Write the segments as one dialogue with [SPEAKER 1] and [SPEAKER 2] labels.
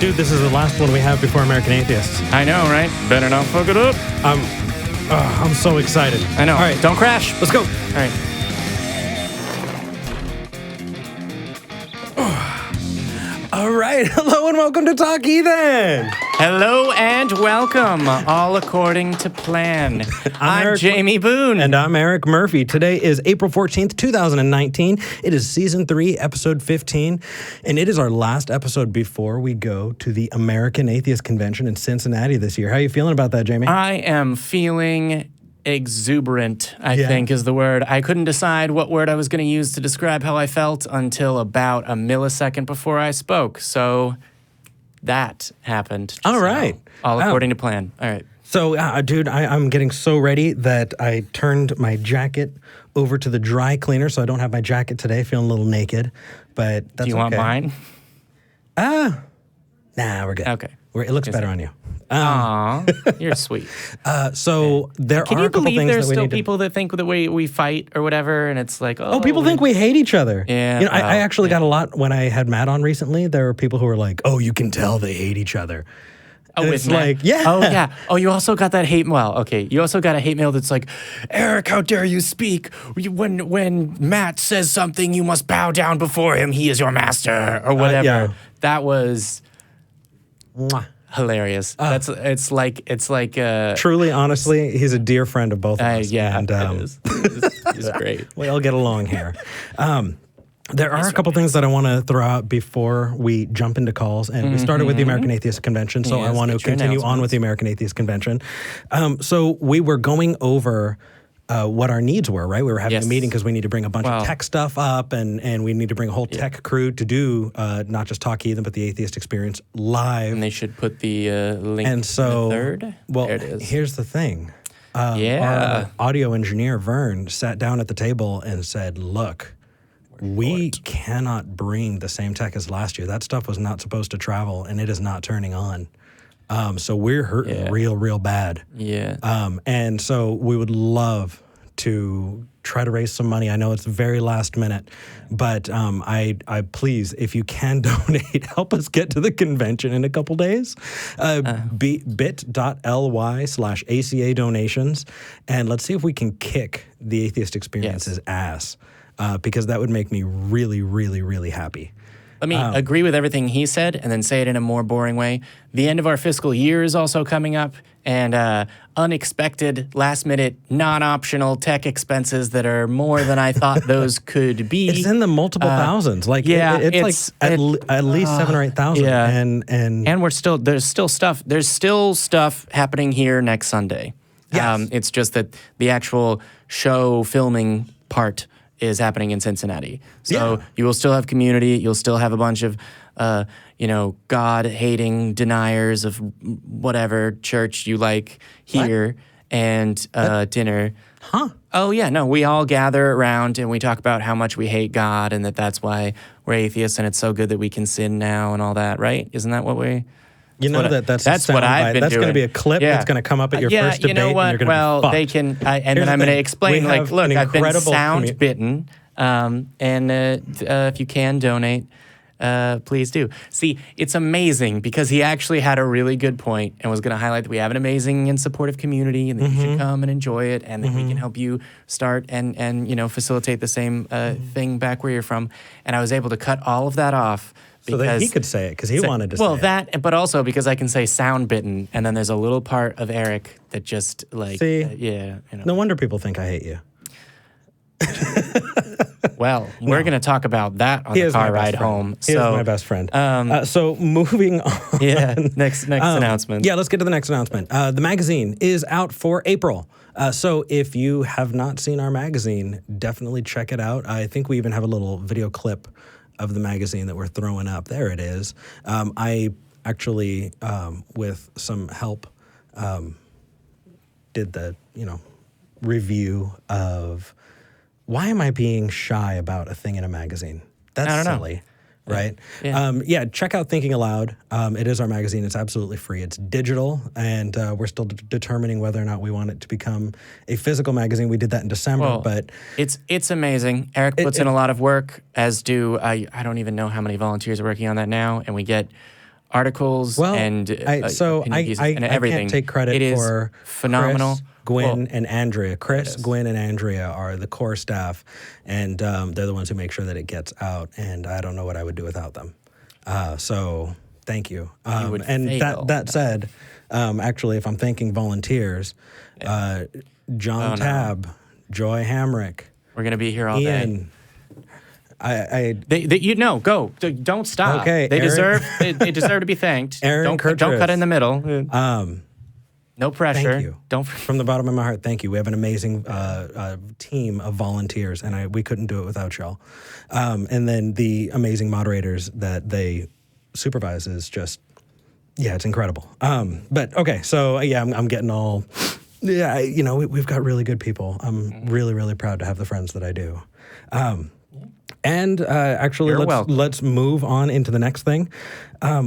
[SPEAKER 1] Dude, this is the last one we have before American Atheists.
[SPEAKER 2] I know, right? Better not fuck it up.
[SPEAKER 1] I'm so excited.
[SPEAKER 2] I know.
[SPEAKER 1] All right,
[SPEAKER 2] Don't crash.
[SPEAKER 1] let's go.
[SPEAKER 2] All right.
[SPEAKER 1] All right, hello and welcome to Talk Heathen.
[SPEAKER 2] Hello and welcome, all according to plan. I'm Jamie Boone.
[SPEAKER 1] And I'm Eric Murphy. Today is April 14th, 2019. It is Season 3, Episode 15, and it is our last episode before we go to the American Atheist Convention in Cincinnati this year. How are you feeling about that, Jamie?
[SPEAKER 2] I am feeling exuberant, I think is the word. I couldn't decide what word I was going to use to describe how I felt until about a millisecond before I spoke. So that happened.
[SPEAKER 1] All right.
[SPEAKER 2] All according to plan. All right.
[SPEAKER 1] So, dude, I'm getting so ready that I turned my jacket over to the dry cleaner, so I don't have my jacket today. Feeling a little naked, but that's okay.
[SPEAKER 2] Do you want mine?
[SPEAKER 1] Nah, we're good.
[SPEAKER 2] Okay.
[SPEAKER 1] It looks better on you.
[SPEAKER 2] Aw, you're sweet.
[SPEAKER 1] So there
[SPEAKER 2] Can
[SPEAKER 1] are
[SPEAKER 2] you
[SPEAKER 1] a couple
[SPEAKER 2] believe
[SPEAKER 1] things
[SPEAKER 2] there's
[SPEAKER 1] that we
[SPEAKER 2] still
[SPEAKER 1] need
[SPEAKER 2] people that think that we fight or whatever, and it's like,
[SPEAKER 1] Oh, people think we hate each other.
[SPEAKER 2] Yeah,
[SPEAKER 1] You know, I actually
[SPEAKER 2] yeah.
[SPEAKER 1] got a lot when I had Matt on recently. There were people who were like, "Oh, you can tell they hate each other."
[SPEAKER 2] Oh,
[SPEAKER 1] And
[SPEAKER 2] it's
[SPEAKER 1] it's like, yeah.
[SPEAKER 2] Oh, yeah. Oh, you also got that hate. Well, okay. You also got a hate mail that's like, Eric, how dare you speak? When Matt says something, you must bow down before him. He is your master, or whatever.
[SPEAKER 1] yeah.
[SPEAKER 2] That was
[SPEAKER 1] Mwah.
[SPEAKER 2] hilarious. It's like
[SPEAKER 1] Truly, honestly, he's a dear friend of both of us.
[SPEAKER 2] yeah.
[SPEAKER 1] and,
[SPEAKER 2] it is. It's great.
[SPEAKER 1] we all get along here. There are a couple things that I want to throw out before we jump into calls. And we started with the American Atheist Convention, so I
[SPEAKER 2] Yes,
[SPEAKER 1] want to
[SPEAKER 2] get your
[SPEAKER 1] continue on with the American Atheist Convention. So we were going over what our needs were, right? We were having
[SPEAKER 2] Yes.
[SPEAKER 1] a meeting because we need to bring a bunch of tech stuff up, and we need to bring a whole tech crew to do not just Talk Heathen, but the Atheist Experience live.
[SPEAKER 2] And they should put the link
[SPEAKER 1] And so,
[SPEAKER 2] in the third.
[SPEAKER 1] well,
[SPEAKER 2] There it is.
[SPEAKER 1] here's the thing.
[SPEAKER 2] Yeah.
[SPEAKER 1] Our audio engineer, Vern, sat down at the table and said, look, we cannot bring the same tech as last year. That stuff was not supposed to travel, and it is not turning on. So we're hurting real bad.
[SPEAKER 2] Yeah.
[SPEAKER 1] And so we would love to try to raise some money. I know it's very last minute, but I please, if you can donate, help us get to the convention in a couple days. bit.ly/ACA donations. And let's see if we can kick the Atheist Experience's ass. Because that would make me really, really, really happy.
[SPEAKER 2] Let me agree with everything he said and then say it in a more boring way. The end of our fiscal year is also coming up, and unexpected, last-minute, non-optional tech expenses that are more than I thought those could be.
[SPEAKER 1] It's in the multiple thousands. Like, it's at least 7,000 or 8,000.
[SPEAKER 2] Yeah.
[SPEAKER 1] And
[SPEAKER 2] we're still there's still stuff happening here next Sunday.
[SPEAKER 1] Yes.
[SPEAKER 2] It's just that the actual show filming part is happening in Cincinnati. So you will still have community. You'll still have a bunch of, God-hating deniers of whatever church you like here and dinner.
[SPEAKER 1] Huh?
[SPEAKER 2] Oh, yeah. No, we all gather around and we talk about how much we hate God and that's why we're atheists and it's so good that we can sin now and all that, right? Isn't that what we...
[SPEAKER 1] You know that's
[SPEAKER 2] what I've been
[SPEAKER 1] That's
[SPEAKER 2] doing.
[SPEAKER 1] going to be a clip that's going to come up at your first debate.
[SPEAKER 2] You know what?
[SPEAKER 1] And you're gonna be fucked.
[SPEAKER 2] They can, and
[SPEAKER 1] Here's
[SPEAKER 2] then I'm
[SPEAKER 1] the
[SPEAKER 2] going to
[SPEAKER 1] thing.
[SPEAKER 2] explain,
[SPEAKER 1] We
[SPEAKER 2] like,
[SPEAKER 1] have
[SPEAKER 2] look,
[SPEAKER 1] an
[SPEAKER 2] I've been
[SPEAKER 1] incredible
[SPEAKER 2] sound bitten, and if you can donate, please do. See, it's amazing because he actually had a really good point and was going to highlight that we have an amazing and supportive community and that you should come and enjoy it and that we can help you start and facilitate the same thing back where you're from. And I was able to cut all of that off.
[SPEAKER 1] So that he could say it because he wanted to say it.
[SPEAKER 2] Well, that, but also because I can say sound bitten, and then there's a little part of Eric that just like,
[SPEAKER 1] See? No wonder people think I hate you.
[SPEAKER 2] Well, we're going to talk about that on the car ride home.
[SPEAKER 1] He is my best friend. So moving on.
[SPEAKER 2] Yeah, next announcement.
[SPEAKER 1] Yeah, let's get to the next announcement. The magazine is out for April. So if you have not seen our magazine, definitely check it out. I think we even have a little video clip of the magazine that we're throwing up. There it is. I actually, with some help, did the, review of why am I being shy about a thing in a magazine? That's silly. right?
[SPEAKER 2] Yeah.
[SPEAKER 1] Check out Thinking Aloud. It is our magazine. It's absolutely free. It's digital, and we're still determining whether or not we want it to become a physical magazine. We did that in December, but
[SPEAKER 2] it's amazing. Eric puts in a lot of work, as do I don't even know how many volunteers are working on that now, and we get articles and opinion pieces and everything.
[SPEAKER 1] I can't take credit for
[SPEAKER 2] phenomenal.
[SPEAKER 1] Chris, Gwyn, and Andrea. Chris, Gwyn, and Andrea are the core staff, and they're the ones who make sure that it gets out. And I don't know what I would do without them. So thank you. And that said, actually, if I'm thanking volunteers, John Tabb, Joy Hamrick,
[SPEAKER 2] we're gonna be here all
[SPEAKER 1] Ian,
[SPEAKER 2] day. Go. Don't stop.
[SPEAKER 1] Okay,
[SPEAKER 2] they deserve to be thanked.
[SPEAKER 1] Aaron
[SPEAKER 2] don't cut in the middle. No pressure.
[SPEAKER 1] Thank you. From the bottom of my heart, thank you. We have an amazing team of volunteers, and we couldn't do it without y'all. And then the amazing moderators that they supervise is just, it's incredible. But okay, so I'm getting all, we've got really good people. I'm really, really proud to have the friends that I do. And actually, let's move on into the next thing.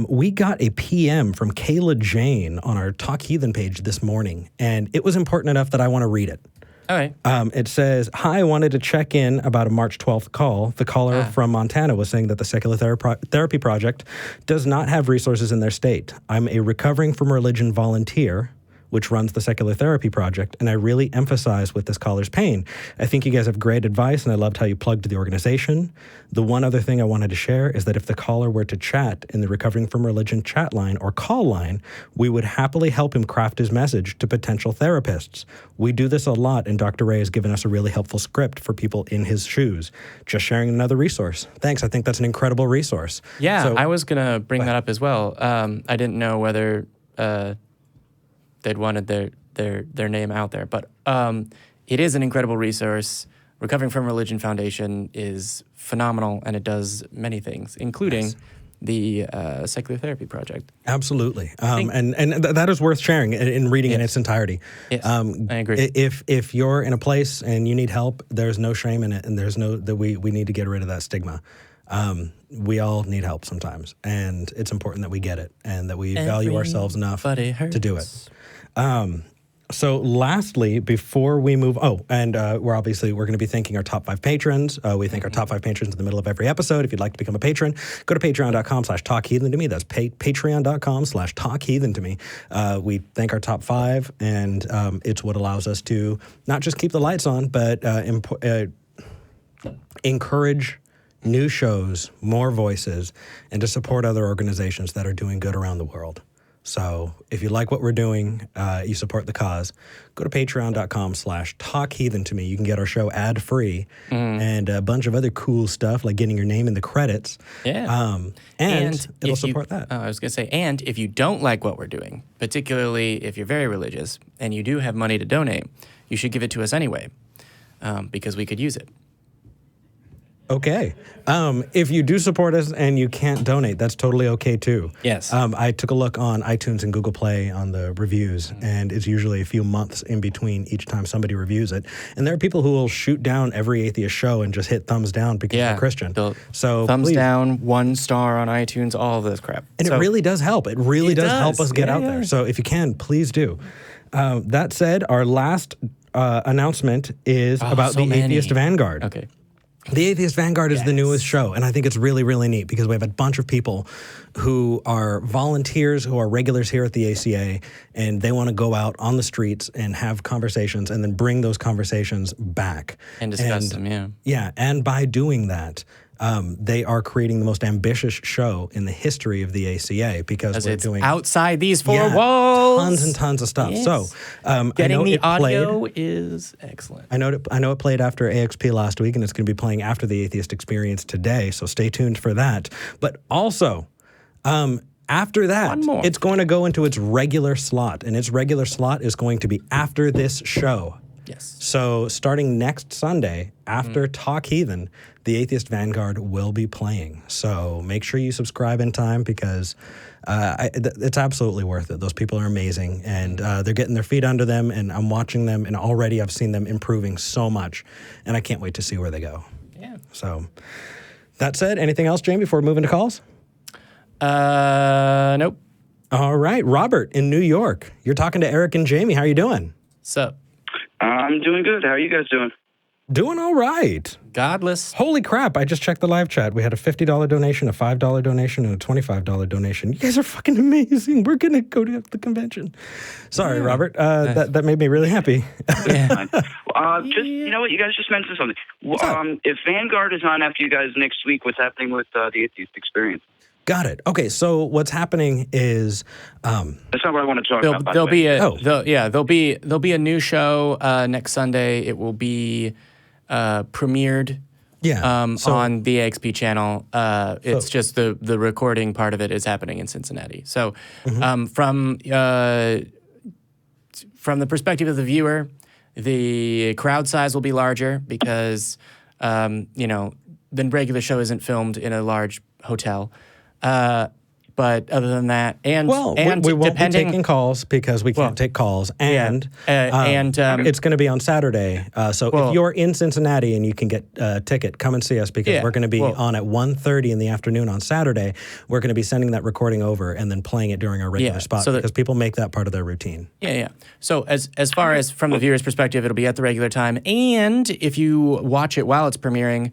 [SPEAKER 1] We got a PM from Kayla Jane on our Talk Heathen page this morning, and it was important enough that I want to read it.
[SPEAKER 2] All right.
[SPEAKER 1] It says, "Hi, I wanted to check in about a March 12th call. The caller from Montana was saying that the Secular Therapy Project does not have resources in their state. I'm a recovering from religion volunteer, which runs the Secular Therapy Project, and I really emphasize with this caller's pain. I think you guys have great advice, and I loved how you plugged the organization. The one other thing I wanted to share is that if the caller were to chat in the Recovering from Religion chat line or call line, we would happily help him craft his message to potential therapists. We do this a lot, and Dr. Ray has given us a really helpful script for people in his shoes. Just sharing another resource. Thanks, I think that's an incredible resource."
[SPEAKER 2] Yeah, I was going to bring that up as well. I didn't know whether they'd wanted their name out there. But it is an incredible resource. Recovering from Religion Foundation is phenomenal, and it does many things, including the Secular Therapy Project.
[SPEAKER 1] Absolutely. And that is worth sharing and reading in its entirety.
[SPEAKER 2] Yes, I agree.
[SPEAKER 1] If you're in a place and you need help, there's no shame in it, and there's we need to get rid of that stigma. We all need help sometimes, and it's important that we get it and that we value ourselves enough to do it. So lastly, before we move, we're going to be thanking our top 5 patrons. We thank our top 5 patrons in the middle of every episode. If you'd like to become a patron, go to patreon.com/talkheathen-to-me. That's patreon.com/talkheathen-to-me. We thank our top 5, and it's what allows us to not just keep the lights on, but encourage new shows, more voices, and to support other organizations that are doing good around the world. So if you like what we're doing, you support the cause, go to patreon.com/talkheathen-to-me. You can get our show ad-free and a bunch of other cool stuff like getting your name in the credits.
[SPEAKER 2] Yeah.
[SPEAKER 1] And it'll support that.
[SPEAKER 2] I was going to say, and if you don't like what we're doing, particularly if you're very religious and you do have money to donate, you should give it to us anyway, because we could use it.
[SPEAKER 1] Okay. If you do support us and you can't donate, that's totally okay too.
[SPEAKER 2] Yes.
[SPEAKER 1] I took a look on iTunes and Google Play on the reviews, and it's usually a few months in between each time somebody reviews it. And there are people who will shoot down every atheist show and just hit thumbs down because they're Christian. So
[SPEAKER 2] thumbs
[SPEAKER 1] please.
[SPEAKER 2] down, 1 star on iTunes, all of this crap.
[SPEAKER 1] And it really does help. It really does help us get out there. So if you can, please do. That said, our last announcement is about the Atheist Vanguard.
[SPEAKER 2] Okay.
[SPEAKER 1] The Atheist Vanguard is the newest show, and I think it's really, really neat because we have a bunch of people who are volunteers, who are regulars here at the ACA, and they want to go out on the streets and have conversations and then bring those conversations back.
[SPEAKER 2] And discuss them, yeah.
[SPEAKER 1] Yeah, and by doing that, they are creating the most ambitious show in the history of the ACA because we're doing
[SPEAKER 2] outside these 4 walls,
[SPEAKER 1] tons and tons of stuff.
[SPEAKER 2] Yes.
[SPEAKER 1] So
[SPEAKER 2] getting the audio is excellent.
[SPEAKER 1] I know it played after AXP last week, and it's going to be playing after the Atheist Experience today. So stay tuned for that. But also, after that, it's going to go into its regular slot, and its regular slot is going to be after this show.
[SPEAKER 2] Yes.
[SPEAKER 1] So starting next Sunday, after Talk Heathen, the Atheist Vanguard will be playing. So make sure you subscribe in time because it's absolutely worth it. Those people are amazing, and they're getting their feet under them, and I'm watching them, and already I've seen them improving so much, and I can't wait to see where they go.
[SPEAKER 2] Yeah.
[SPEAKER 1] So that said, anything else, Jamie, before we move into calls?
[SPEAKER 2] Nope.
[SPEAKER 1] All right. Robert in New York. You're talking to Eric and Jamie. How are you doing?
[SPEAKER 2] Sup?
[SPEAKER 3] I'm doing good. How are you guys doing?
[SPEAKER 1] Doing all right.
[SPEAKER 2] Godless.
[SPEAKER 1] Holy crap, I just checked the live chat. We had a $50 donation, a $5 donation, and a $25 donation. You guys are fucking amazing. We're going to go to the convention. Sorry, Robert. That made me really happy.
[SPEAKER 2] Yeah.
[SPEAKER 3] Just, you know what, you guys just mentioned something. If Vanguard is on after you guys next week, what's happening with the Atheist Experience?
[SPEAKER 1] Got it. Okay, so what's happening is
[SPEAKER 3] That's not what I want to talk about.
[SPEAKER 2] There'll be a new show next Sunday. It will be premiered on the AXP channel. It's just the recording part of it is happening in Cincinnati. So from the perspective of the viewer, the crowd size will be larger because the regular show isn't filmed in a large hotel. But other than that, and
[SPEAKER 1] we won't be taking calls because we can't take calls, and it's going to be on Saturday. So if you're in Cincinnati and you can get a ticket, come and see us because we're going to be on at 1:30 in the afternoon on Saturday. We're going to be sending that recording over and then playing it during our regular spot because people make that part of their routine. Yeah.
[SPEAKER 2] So as far as from the viewer's perspective, it'll be at the regular time, and if you watch it while it's premiering.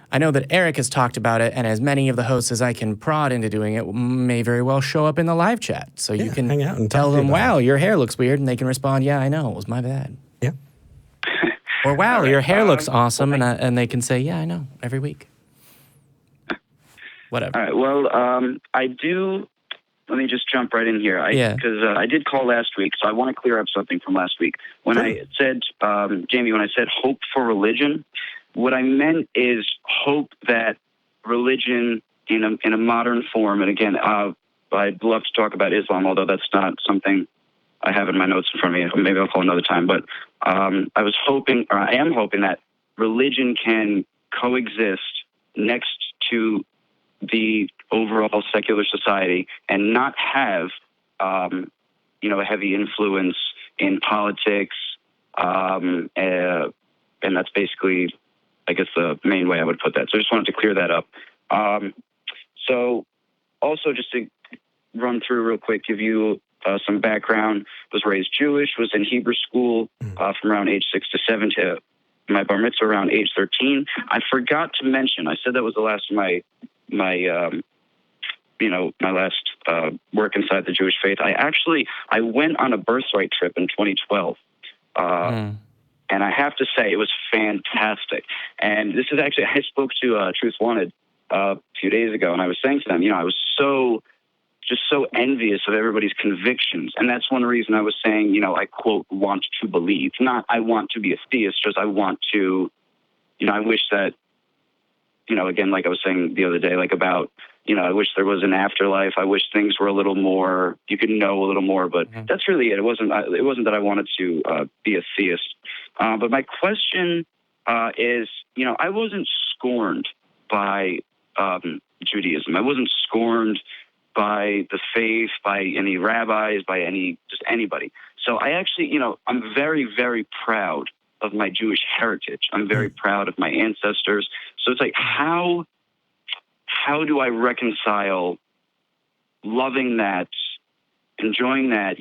[SPEAKER 2] I know that Eric has talked about it, and as many of the hosts as I can prod into doing it may very well show up in the live chat. So you can
[SPEAKER 1] hang out and
[SPEAKER 2] tell them, wow, your hair looks weird, and they can respond, yeah, I know, it was my bad.
[SPEAKER 1] Yeah.
[SPEAKER 2] Or, wow, your hair looks awesome, and they can say, yeah, I know, every week. Whatever.
[SPEAKER 3] All right, well, let me just jump right in here. Because I did call last week, so I want to clear up something from last week. When I said, Jamie, when I said hope for religion, what I meant is hope that religion in a modern form, and again, I'd love to talk about Islam, although that's not something I have in my notes in front of me. Maybe I'll call another time. But I am hoping that religion can coexist next to the overall secular society and not have, a heavy influence in politics. And that's basically, I guess, the main way I would put that. So I just wanted to clear that up. So also just to run through real quick, give you some background, was raised Jewish, was in Hebrew school from around age 6 to 7 to my bar mitzvah around age 13. I forgot to mention, I said that was the last of my last work inside the Jewish faith. I went on a birthright trip in 2012. And I have to say, it was fantastic. And this is actually, I spoke to Truth Wanted a few days ago, and I was saying to them, I was so envious of everybody's convictions. And that's one reason I was saying, I quote, want to believe. Not I want to be a theist, just I want to, I wish that, again, like I was saying the other day, like about, I wish there was an afterlife. I wish things were a little more, you could know a little more, but that's really it. It wasn't that I wanted to be a theist. But my question is, I wasn't scorned by Judaism. I wasn't scorned by the faith, by any rabbis, by just anybody. So I actually, I'm very, very proud of my Jewish heritage. I'm very proud of my ancestors. So it's like, how do I reconcile loving that, enjoying that?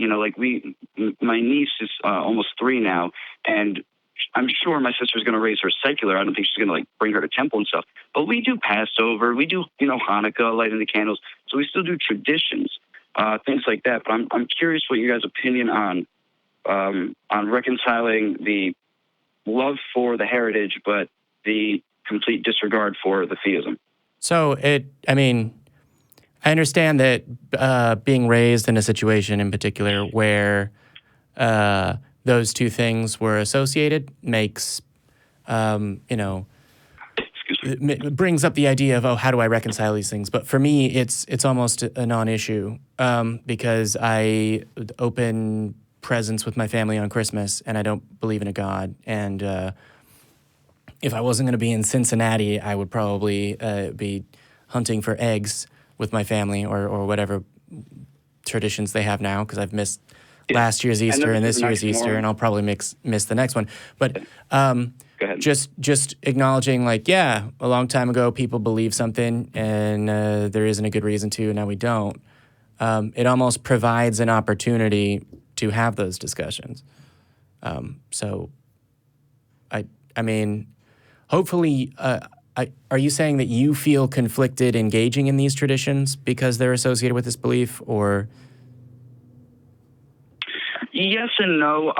[SPEAKER 3] My niece is almost 3 now, and I'm sure my sister's going to raise her secular. I don't think she's going to bring her to temple and stuff. But we do Passover, we do Hanukkah, lighting the candles. So we still do traditions, things like that. But I'm curious what your guys' opinion on reconciling the love for the heritage, but the complete disregard for the theism.
[SPEAKER 2] So I understand that being raised in a situation in particular where those two things were associated makes, it brings up the idea of, how do I reconcile these things? But for me, it's almost a non-issue because I open presents with my family on Christmas, and I don't believe in a God. And if I wasn't going to be in Cincinnati, I would probably be hunting for eggs with my family or whatever traditions they have now, because I've missed last year's Easter and this year's Easter, and I'll probably miss the next one. But just acknowledging, a long time ago people believed something, and there isn't a good reason to, and now we don't. It almost provides an opportunity to have those discussions. So I mean, hopefully, are you saying that you feel conflicted engaging in these traditions because they're associated with this belief, or?
[SPEAKER 3] Yes and no.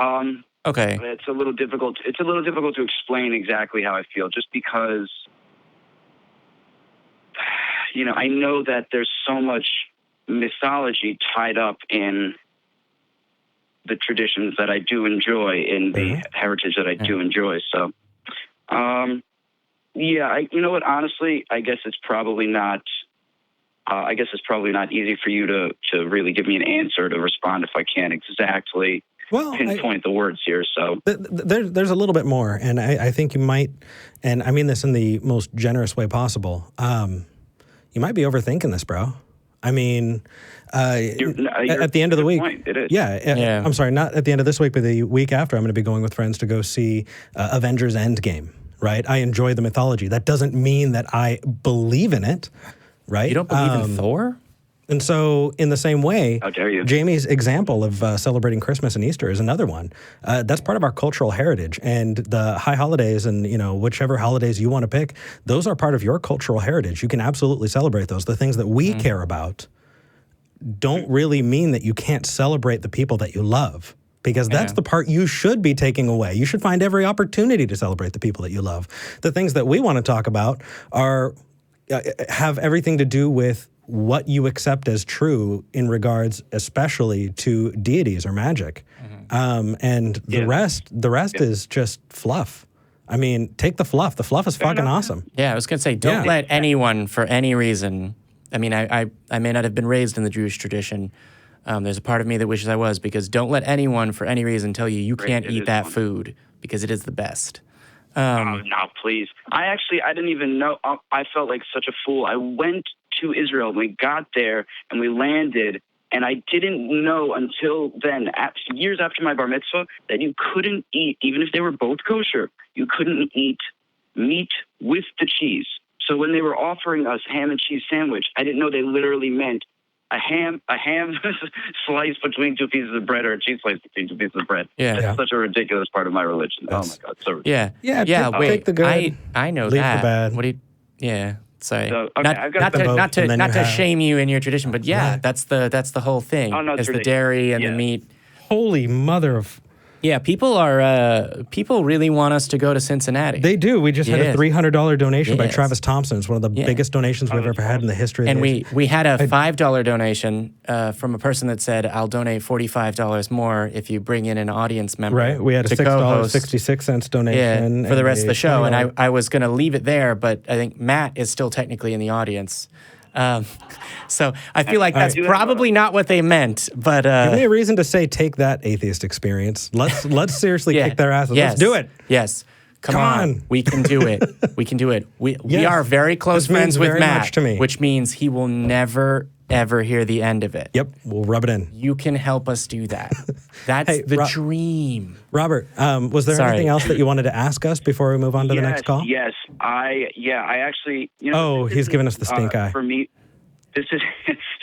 [SPEAKER 2] Okay.
[SPEAKER 3] It's a little difficult. It's a little difficult to explain exactly how I feel, just because, I know that there's so much mythology tied up in the traditions that I do enjoy, in the heritage that I do enjoy. So, you know what? Honestly, I guess it's probably not. Easy for you to really give me an answer to respond if I can't exactly pinpoint the words here. So
[SPEAKER 1] there's a little bit more, and I think you might, and I mean this in the most generous way possible. You might be overthinking this, bro. I mean, at the end of the week,
[SPEAKER 3] it is.
[SPEAKER 1] Yeah. I'm sorry, not at the end of this week, but the week after, I'm going to be going with friends to go see Avengers Endgame. Right? I enjoy the mythology. That doesn't mean that I believe in it. Right?
[SPEAKER 2] You don't believe in Thor?
[SPEAKER 1] And so, in the same way,
[SPEAKER 3] how dare you?
[SPEAKER 1] Jamie's example of celebrating Christmas and Easter is another one. That's part of our cultural heritage, and the high holidays, and whichever holidays you want to pick, those are part of your cultural heritage. You can absolutely celebrate those. The things that we care about don't really mean that you can't celebrate the people that you love, because that's the part you should be taking away. You should find every opportunity to celebrate the people that you love. The things that we want to talk about have everything to do with what you accept as true in regards especially to deities or magic. And the rest is just fluff. I mean, take the fluff. The fluff is fucking awesome.
[SPEAKER 2] Yeah, I was going to say, don't let anyone for any reason. I mean, I may not have been raised in the Jewish tradition. There's a part of me that wishes I was, because don't let anyone for any reason tell you can't eat that food because it is the best.
[SPEAKER 3] No, please. I didn't even know. I felt like such a fool. I went to Israel, and we got there, and we landed, and I didn't know until then, years after my bar mitzvah, that you couldn't eat, even if they were both kosher, you couldn't eat meat with the cheese. So when they were offering us ham and cheese sandwich, I didn't know they literally meant a ham sliced between two pieces of bread, or a cheese sliced between two pieces of bread. That's such a ridiculous part of my religion. Oh my God, so ridiculous.
[SPEAKER 1] Take the good.
[SPEAKER 2] I know
[SPEAKER 1] leave
[SPEAKER 2] that.
[SPEAKER 1] The bad.
[SPEAKER 2] What do you? Yeah. Sorry.
[SPEAKER 3] So, okay,
[SPEAKER 2] not to shame you in your tradition, but that's the whole thing.
[SPEAKER 3] Oh, no, it's
[SPEAKER 2] the dairy and the meat.
[SPEAKER 1] Holy mother of.
[SPEAKER 2] Yeah, people really want us to go to Cincinnati.
[SPEAKER 1] They do. We just had a $300 donation by Travis Thompson. It's one of the biggest donations we've ever had in the history of
[SPEAKER 2] the we had a $5 donation from a person that said, I'll donate $45 more if you bring in an audience member.
[SPEAKER 1] Right. We had a $6.66 donation.
[SPEAKER 2] For the rest of the show. And I was going to leave it there, but I think Matt is still technically in the audience. So I feel like that's probably not what they meant, but
[SPEAKER 1] give me a reason to say take that atheist experience. Let's seriously kick their asses. Let's do it.
[SPEAKER 2] Yes. Come on. We can do it. We can do it. We are very close friends with Matt, which means he will never ever hear the end of it.
[SPEAKER 1] Yep, we'll rub it in.
[SPEAKER 2] You can help us do that. That's the dream.
[SPEAKER 1] Robert, was there anything else that you wanted to ask us before we move on to the next call?
[SPEAKER 3] Yes, I actually,
[SPEAKER 1] he's giving us the stink eye.
[SPEAKER 3] For me, this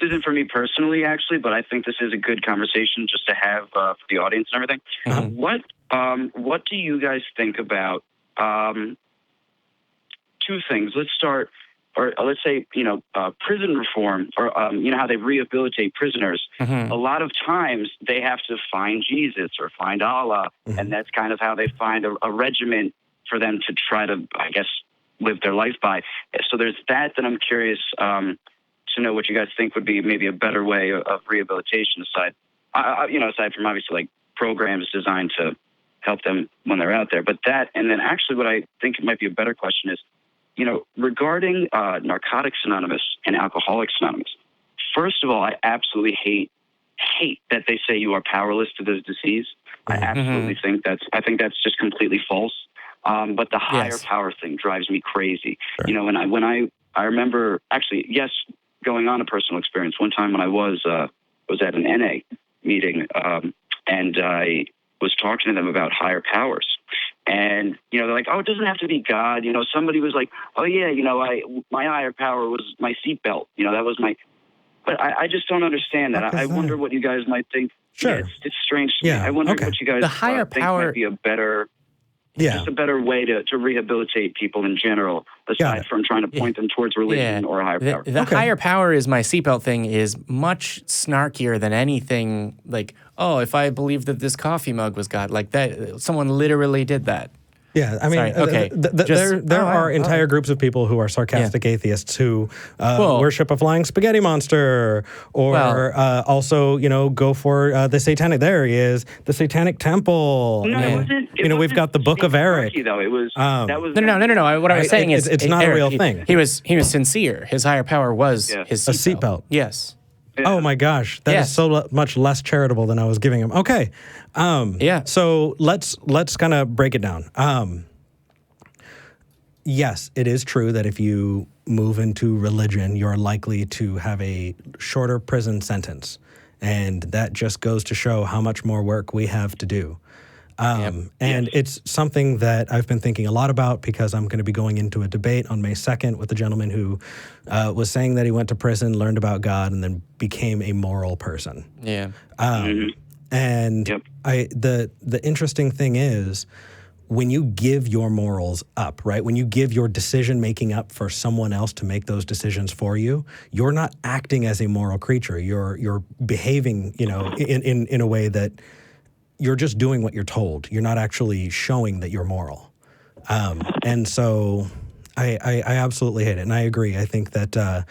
[SPEAKER 3] isn't for me personally, actually, but I think this is a good conversation just to have for the audience and everything. What do you guys think about two things? Let's start. Or let's say, prison reform, or, how they rehabilitate prisoners. A lot of times they have to find Jesus or find Allah, and that's kind of how they find a regimen for them to try to, I guess, live their life by. So there's that I'm curious to know what you guys think would be maybe a better way of rehabilitation aside from obviously like programs designed to help them when they're out there. But that, and then actually what I think might be a better question is, regarding Narcotics Anonymous and Alcoholics Anonymous, first of all, I absolutely hate that they say you are powerless to this disease. I absolutely think that's just completely false. But the higher power thing drives me crazy. Sure. When I remember actually, going on a personal experience one time when I was at an NA meeting, and I was talking to them about higher powers. And, they're like, oh, it doesn't have to be God. Somebody was like, oh, yeah, my higher power was my seatbelt. That was my... But I just don't understand that. I wonder what you guys might think.
[SPEAKER 1] Sure.
[SPEAKER 3] Yeah, it's strange to me. I wonder what you guys
[SPEAKER 2] the higher
[SPEAKER 3] think
[SPEAKER 2] power
[SPEAKER 3] might be a better...
[SPEAKER 1] Yeah.
[SPEAKER 3] just a better way to rehabilitate people in general, aside from trying to point them towards religion or a higher power.
[SPEAKER 2] The higher power is my seatbelt thing is much snarkier than anything like, oh, if I believe that this coffee mug was God, like that, someone literally did that.
[SPEAKER 1] Yeah, I mean,
[SPEAKER 2] Sorry, okay.
[SPEAKER 1] there are entire groups of people who are sarcastic atheists who worship a flying spaghetti monster, or also, go for the satanic. There he is, the Satanic Temple.
[SPEAKER 3] No, it wasn't.
[SPEAKER 1] We've got the Book of Eric.
[SPEAKER 3] Though it was
[SPEAKER 2] No. What I was saying is,
[SPEAKER 1] it's not a real thing.
[SPEAKER 2] He was sincere. His higher power was his
[SPEAKER 1] seatbelt.
[SPEAKER 2] Yes.
[SPEAKER 1] Yeah. Oh my gosh, that is so much less charitable than I was giving him. Okay, so let's kind of break it down. Yes, it is true that if you move into religion, you're likely to have a shorter prison sentence, and that just goes to show how much more work we have to do. And it's something that I've been thinking a lot about because I'm going to be going into a debate on May 2nd with a gentleman who was saying that he went to prison, learned about God, and then became a moral person.
[SPEAKER 2] Yeah.
[SPEAKER 1] And the interesting thing is, when you give your morals up, right? When you give your decision making up for someone else to make those decisions for you, you're not acting as a moral creature. You're behaving, in a way that you're just doing what you're told. You're not actually showing that you're moral. And so I absolutely hate it. And I agree. I think that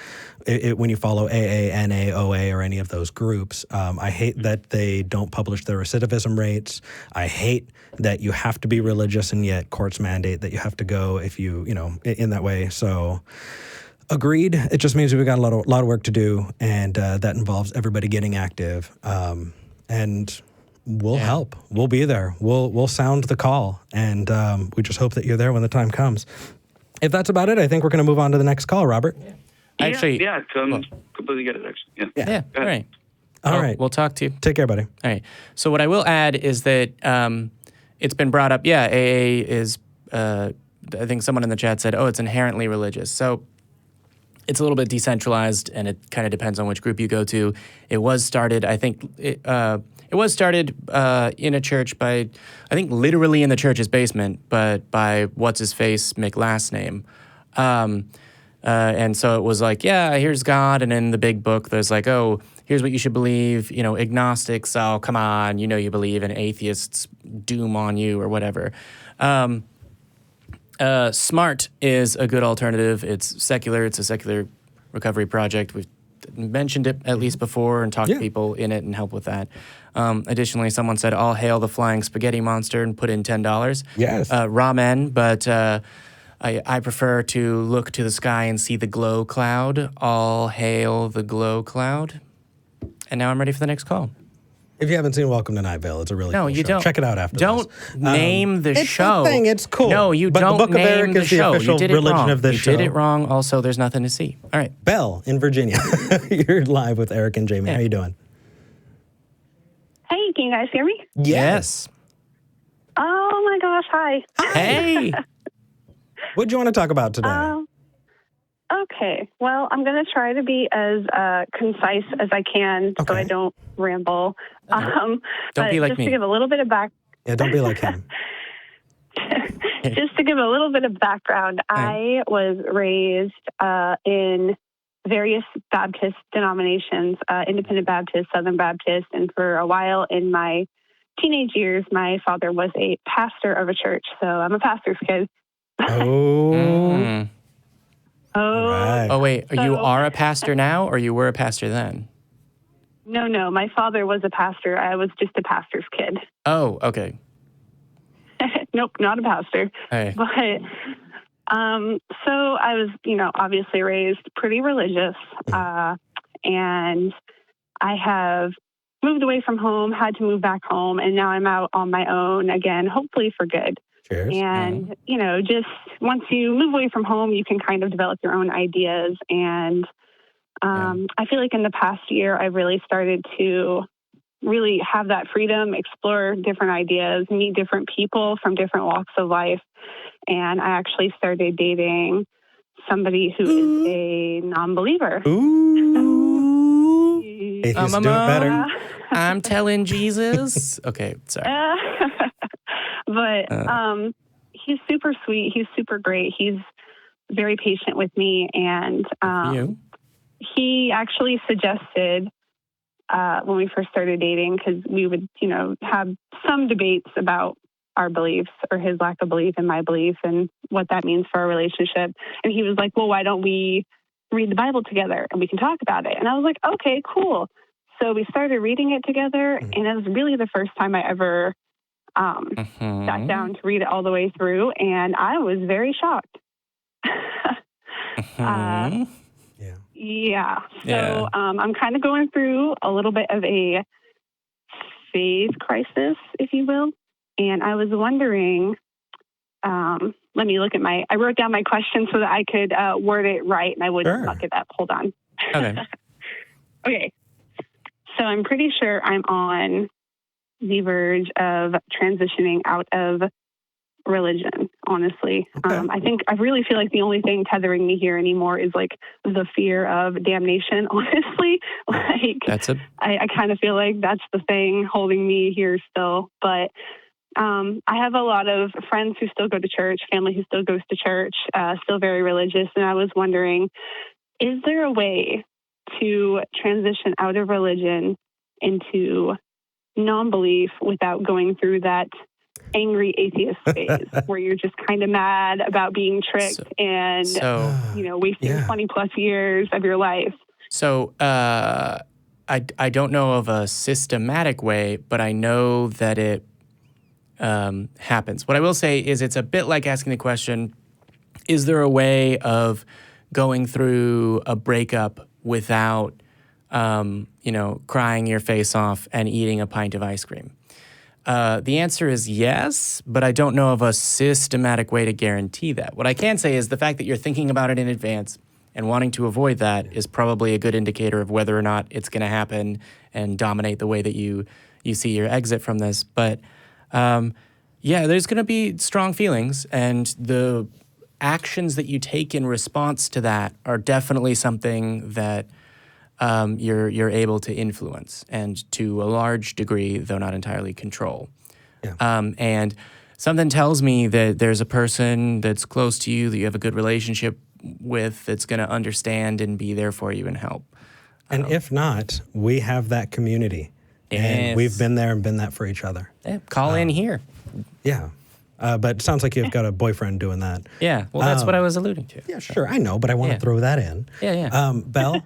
[SPEAKER 1] when you follow AA, NA, OA, or any of those groups, I hate that they don't publish their recidivism rates. I hate that you have to be religious and yet courts mandate that you have to go if you in that way. So agreed. It just means we've got a lot of work to do, and that involves everybody getting active. And we'll help. We'll be there. We'll sound the call, and we just hope that you're there when the time comes. If that's about it, I think we're going to move on to the next call, Robert.
[SPEAKER 3] Completely get it, actually.
[SPEAKER 2] Yeah. All right.
[SPEAKER 1] All right.
[SPEAKER 2] We'll talk to you.
[SPEAKER 1] Take care, buddy.
[SPEAKER 2] All right. So what I will add is that it's been brought up, AA is, I think someone in the chat said, it's inherently religious. So it's a little bit decentralized, and it kind of depends on which group you go to. It was started, I think, it was started in a church by, I think literally in the church's basement, but by what's-his-face McLast name. And so it was like, here's God, and in the big book there's like, here's what you should believe. Agnostics, come on, you believe, and atheists, doom on you, or whatever. SMART is a good alternative. It's secular. It's a secular recovery project. We've mentioned it at least before and talked to people in it and help with that. Additionally, someone said, all hail the flying spaghetti monster, and put in $10.
[SPEAKER 1] Yes.
[SPEAKER 2] Ramen, but I prefer to look to the sky and see the glow cloud. All hail the glow cloud. And now I'm ready for the next call.
[SPEAKER 1] If you haven't seen Welcome to Night Vale, it's a really cool show.
[SPEAKER 2] Don't.
[SPEAKER 1] Check it out after
[SPEAKER 2] Don't
[SPEAKER 1] this.
[SPEAKER 2] name the show.
[SPEAKER 1] It's a thing. It's cool.
[SPEAKER 2] No, you
[SPEAKER 1] but
[SPEAKER 2] don't
[SPEAKER 1] the Book
[SPEAKER 2] name
[SPEAKER 1] of Eric
[SPEAKER 2] the
[SPEAKER 1] is
[SPEAKER 2] show.
[SPEAKER 1] The official religion of this show.
[SPEAKER 2] You did it wrong. Also, there's nothing to see. All right.
[SPEAKER 1] Belle in Virginia. You're live with Eric and Jamie. How you doing?
[SPEAKER 4] Hey, can you guys hear me?
[SPEAKER 2] Yes.
[SPEAKER 4] Oh my gosh, hi.
[SPEAKER 2] Hey.
[SPEAKER 1] What do you want to talk about today?
[SPEAKER 4] Okay, well, I'm going to try to be as concise as I can so I don't ramble.
[SPEAKER 2] Don't be like
[SPEAKER 4] just
[SPEAKER 2] me.
[SPEAKER 4] To give a little bit of
[SPEAKER 1] Yeah, don't be like him.
[SPEAKER 4] Just to give a little bit of background, I was raised in various Baptist denominations, Independent Baptist, Southern Baptist, and for a while in my teenage years, my father was a pastor of a church, so I'm a pastor's kid.
[SPEAKER 1] Oh.
[SPEAKER 4] Right.
[SPEAKER 2] Oh, wait. You are a pastor now, or you were a pastor then?
[SPEAKER 4] No. My father was a pastor. I was just a pastor's kid.
[SPEAKER 2] Oh, okay.
[SPEAKER 4] Nope, not a pastor.
[SPEAKER 2] Hey.
[SPEAKER 4] But so I was, obviously raised pretty religious. And I have moved away from home, had to move back home, and now I'm out on my own again, hopefully for good.
[SPEAKER 1] Cheers.
[SPEAKER 4] And, just once you move away from home, you can kind of develop your own ideas. And I feel like in the past year, I've really started to really have that freedom, explore different ideas, meet different people from different walks of life. And I actually started dating somebody who is a non-believer.
[SPEAKER 1] Ooh. Atheists do it better.
[SPEAKER 2] I'm telling Jesus. Okay, sorry.
[SPEAKER 4] But he's super sweet. He's super great. He's very patient with me. And he actually suggested when we first started dating, because we would, have some debates about our beliefs or his lack of belief and my belief and what that means for our relationship. And he was like, well, why don't we read the Bible together and we can talk about it? And I was like, okay, cool. So we started reading it together, and it was really the first time I ever sat down to read it all the way through, and I was very shocked. Yeah. So I'm kind of going through a little bit of a faith crisis, if you will. And I was wondering, let me look at I wrote down my question so that I could word it right and I wouldn't muck it up. Hold on.
[SPEAKER 2] Okay.
[SPEAKER 4] Okay. So I'm pretty sure I'm on the verge of transitioning out of religion, honestly.
[SPEAKER 1] Okay.
[SPEAKER 4] I really feel like the only thing tethering me here anymore is like the fear of damnation, honestly. I kind of feel like that's the thing holding me here still. But I have a lot of friends who still go to church, family who still goes to church, still very religious. And I was wondering, is there a way to transition out of religion into non-belief without going through that angry atheist phase where you're just kind of mad about being tricked and wasting 20 plus years of your life?
[SPEAKER 2] So I don't know of a systematic way, but I know that it happens. What I will say is it's a bit like asking the question, is there a way of going through a breakup without crying your face off and eating a pint of ice cream? The answer is yes, but I don't know of a systematic way to guarantee that. What I can say is the fact that you're thinking about it in advance and wanting to avoid that is probably a good indicator of whether or not it's going to happen and dominate the way that you see your exit from this. But there's going to be strong feelings, and the actions that you take in response to that are definitely something that you're able to influence and to a large degree, though not entirely, control. Yeah. And something tells me that there's a person that's close to you that you have a good relationship with that's going to understand and be there for you and help.
[SPEAKER 1] And if not, we have that community. And we've been there and been that for each other.
[SPEAKER 2] Yeah, call in here.
[SPEAKER 1] Yeah. But it sounds like you've got a boyfriend doing that.
[SPEAKER 2] Yeah, well, that's what I was alluding to.
[SPEAKER 1] Yeah, sure, I know, but I want to throw that in.
[SPEAKER 2] Yeah.
[SPEAKER 1] Belle,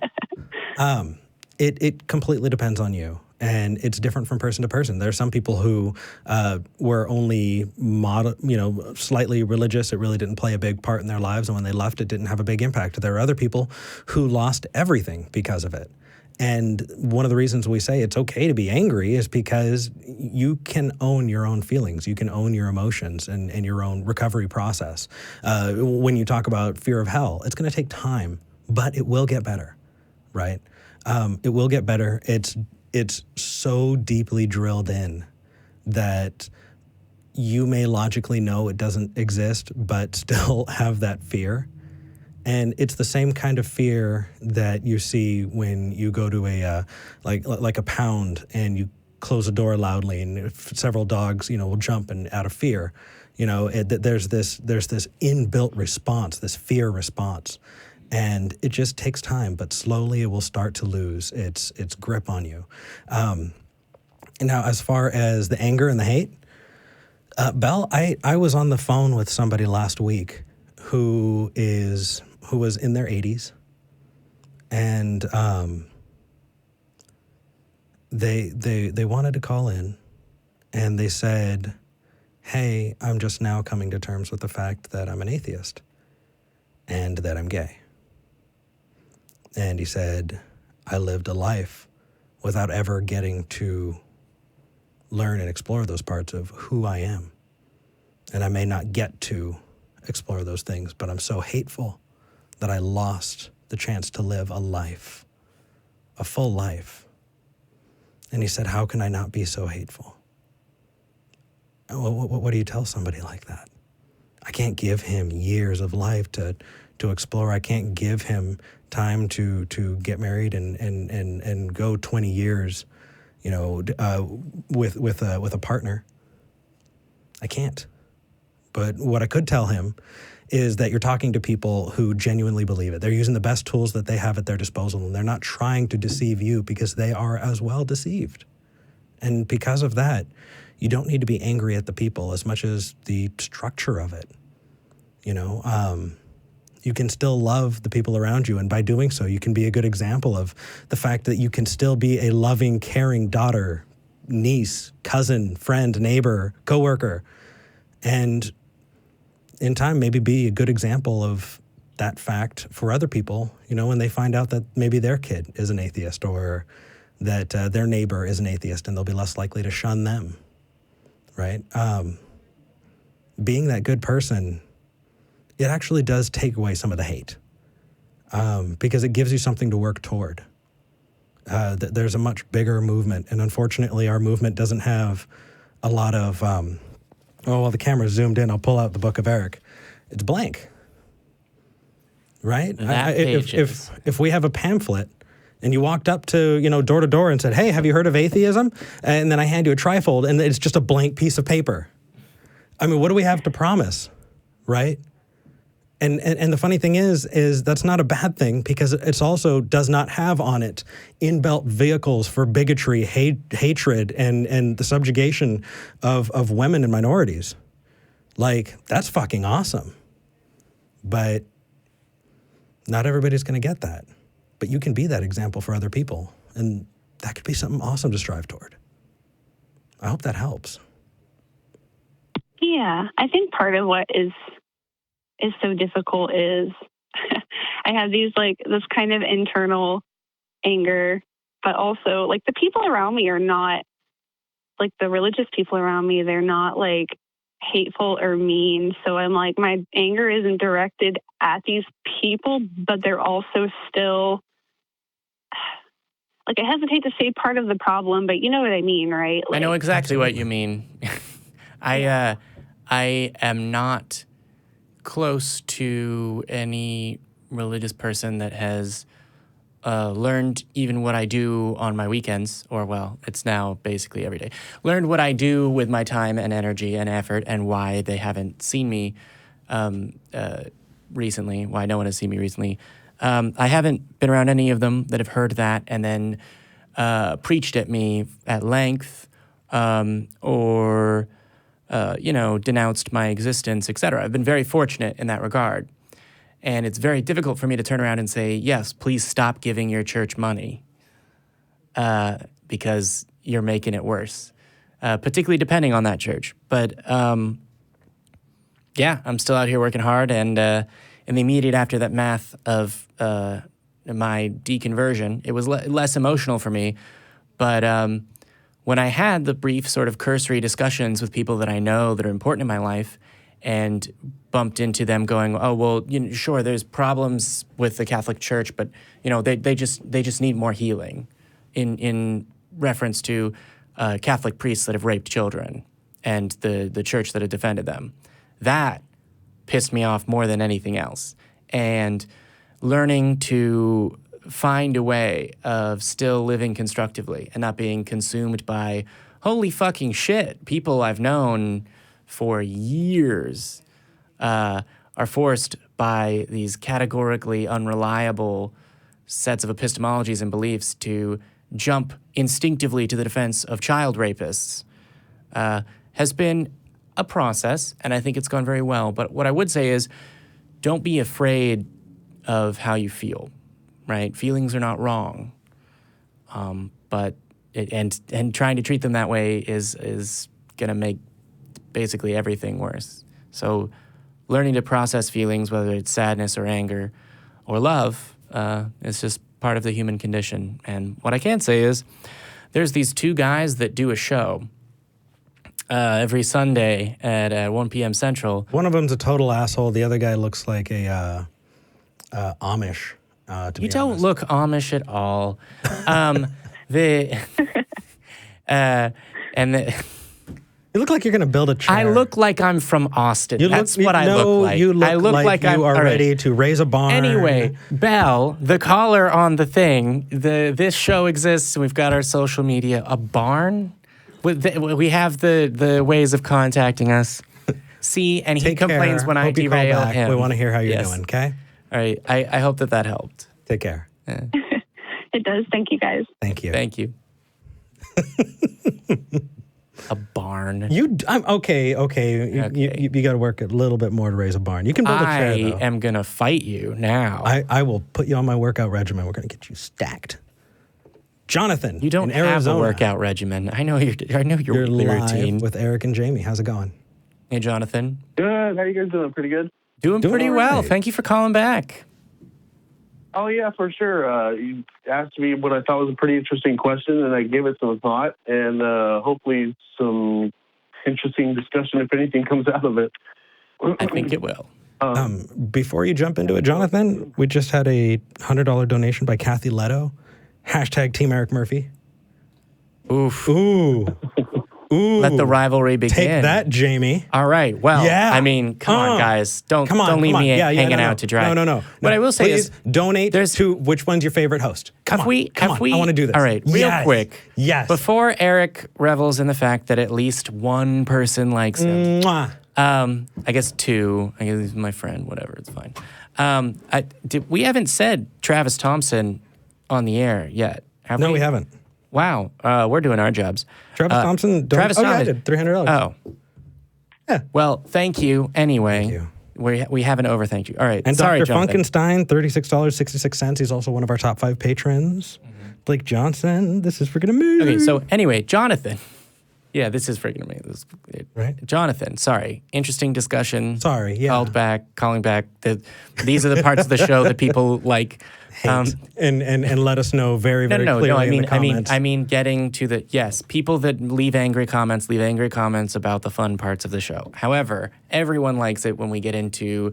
[SPEAKER 1] it completely depends on you, and it's different from person to person. There are some people who were only slightly religious. It really didn't play a big part in their lives, and when they left, it didn't have a big impact. There are other people who lost everything because of it. And one of the reasons we say it's okay to be angry is because you can own your own feelings. You can own your emotions and your own recovery process. When you talk about fear of hell, it's going to take time, but it will get better, right? It will get better. It's so deeply drilled in that you may logically know it doesn't exist, but still have that fear. And it's the same kind of fear that you see when you go to a like a pound and you close a door loudly, and several dogs will jump and out of fear. There's this inbuilt response, this fear response, and it just takes time, but slowly it will start to lose its grip on you. Now, as far as the anger and the hate, Belle, I was on the phone with somebody last week who was in their 80s, and they wanted to call in, and they said, hey, I'm just now coming to terms with the fact that I'm an atheist and that I'm gay. And he said, I lived a life without ever getting to learn and explore those parts of who I am. And I may not get to explore those things, but I'm so hateful that I lost the chance to live a life, a full life. And he said, how can I not be so hateful? What do you tell somebody like that? I can't give him years of life to explore. I can't give him time to get married and go 20 years, with a partner. I can't. But what I could tell him is that you're talking to people who genuinely believe it. They're using the best tools that they have at their disposal, and they're not trying to deceive you because they are as well deceived. And because of that, you don't need to be angry at the people as much as the structure of it. You know, you can still love the people around you, and by doing so, you can be a good example of the fact that you can still be a loving, caring daughter, niece, cousin, friend, neighbor, coworker, and in time maybe be a good example of that fact for other people, you know, when they find out that maybe their kid is an atheist or that their neighbor is an atheist, and they'll be less likely to shun them, right? Being that good person, it actually does take away some of the hate because it gives you something to work toward. There's a much bigger movement, and unfortunately our movement doesn't have a lot of, while the camera's zoomed in, I'll pull out the Book of Eric. It's blank, right? If we have a pamphlet and you walked up to, you know, door to door and said, hey, have you heard of atheism? And then I hand you a trifold and it's just a blank piece of paper. I mean, what do we have to promise, right? And the funny thing is that's not a bad thing because it's also does not have on it inbuilt vehicles for bigotry, hatred, and the subjugation of women and minorities. Like, that's fucking awesome. But not everybody's going to get that. But you can be that example for other people. And that could be something awesome to strive toward. I hope that helps.
[SPEAKER 4] Yeah, I think part of what is so difficult is I have this kind of internal anger, but also like the people around me are not like the religious people around me. They're not like hateful or mean. So I'm like, my anger isn't directed at these people, but they're also still like, I hesitate to say part of the problem, but you know what I mean, right? Like,
[SPEAKER 2] I know exactly what you mean. I am not close to any religious person that has learned even what I do on my weekends, or well, it's now basically every day, learned what I do with my time and energy and effort and why they haven't seen me recently, why no one has seen me recently. I haven't been around any of them that have heard that and then preached at me at length or denounced my existence, etc. I've been very fortunate in that regard. And it's very difficult for me to turn around and say, yes, please stop giving your church money because you're making it worse, particularly depending on that church. But yeah, I'm still out here working hard. And in the immediate after that math of my deconversion, it was less emotional for me. But when I had the brief sort of cursory discussions with people that I know that are important in my life and bumped into them going, oh, well, sure, there's problems with the Catholic Church, but, they just need more healing in reference to Catholic priests that have raped children and the church that had defended them. That pissed me off more than anything else. And learning to find a way of still living constructively and not being consumed by holy fucking shit. People I've known for years are forced by these categorically unreliable sets of epistemologies and beliefs to jump instinctively to the defense of child rapists has been a process, and I think it's gone very well. But what I would say is don't be afraid of how you feel. Right? Feelings are not wrong, but trying to treat them that way is going to make basically everything worse. So learning to process feelings, whether it's sadness or anger or love, is just part of the human condition. And what I can say is there's these two guys that do a show every Sunday at 1 p.m. Central.
[SPEAKER 1] One of them's a total asshole. The other guy looks like a Amish.
[SPEAKER 2] You don't look Amish at all.
[SPEAKER 1] You look like you're going to build a chair.
[SPEAKER 2] I look like I'm from Austin. That's what I look like.
[SPEAKER 1] You look
[SPEAKER 2] I look like
[SPEAKER 1] you
[SPEAKER 2] I'm
[SPEAKER 1] are ready to raise a barn.
[SPEAKER 2] Anyway, Belle, the caller on the thing, this show exists, and we've got our social media. A barn? We have the ways of contacting us. See, and he
[SPEAKER 1] Take
[SPEAKER 2] complains
[SPEAKER 1] care.
[SPEAKER 2] when I
[SPEAKER 1] Hope you call
[SPEAKER 2] derail
[SPEAKER 1] back.
[SPEAKER 2] him.
[SPEAKER 1] We want to hear how you're
[SPEAKER 2] Yes.
[SPEAKER 1] doing, okay?
[SPEAKER 2] All right. I hope that helped.
[SPEAKER 1] Take care.
[SPEAKER 4] It does. Thank you, guys.
[SPEAKER 1] Thank you.
[SPEAKER 2] Thank you. A barn.
[SPEAKER 1] I'm okay. You got to work a little bit more to raise a barn. You can build a chair,
[SPEAKER 2] I
[SPEAKER 1] though.
[SPEAKER 2] am gonna fight you now.
[SPEAKER 1] I will put you on my workout regimen. We're going to get you stacked. Jonathan,
[SPEAKER 2] you don't
[SPEAKER 1] in
[SPEAKER 2] have
[SPEAKER 1] Arizona.
[SPEAKER 2] a workout regimen. I know your
[SPEAKER 1] You're
[SPEAKER 2] weekly
[SPEAKER 1] live
[SPEAKER 2] routine.
[SPEAKER 1] with Eric and Jamie. How's it going?
[SPEAKER 2] Hey, Jonathan.
[SPEAKER 5] Good. How you guys doing? Pretty good?
[SPEAKER 2] Doing pretty
[SPEAKER 1] all
[SPEAKER 2] well.
[SPEAKER 1] right.
[SPEAKER 2] Thank you for calling back.
[SPEAKER 5] Oh, yeah, for sure. You asked me what I thought was a pretty interesting question, and I gave it some thought, and hopefully some interesting discussion, if anything, comes out of it.
[SPEAKER 2] I think it will.
[SPEAKER 1] Before you jump into it, Jonathan, we just had a $100 donation by Kathy Leto. # Team Eric Murphy.
[SPEAKER 2] Oof.
[SPEAKER 1] Ooh.
[SPEAKER 2] Let the rivalry begin.
[SPEAKER 1] Take that, Jamie.
[SPEAKER 2] All right. Well,
[SPEAKER 1] Yeah.
[SPEAKER 2] I mean, come on, guys. Don't leave me hanging out to dry.
[SPEAKER 1] No.
[SPEAKER 2] What I will say
[SPEAKER 1] Please
[SPEAKER 2] is,
[SPEAKER 1] donate to which one's your favorite host. Come on. I want to do this.
[SPEAKER 2] All right, real quick.
[SPEAKER 1] Yes.
[SPEAKER 2] Before Eric revels in the fact that at least one person likes him.
[SPEAKER 1] Mwah.
[SPEAKER 2] I guess two. I guess he's my friend. Whatever. It's fine. We haven't said Travis Thompson on the air yet, have we?
[SPEAKER 1] No, we haven't.
[SPEAKER 2] Wow. We're doing our jobs.
[SPEAKER 1] Travis Thompson.
[SPEAKER 2] Travis
[SPEAKER 1] Yeah, I
[SPEAKER 2] Thompson.
[SPEAKER 1] did. $300.
[SPEAKER 2] Oh.
[SPEAKER 1] Yeah.
[SPEAKER 2] Well, thank you anyway.
[SPEAKER 1] Thank you.
[SPEAKER 2] We haven't overthanked you. All right.
[SPEAKER 1] And
[SPEAKER 2] Sorry,
[SPEAKER 1] Dr.
[SPEAKER 2] Jonathan.
[SPEAKER 1] Funkenstein, $36.66. He's also one of our top 5 patrons. Blake Johnson, this is freaking amazing.
[SPEAKER 2] Okay, so anyway, Jonathan. Yeah, this is freaking amazing.
[SPEAKER 1] Right.
[SPEAKER 2] Jonathan, sorry. Interesting discussion.
[SPEAKER 1] Sorry, yeah.
[SPEAKER 2] Calling back. These are the parts of the show that people like.
[SPEAKER 1] Hate. And let us know very, very clearly in the comments.
[SPEAKER 2] I mean, getting to the people that leave angry comments about the fun parts of the show. However, everyone likes it when we get into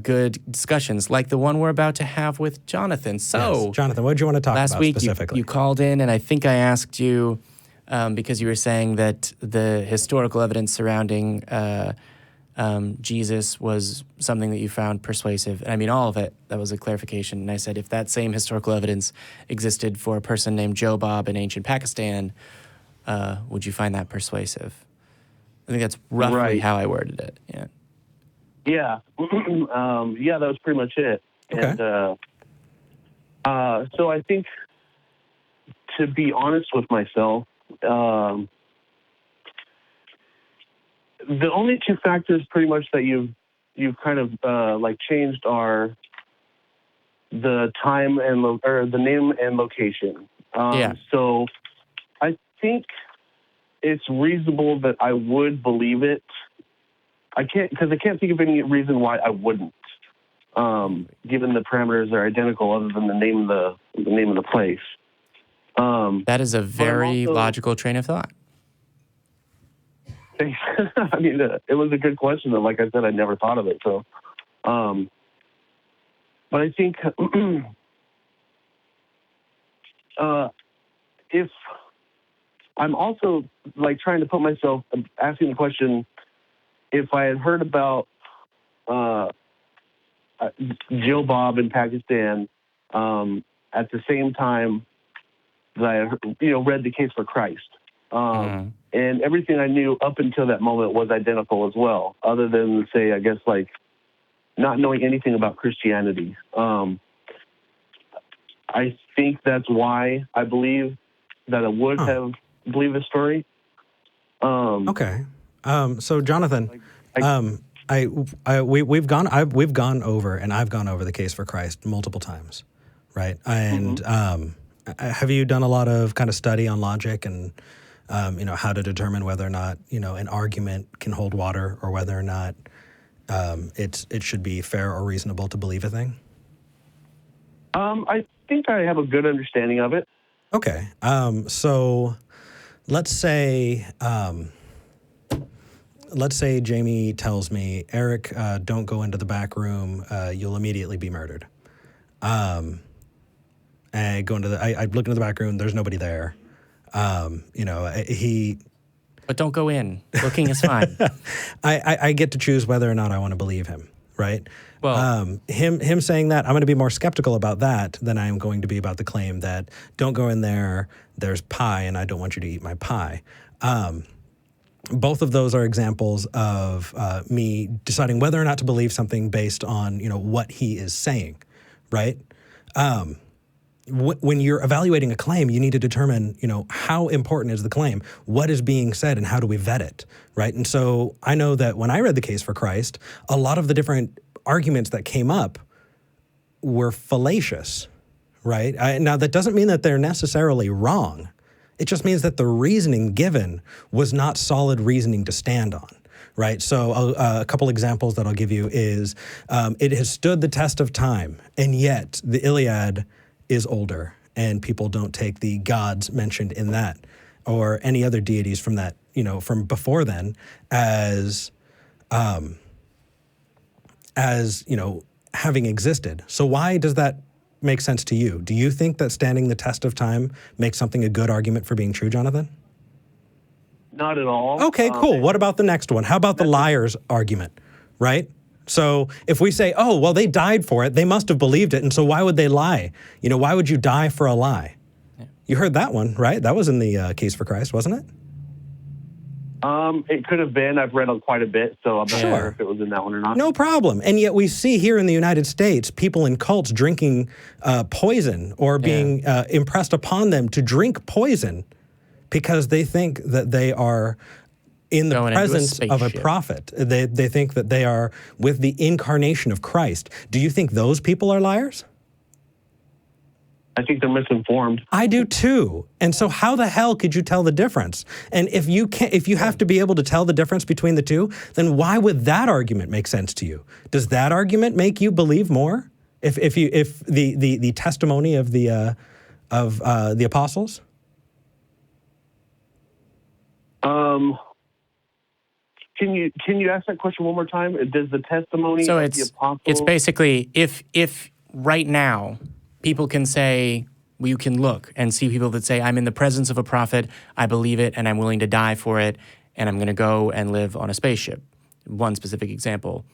[SPEAKER 2] good discussions, like the one we're about to have with Jonathan. So,
[SPEAKER 1] yes. Jonathan, what did you want to talk
[SPEAKER 2] last
[SPEAKER 1] about
[SPEAKER 2] week
[SPEAKER 1] specifically?
[SPEAKER 2] you called in, and I think I asked you because you were saying that the historical evidence surrounding Jesus was something that you found persuasive. And I mean, all of it. That was a clarification. And I said, if that same historical evidence existed for a person named Joe Bob in ancient Pakistan, would you find that persuasive? I think that's roughly how I worded it. Yeah.
[SPEAKER 5] Yeah. Yeah, that was pretty much it.
[SPEAKER 1] Okay.
[SPEAKER 5] And so I think, to be honest with myself, the only two factors pretty much that you've kind of changed are the time and or the name and location. So I think it's reasonable that I would believe it. I can't think of any reason why I wouldn't. Given the parameters are identical, other than the name of the place.
[SPEAKER 2] That is a very logical train of thought.
[SPEAKER 5] I mean, it was a good question, though. Like I said, I never thought of it. So, but I think if I'm also trying to put myself asking the question, if I had heard about Joe Bob in Pakistan at the same time that I read The Case for Christ. And everything I knew up until that moment was identical as well, other than, say, I guess, not knowing anything about Christianity. I think that's why I believe that I would have believed the story.
[SPEAKER 1] Okay. So, Jonathan, we've gone over, and I've gone over The Case for Christ multiple times, right? And have you done a lot of kind of study on logic and how to determine whether or not, an argument can hold water, or whether or not it should be fair or reasonable to believe a thing?
[SPEAKER 5] I think I have a good understanding of it.
[SPEAKER 1] Okay. So let's say Jamie tells me, Eric, don't go into the back room. You'll immediately be murdered. I look into the back room. There's nobody there. But
[SPEAKER 2] don't go in. Looking is fine.
[SPEAKER 1] I get to choose whether or not I want to believe him, right?
[SPEAKER 2] Well,
[SPEAKER 1] him saying that, I'm going to be more skeptical about that than I am going to be about the claim that don't go in there. There's pie, and I don't want you to eat my pie. both of those are examples of me deciding whether or not to believe something based on, what he is saying, right? When you're evaluating a claim, you need to determine, how important is the claim, what is being said, and how do we vet it, right? And so I know that when I read The Case for Christ, a lot of the different arguments that came up were fallacious, right? Now, that doesn't mean that they're necessarily wrong. It just means that the reasoning given was not solid reasoning to stand on. Right. So a couple examples that I'll give you is it has stood the test of time, and yet the Iliad is older, and people don't take the gods mentioned in that or any other deities from that, from before then as having existed. So why does that make sense to you? Do you think that standing the test of time makes something a good argument for being true, Jonathan?
[SPEAKER 5] Not at all.
[SPEAKER 1] Okay, cool. What about the next one? How about the liars argument, right? So if we say, oh, well, they died for it, they must have believed it, and so why would they lie? Why would you die for a lie? Yeah. You heard that one, right? That was in the Case for Christ, wasn't it?
[SPEAKER 5] It could have been. I've read quite a bit, so I'm not sure if it was in that one or not.
[SPEAKER 1] No problem. And yet we see here in the United States people in cults drinking poison or being impressed upon them to drink poison because they think that they are in the presence of a prophet. They think that they are with the incarnation of Christ. Do you think those people are liars?
[SPEAKER 5] I think they're misinformed.
[SPEAKER 1] I do too. And so how the hell could you tell the difference? And if you have to be able to tell the difference between the two, then why would that argument make sense to you? Does that argument make you believe more? If the testimony of the apostles?
[SPEAKER 5] Can you ask that question one more time? Does the testimony of the apostles...
[SPEAKER 2] it's basically if right now people can say, well, you can look and see people that say, I'm in the presence of a prophet, I believe it, and I'm willing to die for it, and I'm going to go and live on a spaceship. One specific example.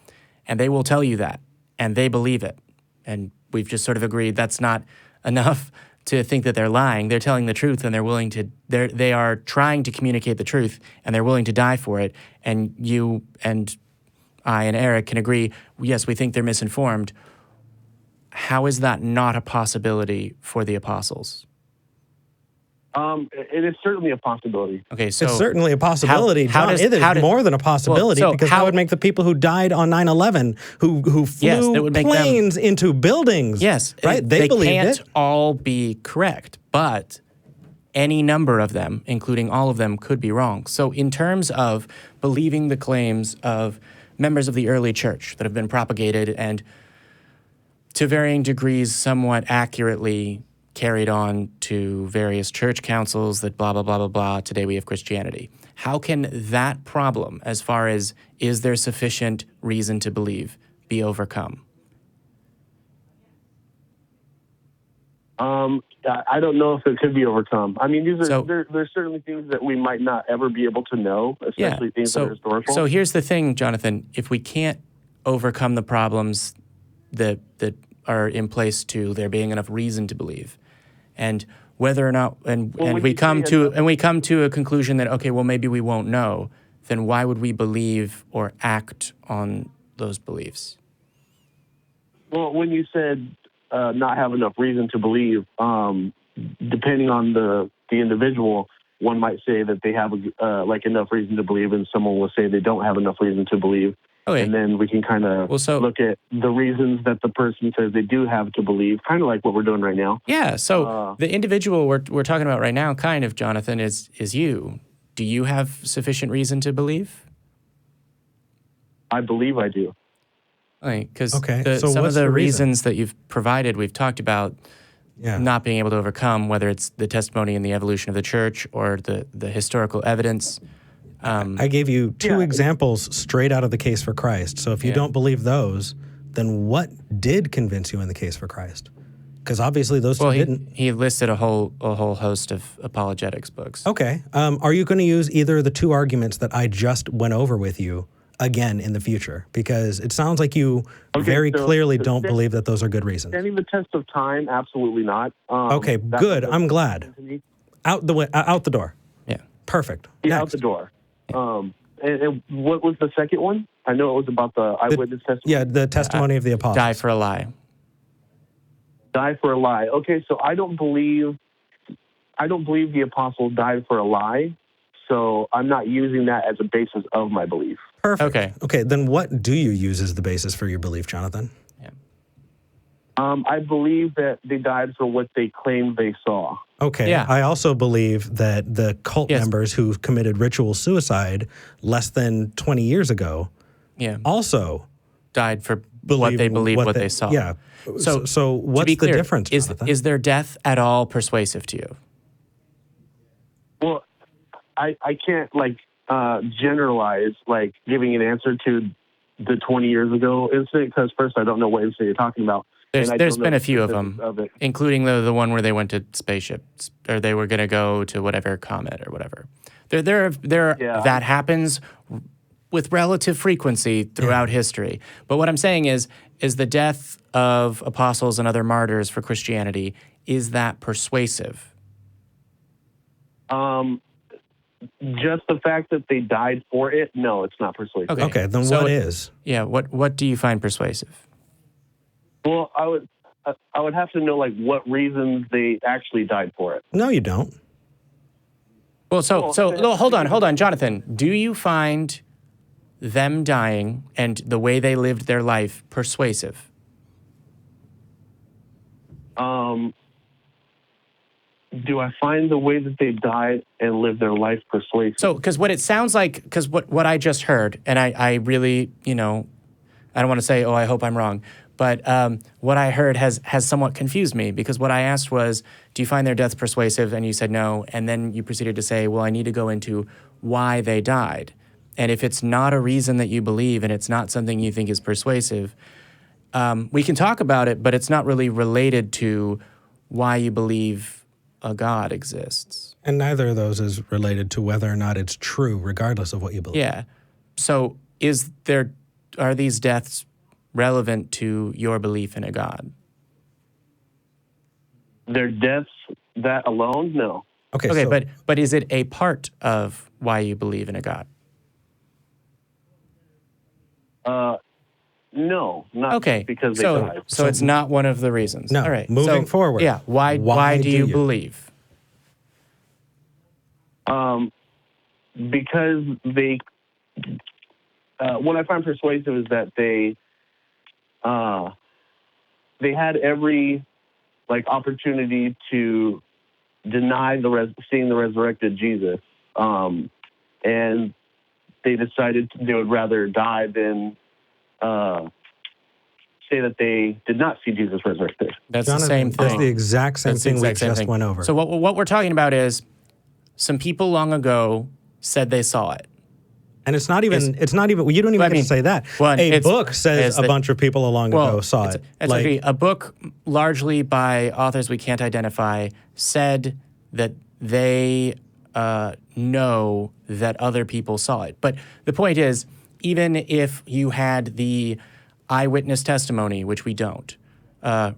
[SPEAKER 2] And they will tell you that, and they believe it. And we've just sort of agreed that's not enough to think that they're lying. They're telling the truth, and they are trying to communicate the truth, and they're willing to die for it. And you and I and Eric can agree, yes, we think they're misinformed. How is that not a possibility for the apostles?
[SPEAKER 5] It is certainly a possibility.
[SPEAKER 1] Okay, so it's certainly a possibility, John. It is more than a possibility because that would make the people who died on 9/11, who flew planes into buildings.
[SPEAKER 2] Yes,
[SPEAKER 1] right.
[SPEAKER 2] They
[SPEAKER 1] believed
[SPEAKER 2] can't
[SPEAKER 1] it.
[SPEAKER 2] all be correct, but any number of them, including all of them, could be wrong. So in terms of believing the claims of members of the early church that have been propagated and to varying degrees somewhat accurately carried on to various church councils that blah, blah, blah, blah, blah, today we have Christianity. How can that problem, as far as is there sufficient reason to believe, be overcome?
[SPEAKER 5] I don't know if it could be overcome. I mean, there's certainly things that we might not ever be able to know, especially things that are historical.
[SPEAKER 2] So here's the thing, Jonathan. If we can't overcome the problems that are in place to there being enough reason to believe, and whether or not, and we come to a conclusion that, okay, well, maybe we won't know, then why would we believe or act on those beliefs?
[SPEAKER 5] Well, when you said not have enough reason to believe, depending on the individual, one might say that they have enough reason to believe, and someone will say they don't have enough reason to believe. Okay. And then we can kind of look at the reasons that the person says they do have to believe, kind of like what we're doing right now.
[SPEAKER 2] Yeah, so the individual we're talking about right now, kind of, Jonathan, is you. Do you have sufficient reason to believe?
[SPEAKER 5] I believe I do.
[SPEAKER 2] Because some of the reasons that you've provided, we've talked about not being able to overcome, whether it's the testimony and the evolution of the church or the historical evidence.
[SPEAKER 1] I gave you two examples straight out of the Case for Christ. So if you don't believe those, then what did convince you in the Case for Christ? Because obviously those two didn't.
[SPEAKER 2] He listed a whole host of apologetics books.
[SPEAKER 1] Okay. Are you going to use either of the two arguments that I just went over with you again in the future? Because it sounds like you very clearly don't believe that those are good reasons.
[SPEAKER 5] Standing the test of time, absolutely not.
[SPEAKER 1] Okay, good. I'm glad. Out the door.
[SPEAKER 2] Yeah.
[SPEAKER 1] Perfect.
[SPEAKER 5] Yeah, out the door. And what was the second one? I know it was about the eyewitness testimony.
[SPEAKER 1] Yeah, the testimony of the apostles.
[SPEAKER 2] Die for a lie.
[SPEAKER 5] Die for a lie. Okay, so I don't believe the apostles died for a lie. So I'm not using that as a basis of my belief.
[SPEAKER 1] Perfect.
[SPEAKER 2] Okay.
[SPEAKER 1] Okay, then what do you use as the basis for your belief, Jonathan?
[SPEAKER 5] I believe that they died for what they claimed they saw.
[SPEAKER 1] Okay.
[SPEAKER 2] Yeah.
[SPEAKER 1] I also believe that the cult members who committed ritual suicide less than 20 years ago also
[SPEAKER 2] died for what they believed, what they saw.
[SPEAKER 1] Yeah. So what's the difference, Jonathan?
[SPEAKER 2] Is their death at all persuasive to you?
[SPEAKER 5] Well, I can't generalize giving an answer to the 20 years ago incident because first I don't know what incident you're talking about.
[SPEAKER 2] There's been a few of them, including the one where they went to spaceships or they were going to go to whatever comet or whatever. That happens with relative frequency throughout history. But what I'm saying is the death of apostles and other martyrs for Christianity, is that persuasive?
[SPEAKER 5] Just the fact that they died for it, no, it's not persuasive.
[SPEAKER 1] Okay, then what is?
[SPEAKER 2] Yeah, what do you find persuasive?
[SPEAKER 5] Well, I would have to know what reasons they actually died for it.
[SPEAKER 1] No, you don't.
[SPEAKER 2] Well, hold on, Jonathan. Do you find them dying and the way they lived their life persuasive?
[SPEAKER 5] Do I find the way that they died and lived their life persuasive?
[SPEAKER 2] So, because what it sounds like, because what I just heard, and I really, I don't want to say, I hope I'm wrong, but what I heard has somewhat confused me because what I asked was, do you find their death persuasive? And you said no, and then you proceeded to say, well, I need to go into why they died. And if it's not a reason that you believe and it's not something you think is persuasive, we can talk about it, but it's not really related to why you believe a God exists.
[SPEAKER 1] And neither of those is related to whether or not it's true, regardless of what you believe.
[SPEAKER 2] Yeah. So are these deaths relevant to your belief in a God?
[SPEAKER 5] Their deaths, that alone? No.
[SPEAKER 2] Okay, but is it a part of why you believe in a God?
[SPEAKER 5] No, not because they died.
[SPEAKER 2] So it's not one of the reasons.
[SPEAKER 1] No.
[SPEAKER 2] All right.
[SPEAKER 1] Moving forward.
[SPEAKER 2] Yeah. Why do you believe?
[SPEAKER 5] Because they. What I find persuasive is that they had every opportunity to deny seeing the resurrected Jesus, and they decided they would rather die than say that they did not see Jesus resurrected.
[SPEAKER 2] That's Jonathan, the same thing.
[SPEAKER 1] That's the exact same thing we just went over.
[SPEAKER 2] So what we're talking about is some people long ago said they saw it.
[SPEAKER 1] And it's not even, you don't even get to say that.
[SPEAKER 2] Well,
[SPEAKER 1] a book says a bunch of people long ago saw it.
[SPEAKER 2] A book largely by authors we can't identify said that they know that other people saw it. But the point is, even if you had the eyewitness testimony, which we don't,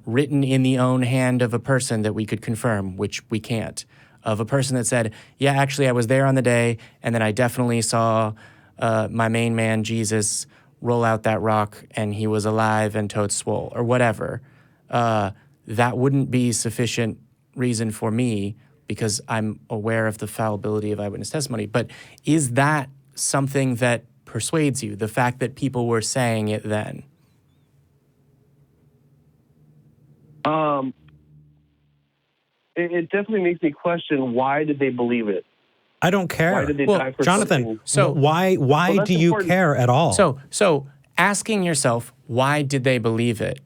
[SPEAKER 2] written in the own hand of a person that we could confirm, which we can't, of a person that said, yeah, actually I was there on the day, and then I definitely saw my main man, Jesus, roll out that rock, and he was alive and totes swole, or whatever, that wouldn't be sufficient reason for me because I'm aware of the fallibility of eyewitness testimony. But is that something that persuades you, the fact that people were saying it then?
[SPEAKER 5] It definitely makes me question, why did they believe it?
[SPEAKER 1] I don't care.
[SPEAKER 5] Why did they die for
[SPEAKER 1] Jonathan,
[SPEAKER 5] something?
[SPEAKER 1] so why do you care at all?
[SPEAKER 2] So asking yourself, why did they believe it,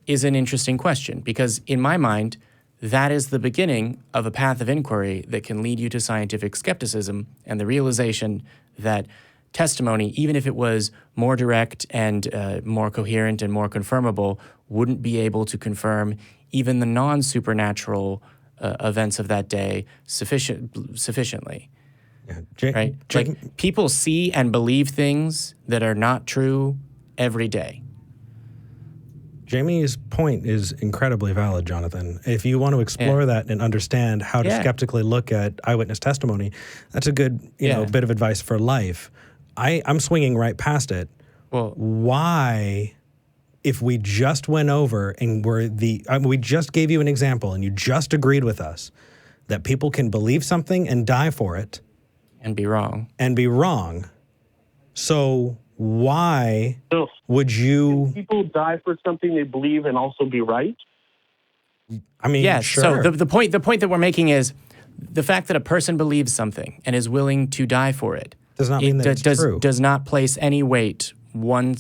[SPEAKER 2] is an interesting question, because in my mind, that is the beginning of a path of inquiry that can lead you to scientific skepticism and the realization that testimony, even if it was more direct and more coherent and more confirmable, wouldn't be able to confirm even the non-supernatural events of that day sufficiently.
[SPEAKER 1] Yeah.
[SPEAKER 2] Right? People see and believe things that are not true every day.
[SPEAKER 1] Jamie's point is incredibly valid, Jonathan. If you want to explore that and understand how to skeptically look at eyewitness testimony, that's a good, bit of advice for life. I'm swinging right past it.
[SPEAKER 2] Well,
[SPEAKER 1] why, if we just went over and we just gave you an example and you just agreed with us that people can believe something and die for it.
[SPEAKER 2] And be wrong.
[SPEAKER 1] So why would you...
[SPEAKER 5] People die for something they believe and also be right?
[SPEAKER 1] I mean,
[SPEAKER 2] yes.
[SPEAKER 1] sure.
[SPEAKER 2] So the point that we're making is the fact that a person believes something and is willing to die for it
[SPEAKER 1] does not mean that it's true.
[SPEAKER 2] Does not place any weight one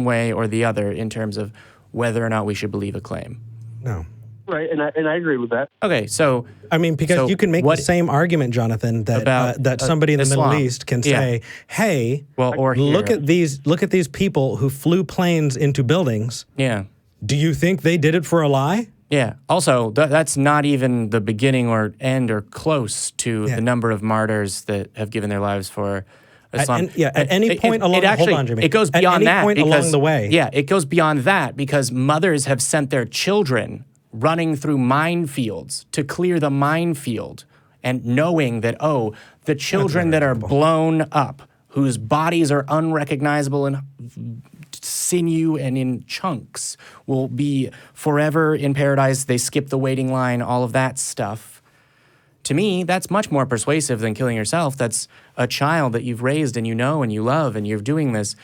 [SPEAKER 2] way or the other in terms of whether or not we should believe a claim.
[SPEAKER 1] No.
[SPEAKER 5] Right, and I agree with that.
[SPEAKER 2] Okay, so...
[SPEAKER 1] I mean, because you can make the same argument, Jonathan, that somebody in the
[SPEAKER 2] Islam.
[SPEAKER 1] Middle East can say, hey, look at these people who flew planes into buildings.
[SPEAKER 2] Yeah.
[SPEAKER 1] Do you think they did it for a lie?
[SPEAKER 2] Yeah. Also, that's not even the beginning or end or close to the number of martyrs that have given their lives for Islam.
[SPEAKER 1] At any point along Jimmy.
[SPEAKER 2] It goes beyond that.
[SPEAKER 1] At any point along the way.
[SPEAKER 2] Yeah, it goes beyond that because mothers have sent their children running through minefields to clear the minefield and knowing that, the children that are blown up, whose bodies are unrecognizable in sinew and in chunks, will be forever in paradise. They skip the waiting line, all of that stuff. To me, that's much more persuasive than killing yourself. That's a child that you've raised and you know and you love, and you're doing this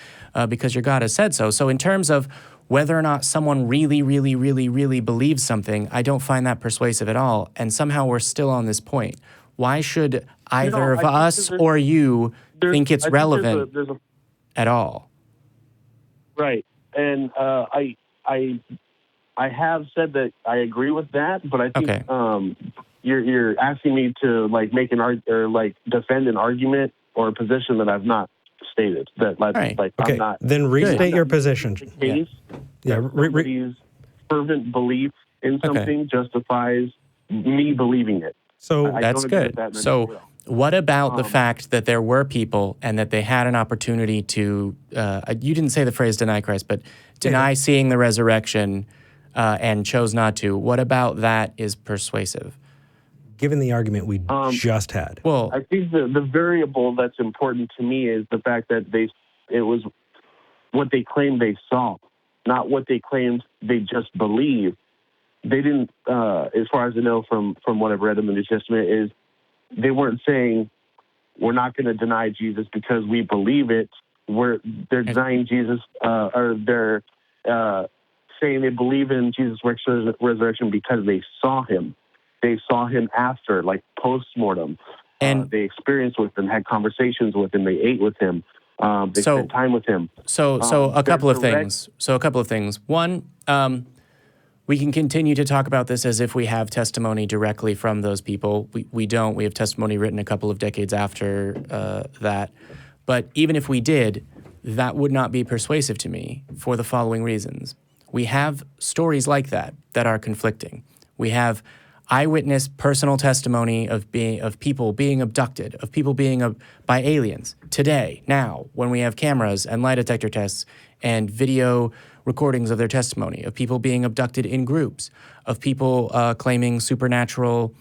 [SPEAKER 2] because your God has said so. So in terms of whether or not someone really, really, really, really believes something, I don't find that persuasive at all. And somehow we're still on this point. Why should either of us or you think it's relevant at all?
[SPEAKER 5] Right. And I have said that I agree with that, but I think you're asking me to make defend an argument or a position that I've not stated. That I'm not.
[SPEAKER 1] Then restate your position.
[SPEAKER 5] Case somebody's fervent belief in something justifies me believing it.
[SPEAKER 1] So
[SPEAKER 2] that's good. So what about the fact that there were people and that they had an opportunity to, you didn't say the phrase deny Christ, but deny seeing the resurrection and chose not to. What about that is persuasive?
[SPEAKER 1] Given the argument we just had.
[SPEAKER 2] Well,
[SPEAKER 5] I think the variable that's important to me is the fact that it was what they claimed they saw, not what they claimed they just believed. They didn't, as far as I know from what I've read in the New Testament, is they weren't saying we're not going to deny Jesus because we believe it. They're denying Jesus, or they're saying they believe in Jesus' resurrection because they saw him. They saw him after, post-mortem. And they experienced with him, had conversations with him, they ate with him, they spent time with him.
[SPEAKER 2] So a couple of things. One, we can continue to talk about this as if we have testimony directly from those people. We don't. We have testimony written a couple of decades after that. But even if we did, that would not be persuasive to me for the following reasons. We have stories like that are conflicting. We have eyewitness personal testimony of people being abducted, of people being by aliens today, now, when we have cameras and lie detector tests and video recordings of their testimony, of people being abducted in groups, of people claiming supernatural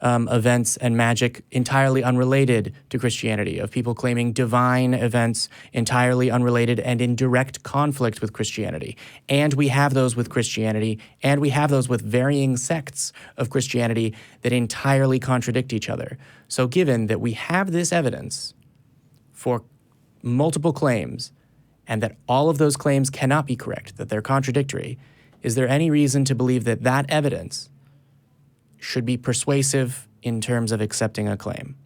[SPEAKER 2] events and magic entirely unrelated to Christianity, of people claiming divine events entirely unrelated and in direct conflict with Christianity. And we have those with Christianity, and we have those with varying sects of Christianity that entirely contradict each other. So given that we have this evidence for multiple claims, and that all of those claims cannot be correct, that they're contradictory, is there any reason to believe that that evidence should be persuasive in terms of accepting a claim?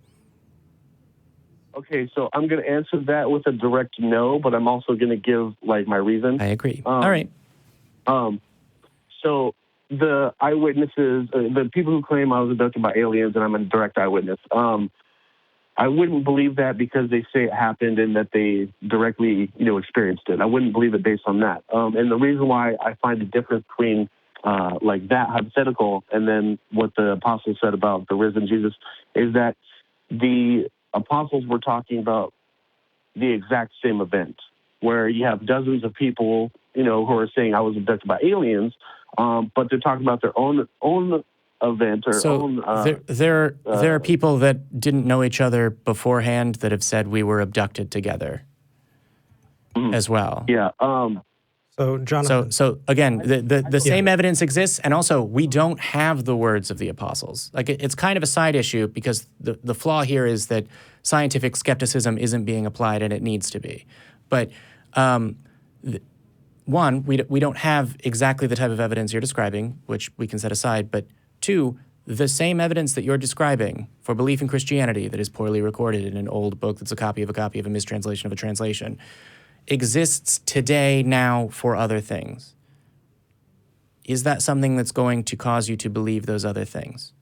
[SPEAKER 5] Okay, so I'm going to answer that with a direct no, but I'm also going to give my reason.
[SPEAKER 2] I agree. All right.
[SPEAKER 5] So the eyewitnesses, the people who claim I was abducted by aliens and I'm a direct eyewitness, I wouldn't believe that because they say it happened and that they directly, experienced it. I wouldn't believe it based on that. And the reason why I find the difference between that hypothetical and then what the apostles said about the risen Jesus is that the apostles were talking about the exact same event. where you have dozens of people, who are saying I was abducted by aliens, but they're talking about their own event or own.
[SPEAKER 2] There are people that didn't know each other beforehand that have said we were abducted together as well.
[SPEAKER 5] Yeah.
[SPEAKER 1] So, Jonathan.
[SPEAKER 2] So again, the same evidence exists, and also we don't have the words of the apostles. Like it's kind of a side issue because the flaw here is that scientific skepticism isn't being applied, and it needs to be. But one, we don't have exactly the type of evidence you're describing, which we can set aside. But two, the same evidence that you're describing for belief in Christianity that is poorly recorded in an old book that's a copy of a mistranslation of a translation, exists today now for other things. Is that something that's going to cause you to believe those other things?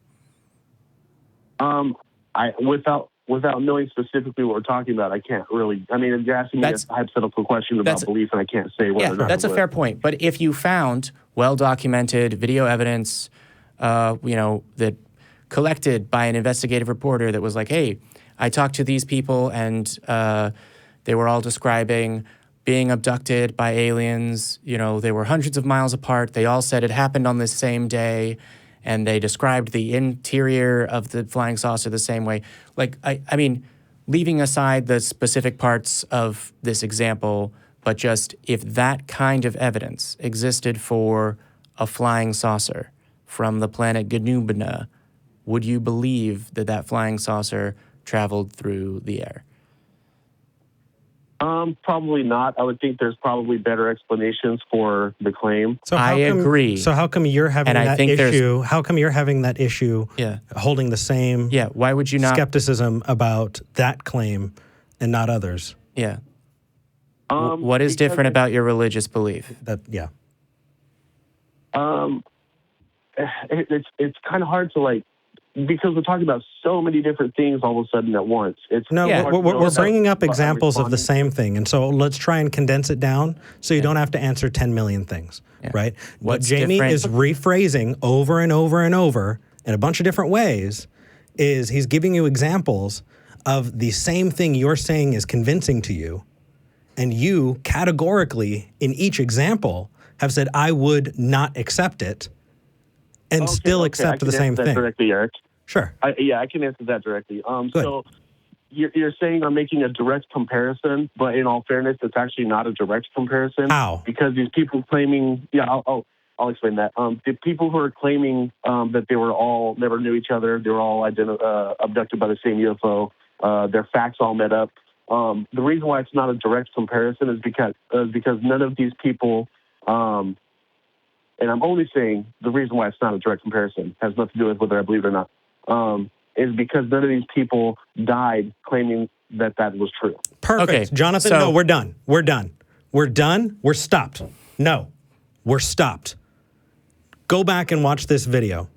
[SPEAKER 5] Without knowing specifically what we're talking about, I can't really. I mean, you're asking me a hypothetical question about belief, and I can't say whether or not.
[SPEAKER 2] That's a fair point. But if you found well-documented video evidence, that collected by an investigative reporter that was like, hey, I talked to these people and they were all describing being abducted by aliens. They were hundreds of miles apart. They all said it happened on the same day, and they described the interior of the flying saucer the same way. Like, I mean, leaving aside the specific parts of this example, but just if that kind of evidence existed for a flying saucer from the planet Ganubina, would you believe that flying saucer traveled through the air?
[SPEAKER 5] Probably not. I would think there's probably better explanations for the claim.
[SPEAKER 1] So
[SPEAKER 2] I agree.
[SPEAKER 1] So how come you're having that issue? How come you're having that issue?
[SPEAKER 2] Yeah.
[SPEAKER 1] Holding the same.
[SPEAKER 2] Yeah. Why would you not
[SPEAKER 1] skepticism about that claim and not others?
[SPEAKER 2] Yeah. What is different about your religious belief?
[SPEAKER 5] It's kind of hard to because we're talking about so many different things all of a sudden at once.
[SPEAKER 1] We're bringing up examples of the same thing, and so let's try and condense it down so you don't have to answer 10 million things, right? What Jamie is rephrasing over and over and over in a bunch of different ways is he's giving you examples of the same thing you're saying is convincing to you, and you categorically in each example have said, I would not accept it, and still accept the same thing.
[SPEAKER 5] Directly, Eric.
[SPEAKER 1] Sure.
[SPEAKER 5] I can answer that directly. So you're saying I'm making a direct comparison, but in all fairness, it's actually not a direct comparison.
[SPEAKER 1] How? Because
[SPEAKER 5] these people claiming, I'll explain that. The people who are claiming that they were all never knew each other, they were all abducted by the same UFO, their facts all met up. The reason why it's not a direct comparison is because none of these people. And I'm only saying the reason why it's not a direct comparison has nothing to do with whether I believe it or not, is because none of these people died claiming that was true.
[SPEAKER 1] Perfect. Okay, Jonathan, no, we're done. We're done. We're stopped. No, we're stopped. Go back and watch this video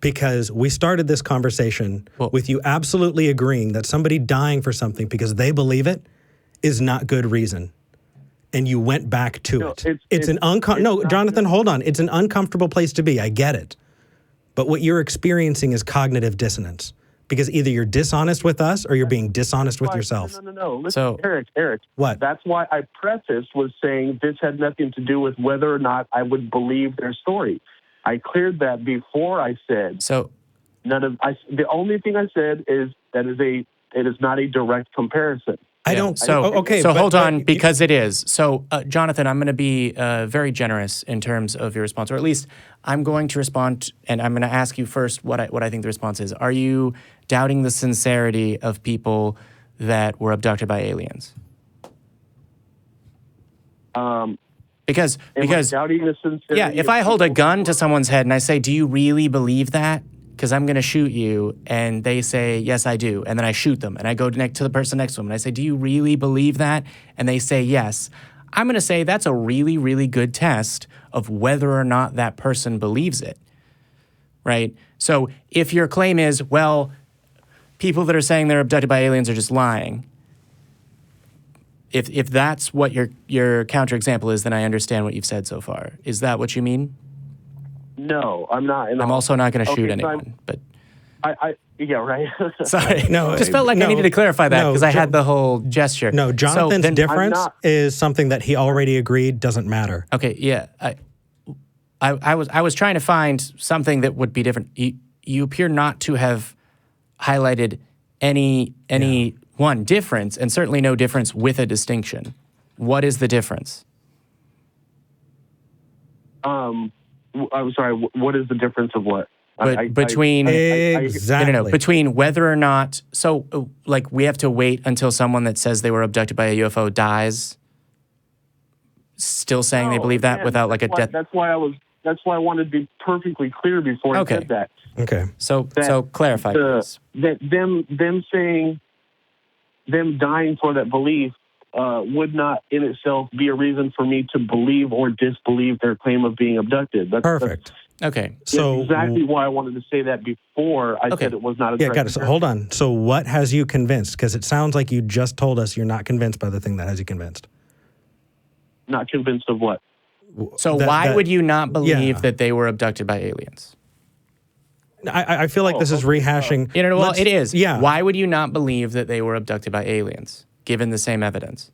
[SPEAKER 1] because we started this conversation with you absolutely agreeing that somebody dying for something because they believe it is not good reason. And you went back to it. Jonathan, hold on. It's an uncomfortable place to be. I get it. But what you're experiencing is cognitive dissonance because either you're dishonest with us or you're being dishonest with yourself.
[SPEAKER 5] No. Listen, Eric.
[SPEAKER 1] What?
[SPEAKER 5] That's why I prefaced was saying this had nothing to do with whether or not I would believe their story. I cleared that before I said.
[SPEAKER 2] So
[SPEAKER 5] the only thing I said is that it is not a direct comparison.
[SPEAKER 2] So hold on, because it is. So, Jonathan, I'm going to be very generous in terms of your response, or at least I'm going to respond, and I'm going to ask you first what I think the response is. Are you doubting the sincerity of people that were abducted by aliens? Because
[SPEAKER 5] doubting the sincerity
[SPEAKER 2] if I hold a gun to someone's head and I say, "Do you really believe that?" Because I'm going to shoot you, and they say, yes, I do. And then I shoot them, and I go to the person next to them, and I say, do you really believe that? And they say, yes. I'm going to say that's a really, really good test of whether or not that person believes it, right? So if your claim is, well, people that are saying they're abducted by aliens are just lying, if that's what your counterexample is, then I understand what you've said so far. Is that what you mean?
[SPEAKER 5] No, I'm not.
[SPEAKER 2] I'm also not going to shoot anyone. But
[SPEAKER 5] Yeah, right.
[SPEAKER 2] Sorry.
[SPEAKER 1] No,
[SPEAKER 2] just felt like I needed to clarify that because I had the whole gesture.
[SPEAKER 1] No, Jonathan's
[SPEAKER 2] then,
[SPEAKER 1] difference is something that he already agreed doesn't matter.
[SPEAKER 2] Okay, yeah. I was trying to find something that would be different. You appear not to have highlighted any one difference, and certainly no difference with a distinction. What is the difference?
[SPEAKER 5] I'm sorry. What is the difference of what?
[SPEAKER 2] Between
[SPEAKER 1] exactly.
[SPEAKER 2] No, between whether or not, so like we have to wait until someone that says they were abducted by a UFO dies, still saying they believe that without like a death.
[SPEAKER 5] That's why I wanted to be perfectly clear before I said that.
[SPEAKER 1] Okay.
[SPEAKER 2] So clarify, please.
[SPEAKER 5] That them dying for that belief would not in itself be a reason for me to believe or disbelieve their claim of being abducted.
[SPEAKER 1] Perfect.
[SPEAKER 2] Okay.
[SPEAKER 5] So exactly why I wanted to say that before I said it was not a
[SPEAKER 1] Yeah, got it. So hold on. So what has you convinced? Because it sounds like you just told us you're not convinced by the thing that has you convinced.
[SPEAKER 5] Not convinced of what?
[SPEAKER 2] So why would you not believe that they were abducted by aliens?
[SPEAKER 1] I feel like this is rehashing.
[SPEAKER 2] Well, it is.
[SPEAKER 1] Yeah.
[SPEAKER 2] Why would you not believe that they were abducted by aliens, given the same evidence?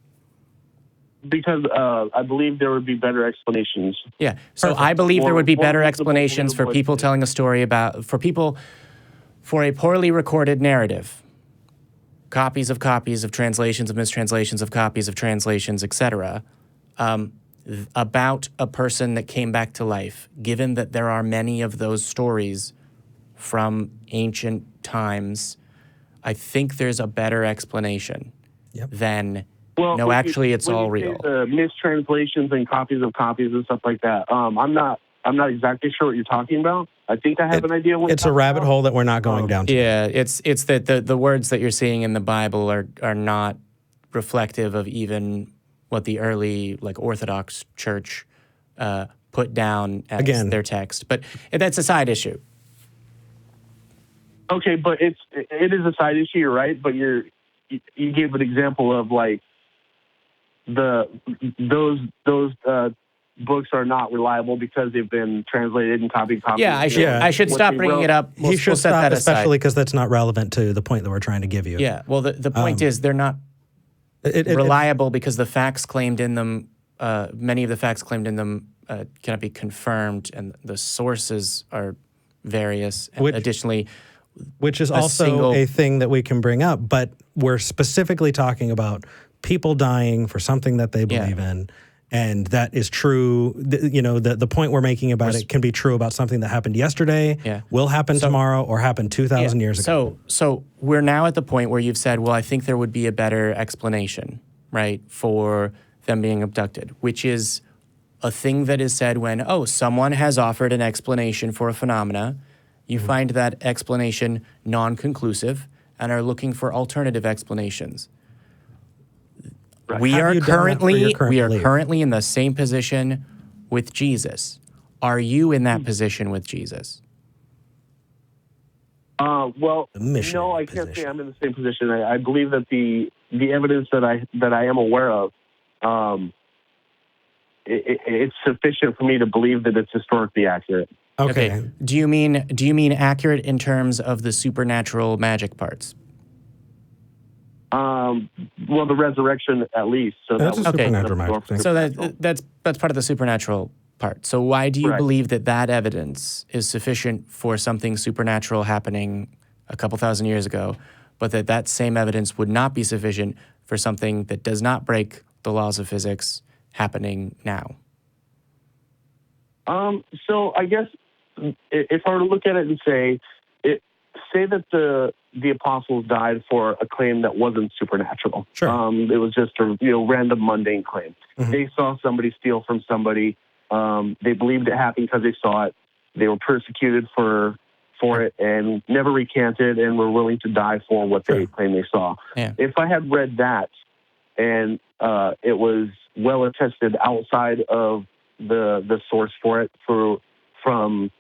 [SPEAKER 5] Because I believe there would be better explanations.
[SPEAKER 2] Yeah. So
[SPEAKER 1] Perfect.
[SPEAKER 2] I believe there would be better explanations for people telling a story for a poorly recorded narrative. Copies of translations of mistranslations of copies of translations, etc. About a person that came back to life, given that there are many of those stories from ancient times, I think there's a better explanation than, no, actually it's all real.
[SPEAKER 5] The mistranslations and copies and stuff like that. I'm not exactly sure what you're talking about. I think I have an idea what
[SPEAKER 1] it's a rabbit hole that we're not going down to.
[SPEAKER 2] Yeah, it's that the words that you're seeing in the Bible are not reflective of even what the early Orthodox Church put down as their text. But that's a side issue.
[SPEAKER 5] Okay, but it is a side issue, you're right, but you gave an example of those books are not reliable because they've been translated and copied.
[SPEAKER 2] Yeah, I should stop bringing it up.
[SPEAKER 1] He should stop, especially because that's not relevant to the point that we're trying to give you.
[SPEAKER 2] Yeah, well, the point is they're not reliable because the facts claimed in them, many of the facts claimed in them cannot be confirmed, and the sources are various. And additionally,
[SPEAKER 1] which is also a thing that we can bring up, but we're specifically talking about people dying for something that they believe in, and that is true. The point we're making about it can be true about something that happened yesterday, will happen tomorrow, or happened 2,000 years ago.
[SPEAKER 2] So we're now at the point where you've said, well, I think there would be a better explanation, right, for them being abducted, which is a thing that is said when, someone has offered an explanation for a phenomena. You find that explanation non-conclusive and are looking for alternative explanations. Right. We are currently in the same position with Jesus. Are you in that position with Jesus?
[SPEAKER 5] Well, no, I can't say I'm in the same position. I believe that the evidence that I am aware of, it's sufficient for me to believe that it's historically accurate.
[SPEAKER 2] Okay. Do you mean accurate in terms of the supernatural magic parts?
[SPEAKER 5] Well, the resurrection at least. So
[SPEAKER 1] that's a supernatural magic thing.
[SPEAKER 2] So that's part of the supernatural part. So why do you believe that evidence is sufficient for something supernatural happening a couple thousand years ago, but that same evidence would not be sufficient for something that does not break the laws of physics happening now?
[SPEAKER 5] So I guess if I were to look at it and say that the apostles died for a claim that wasn't supernatural.
[SPEAKER 1] Sure.
[SPEAKER 5] It was just a random mundane claim. Mm-hmm. They saw somebody steal from somebody. They believed it happened because they saw it. They were persecuted for it and never recanted and were willing to die for what they claimed they saw. Yeah. If I had read that and it was well attested outside of the source for it from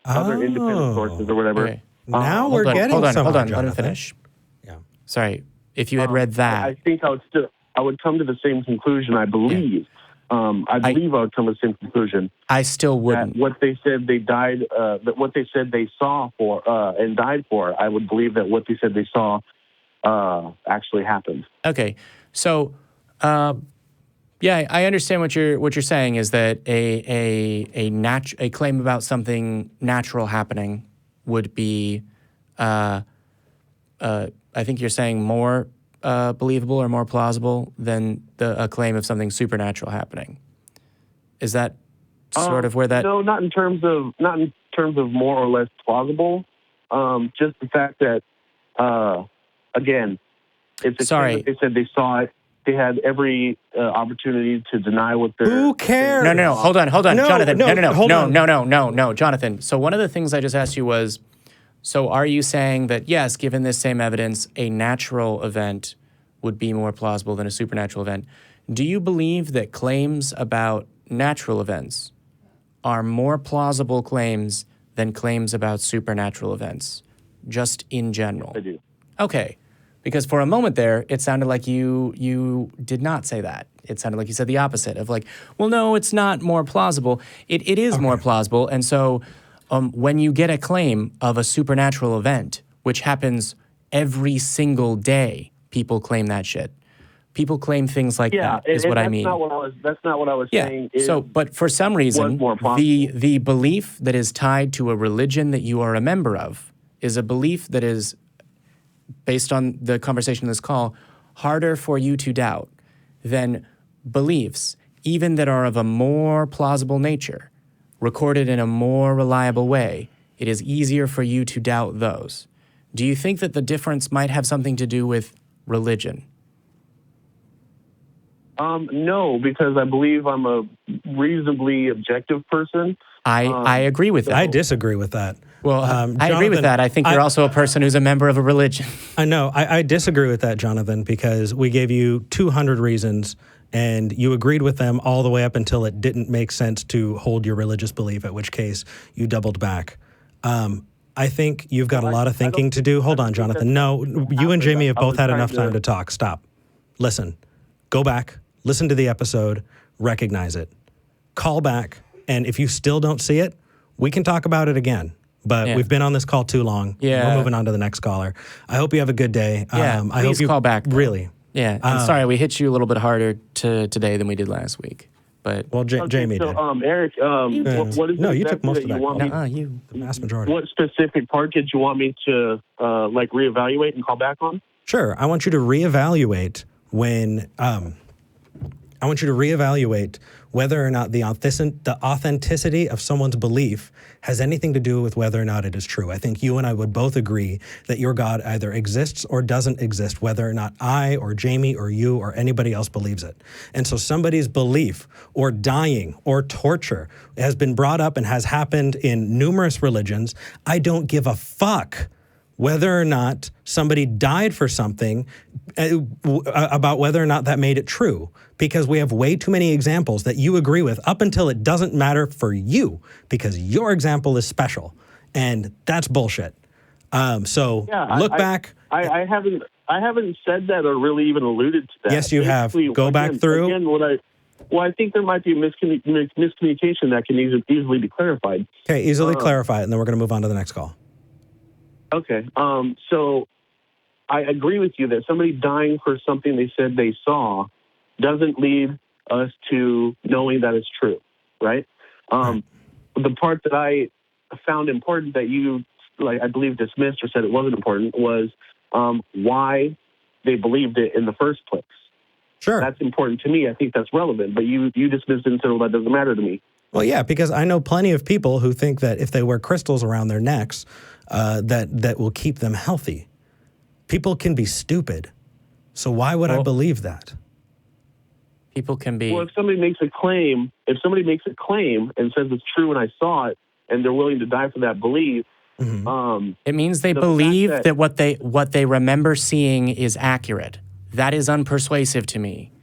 [SPEAKER 5] other independent sources or whatever.
[SPEAKER 2] Okay.
[SPEAKER 1] Now we're getting
[SPEAKER 2] hold on.
[SPEAKER 1] Jonathan.
[SPEAKER 2] Let me finish. Yeah. Sorry. If you had read that,
[SPEAKER 5] I think I would come to the same conclusion. I believe. I believe I would come to the same conclusion.
[SPEAKER 2] I still wouldn't.
[SPEAKER 5] That what they said they died, that what they said they saw for and died for, I would believe that what they said they saw actually happened.
[SPEAKER 2] Okay, so yeah, I understand what you're saying is that a claim about something natural happening would be, I think you're saying more believable or more plausible than a claim of something supernatural happening. Is that sort of where that?
[SPEAKER 5] No, not in terms of more or less plausible. Just the fact that again, it's a claim that they said they saw it. They had every opportunity to deny what they're.
[SPEAKER 1] Who cares?
[SPEAKER 2] No. Hold on, Jonathan. No, Jonathan. So one of the things I just asked you was, so are you saying that yes, given this same evidence, a natural event would be more plausible than a supernatural event? Do you believe that claims about natural events are more plausible claims than claims about supernatural events, just in general?
[SPEAKER 5] I do.
[SPEAKER 2] Okay. Because for a moment there, it sounded like you did not say that. It sounded like you said the opposite of like, well, no, it's not more plausible. It is more plausible. And so when you get a claim of a supernatural event, which happens every single day, people claim that shit. People claim things like that is what I mean.
[SPEAKER 5] That's not what I was saying.
[SPEAKER 2] So, but for some reason, the belief that is tied to a religion that you are a member of is a belief that is, based on the conversation in this call, harder for you to doubt than beliefs, even that are of a more plausible nature, recorded in a more reliable way. It is easier for you to doubt those. Do you think that the difference might have something to do with religion?
[SPEAKER 5] No, because I believe I'm a reasonably objective person.
[SPEAKER 2] I agree with that.
[SPEAKER 1] I disagree with that.
[SPEAKER 2] Well, I agree with that. I think you're also a person who's a member of a religion.
[SPEAKER 1] I know. I disagree with that, Jonathan, because we gave you 200 reasons, and you agreed with them all the way up until it didn't make sense to hold your religious belief, at which case you doubled back. I think you've got a lot of thinking to do. Hold on, Jonathan. No, you and Jamie have both had enough time to talk. Stop. Listen. Go back. Listen to the episode. Recognize it. Call back. And if you still don't see it, we can talk about it again. But we've been on this call too long.
[SPEAKER 2] Yeah.
[SPEAKER 1] We're moving on to the next caller. I hope you have a good day.
[SPEAKER 2] Yeah,
[SPEAKER 1] I hope you
[SPEAKER 2] call back. Though.
[SPEAKER 1] Really.
[SPEAKER 2] Yeah. I'm sorry, we hit you a little bit harder today than we did last week. But
[SPEAKER 1] Jamie did.
[SPEAKER 5] Eric, what is
[SPEAKER 1] you took most of that.
[SPEAKER 2] You.
[SPEAKER 1] The vast majority.
[SPEAKER 5] What specific part did you want me to reevaluate and call back on?
[SPEAKER 1] Sure. I want you to reevaluate when I want you to reevaluate whether or not the authenticity of someone's belief has anything to do with whether or not it is true. I think you and I would both agree that your God either exists or doesn't exist, whether or not I or Jamie or you or anybody else believes it. And so somebody's belief or dying or torture has been brought up and has happened in numerous religions. I don't give a fuck whether or not somebody died for something, about whether or not that made it true, because we have way too many examples that you agree with up until it doesn't matter for you, because your example is special, and that's bullshit. Look back.
[SPEAKER 5] I haven't said that or really even alluded to that.
[SPEAKER 1] Yes, you have. Go back through.
[SPEAKER 5] Again, I think there might be a miscommunication that can easily be clarified.
[SPEAKER 1] Okay, easily clarify it, and then we're going to move on to the next call.
[SPEAKER 5] Okay. So I agree with you that somebody dying for something they said they saw doesn't lead us to knowing that it's true, right? The part that I found important that you, I believe, dismissed or said it wasn't important was why they believed it in the first place.
[SPEAKER 1] Sure.
[SPEAKER 5] That's important to me. I think that's relevant. But you dismissed it and said, well, that doesn't matter to me.
[SPEAKER 1] Well, yeah, because I know plenty of people who think that if they wear crystals around their necks, that will keep them healthy. People can be stupid. So why would I believe that?
[SPEAKER 2] People can be.
[SPEAKER 5] Well, if somebody makes a claim and says it's true and I saw it, and they're willing to die for that belief,
[SPEAKER 2] it means they believe that what they remember seeing is accurate. That is unpersuasive to me.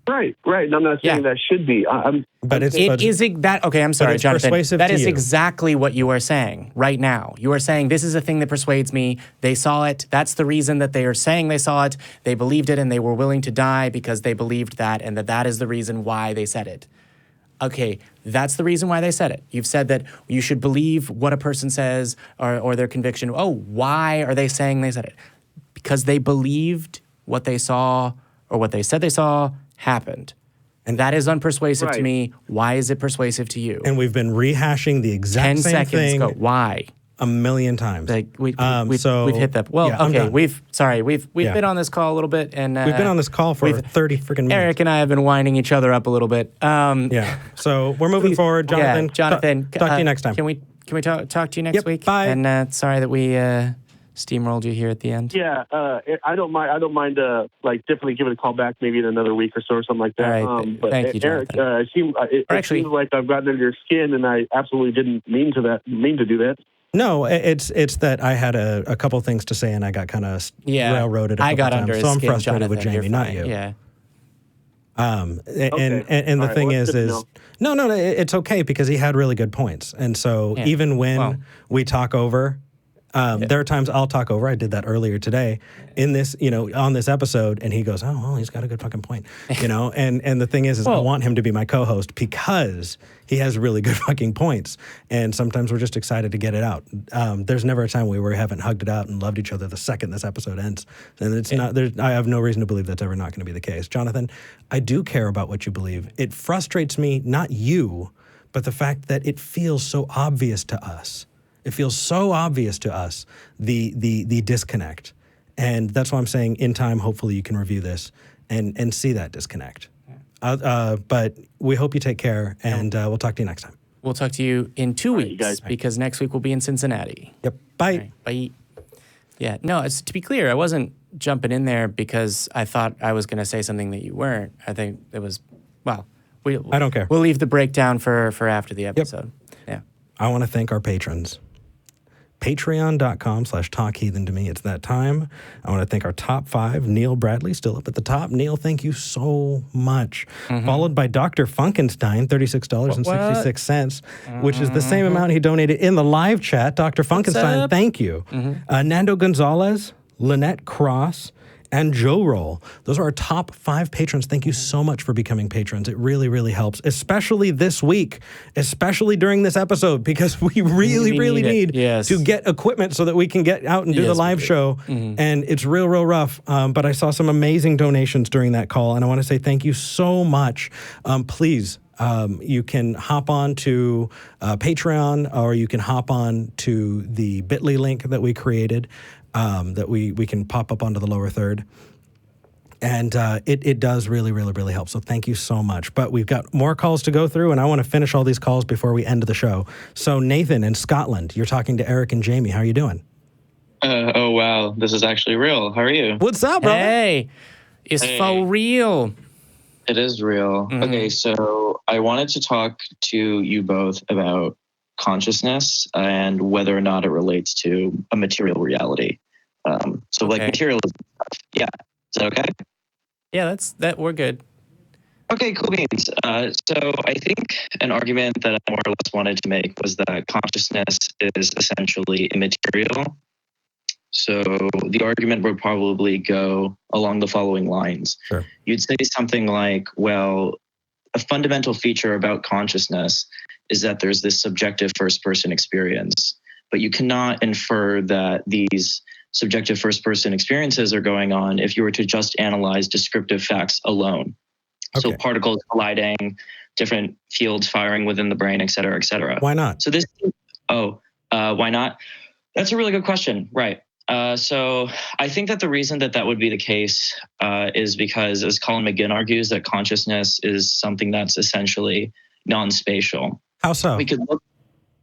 [SPEAKER 5] Right. And I'm not saying that should be.
[SPEAKER 2] Okay, I'm sorry,
[SPEAKER 1] it's
[SPEAKER 2] Jonathan.
[SPEAKER 1] persuasive
[SPEAKER 2] That
[SPEAKER 1] to
[SPEAKER 2] is
[SPEAKER 1] you.
[SPEAKER 2] exactly what you are saying right now. You are saying this is a thing that persuades me. They saw it. That's the reason that they are saying they saw it. They believed it and they were willing to die because they believed that, and that is the reason why they said it. Okay, that's the reason why they said it. You've said that you should believe what a person says or their conviction. Oh, why are they saying they said it? Because they believed what they saw or what they said they saw happened. And that is unpersuasive to me. Why is it persuasive to you?
[SPEAKER 1] And we've been rehashing the exact
[SPEAKER 2] 10
[SPEAKER 1] same
[SPEAKER 2] seconds
[SPEAKER 1] thing
[SPEAKER 2] ago. Why?
[SPEAKER 1] a million times.
[SPEAKER 2] Like we've hit that. Well,
[SPEAKER 1] yeah,
[SPEAKER 2] okay, we've
[SPEAKER 1] Yeah.
[SPEAKER 2] been on this call a little bit, and
[SPEAKER 1] We've been on this call for 30 freaking minutes.
[SPEAKER 2] Eric and I have been winding each other up a little bit.
[SPEAKER 1] Yeah. So we're moving forward, Jonathan.
[SPEAKER 2] Yeah, Jonathan,
[SPEAKER 1] talk to you next time.
[SPEAKER 2] Can we talk to you next
[SPEAKER 1] Yep,
[SPEAKER 2] week?
[SPEAKER 1] bye.
[SPEAKER 2] And sorry that we steamrolled you here at the end.
[SPEAKER 5] Yeah, I don't mind. Definitely give it a call back, maybe in another week or so, or something like that.
[SPEAKER 2] All right,
[SPEAKER 5] But
[SPEAKER 2] thank you,
[SPEAKER 5] Eric,
[SPEAKER 2] Jonathan.
[SPEAKER 5] it seems like I've gotten under your skin, and I absolutely didn't mean to do that.
[SPEAKER 1] No, it's that I had a couple things to say and I got kind of railroaded.
[SPEAKER 2] I got
[SPEAKER 1] times,
[SPEAKER 2] under his
[SPEAKER 1] so I'm
[SPEAKER 2] skin,
[SPEAKER 1] frustrated
[SPEAKER 2] Jonathan.
[SPEAKER 1] with Jamie,
[SPEAKER 2] You're
[SPEAKER 1] not
[SPEAKER 2] fine.
[SPEAKER 1] you.
[SPEAKER 2] Yeah.
[SPEAKER 1] And
[SPEAKER 5] Okay.
[SPEAKER 1] the
[SPEAKER 5] All
[SPEAKER 1] thing
[SPEAKER 5] right,
[SPEAKER 1] is
[SPEAKER 5] well,
[SPEAKER 1] no, it's okay because he had really good points. And so even when we talk over, there are times I'll talk over. I did that earlier today in this, on this episode, and he goes, "Oh, well, he's got a good fucking point," And the thing is I want him to be my co-host because he has really good fucking points. And sometimes we're just excited to get it out. There's never a time where we haven't hugged it out and loved each other the second this episode ends. And it's not. I have no reason to believe that's ever not going to be the case. Jonathan, I do care about what you believe. It frustrates me, not you, but the fact that it feels so obvious to us. It feels so obvious to us, the disconnect. And that's why I'm saying in time, hopefully you can review this and see that disconnect. But we hope you take care, and we'll talk to you next time.
[SPEAKER 2] We'll talk to you in 2 weeks,
[SPEAKER 5] guys.
[SPEAKER 2] because next week we'll be in Cincinnati.
[SPEAKER 1] Yep. Bye.
[SPEAKER 2] All right, bye. Yeah, no, to be clear, I wasn't jumping in there because I thought I was going to say something that you weren't. I think it was, I
[SPEAKER 1] don't care.
[SPEAKER 2] We'll leave the breakdown for after the episode. Yeah.
[SPEAKER 1] I want to thank our patrons. Patreon.com/talkheathen to me. It's that time. I want to thank our top 5. Neil Bradley, still up at the top. Neil, thank you so much. Followed by Dr. Funkenstein, $36.66, which is the same amount he donated in the live chat. Dr. Funkenstein, thank you. Nando Gonzalez, Lynette Cross, and Joe Roll. Those are our top 5 patrons. Thank you so much for becoming patrons. It really, really helps, especially this week, especially during this episode, because we really need to get equipment so that we can get out and do the live show. And it's real rough. But I saw some amazing donations during that call, and I want to say thank you so much. Please, you can hop on to Patreon, or you can hop on to the bit.ly link that we created. That we can pop up onto the lower third. And it does really help. So thank you so much. But we've got more calls to go through, and I want to finish all these calls before we end the show. So Nathan in Scotland, you're talking to Eric and Jamie. How are you doing?
[SPEAKER 6] Oh, wow. This is actually real. How are you?
[SPEAKER 1] What's up, brother?
[SPEAKER 2] Hey, it's for real.
[SPEAKER 6] It is real. Okay, so I wanted to talk to you both about consciousness and whether or not it relates to a material reality. Like materialism. Yeah. Is that okay?
[SPEAKER 2] Yeah, we're good.
[SPEAKER 6] Okay, cool beans. So I think an argument that I more or less wanted to make was that consciousness is essentially immaterial. So the argument would probably go along the following lines.
[SPEAKER 1] Sure.
[SPEAKER 6] You'd say something like, well, a fundamental feature about consciousness is that there's this subjective first-person experience, but you cannot infer that these subjective first-person experiences are going on if you were to just analyze descriptive facts alone.
[SPEAKER 1] Okay.
[SPEAKER 6] So particles colliding, different fields firing within the brain, et cetera, et cetera.
[SPEAKER 1] Why not?
[SPEAKER 6] So why not? That's a really good question. Right. So I think that the reason that would be the case is because, as Colin McGinn argues, that consciousness is something that's essentially non-spatial.
[SPEAKER 1] How so?
[SPEAKER 6] We could look,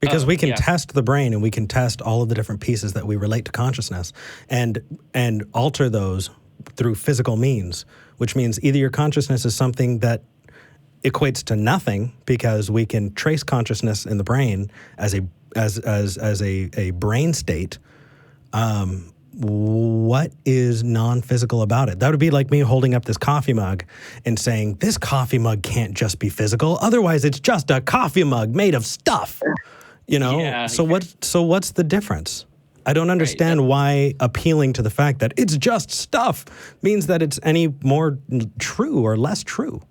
[SPEAKER 1] because we can test the brain, and we can test all of the different pieces that we relate to consciousness and alter those through physical means, which means either your consciousness is something that equates to nothing because we can trace consciousness in the brain as a brain state, what is non-physical about it? That would be like me holding up this coffee mug and saying, this coffee mug can't just be physical. Otherwise, it's just a coffee mug made of stuff. You know?
[SPEAKER 6] Yeah.
[SPEAKER 1] So what's the difference? I don't understand why appealing to the fact that it's just stuff means that it's any more true or less true.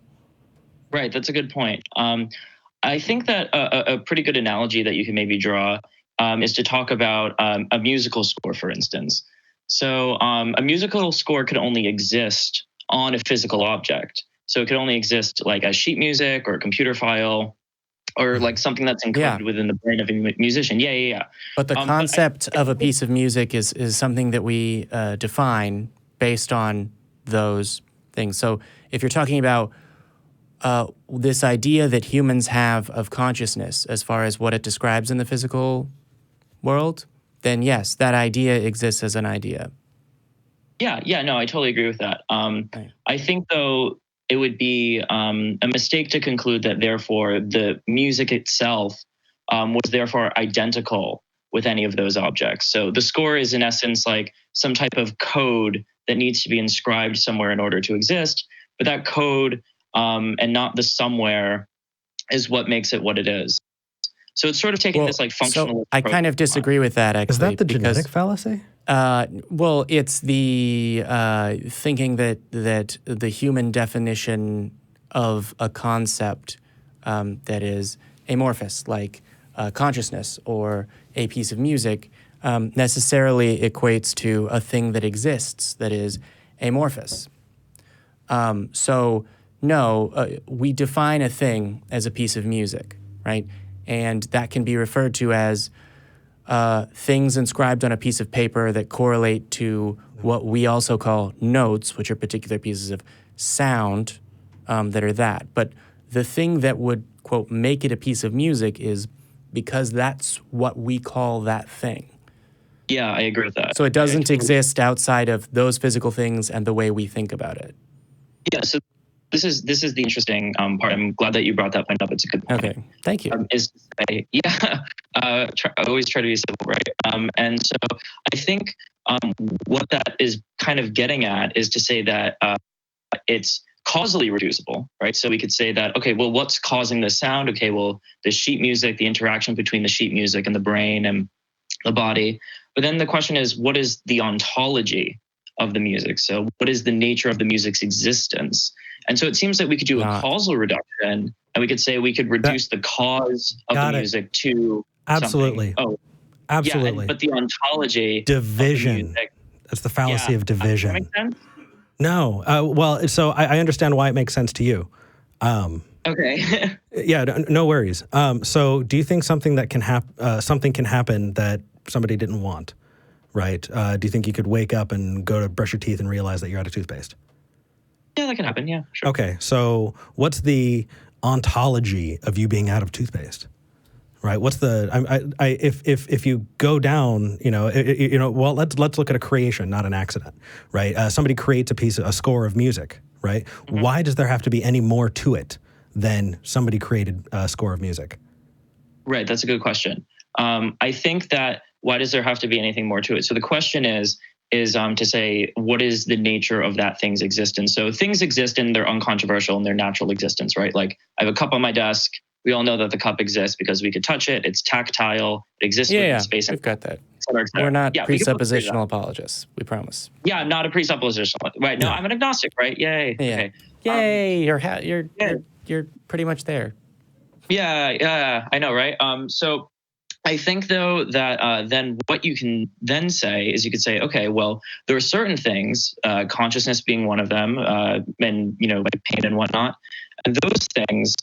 [SPEAKER 6] Right. That's a good point. I think that a pretty good analogy that you can maybe draw is to talk about a musical score, for instance. So a musical score could only exist on a physical object. So it could only exist like as sheet music or a computer file or like something that's encoded within the brain of a musician. Yeah.
[SPEAKER 2] But the concept of a piece of music is something that we define based on those things. So if you're talking about this idea that humans have of consciousness as far as what it describes in the physical world, then yes, that idea exists as an idea.
[SPEAKER 6] Yeah, no, I totally agree with that. I think, though, it would be a mistake to conclude that, therefore, the music itself was therefore identical with any of those objects. So the score is, in essence, like some type of code that needs to be inscribed somewhere in order to exist. But that code and not the somewhere is what makes it what it is. So it's sort of taking this like functional.
[SPEAKER 2] So I kind of disagree with that, actually.
[SPEAKER 1] Is that the genetic fallacy?
[SPEAKER 2] Well, it's the thinking that the human definition of a concept that is amorphous, like consciousness or a piece of music, necessarily equates to a thing that exists that is amorphous. So no, we define a thing as a piece of music, right? And that can be referred to as things inscribed on a piece of paper that correlate to what we also call notes, which are particular pieces of sound that are that. But the thing that would, quote, make it a piece of music is because that's what we call that thing.
[SPEAKER 6] Yeah, I agree with that.
[SPEAKER 2] So it doesn't exist outside of those physical things and the way we think about it.
[SPEAKER 6] Yeah, so this is the interesting part. I'm glad that you brought that point up. It's a good point.
[SPEAKER 2] Okay, thank you.
[SPEAKER 6] Is to say, I always try to be simple, right? And so I think what that is kind of getting at is to say that it's causally reducible, right? So we could say that, okay, well, what's causing the sound? Okay, well, the sheet music, the interaction between the sheet music and the brain and the body. But then the question is, what is the ontology of the music? So what is the nature of the music's existence? And so it seems that we could do a causal reduction, and we could say we could reduce the cause of the music to
[SPEAKER 1] absolutely.
[SPEAKER 6] Something.
[SPEAKER 1] Absolutely.
[SPEAKER 6] Yeah, but the ontology
[SPEAKER 1] division.
[SPEAKER 6] Of the music,
[SPEAKER 1] that's the fallacy of division.
[SPEAKER 6] Does that make sense?
[SPEAKER 1] No. Well, so I understand why it makes sense to you.
[SPEAKER 6] Okay.
[SPEAKER 1] Yeah, no worries. So do you think something can happen that somebody didn't want, right? Do you think you could wake up and go to brush your teeth and realize that you're out of toothpaste?
[SPEAKER 6] Yeah, that can happen. Yeah, sure.
[SPEAKER 1] Okay, so what's the ontology of you being out of toothpaste, right? What's the if you go down, well, let's look at a creation, not an accident, right? Somebody creates a score of music, right? Mm-hmm. Why does there have to be any more to it than somebody created a score of music?
[SPEAKER 6] Right, that's a good question. I think that why does there have to be anything more to it? So the question is to say, what is the nature of that thing's existence? So things exist and they're uncontroversial in their natural existence, right? Like I have a cup on my desk. We all know that the cup exists because we could touch it. It's tactile. It exists within space.
[SPEAKER 2] We've got that.
[SPEAKER 6] Et cetera, et cetera.
[SPEAKER 2] We're not presuppositional apologists. We promise.
[SPEAKER 6] Yeah, I'm not a presuppositional. Right? No, I'm an agnostic. Right? Yay.
[SPEAKER 2] Yeah.
[SPEAKER 6] Okay.
[SPEAKER 2] Yay! You're pretty much there.
[SPEAKER 6] Yeah. I know, right? So I think, though, that then what you can then say is you could say, okay, well, there are certain things, consciousness being one of them, and, like pain and whatnot. And those things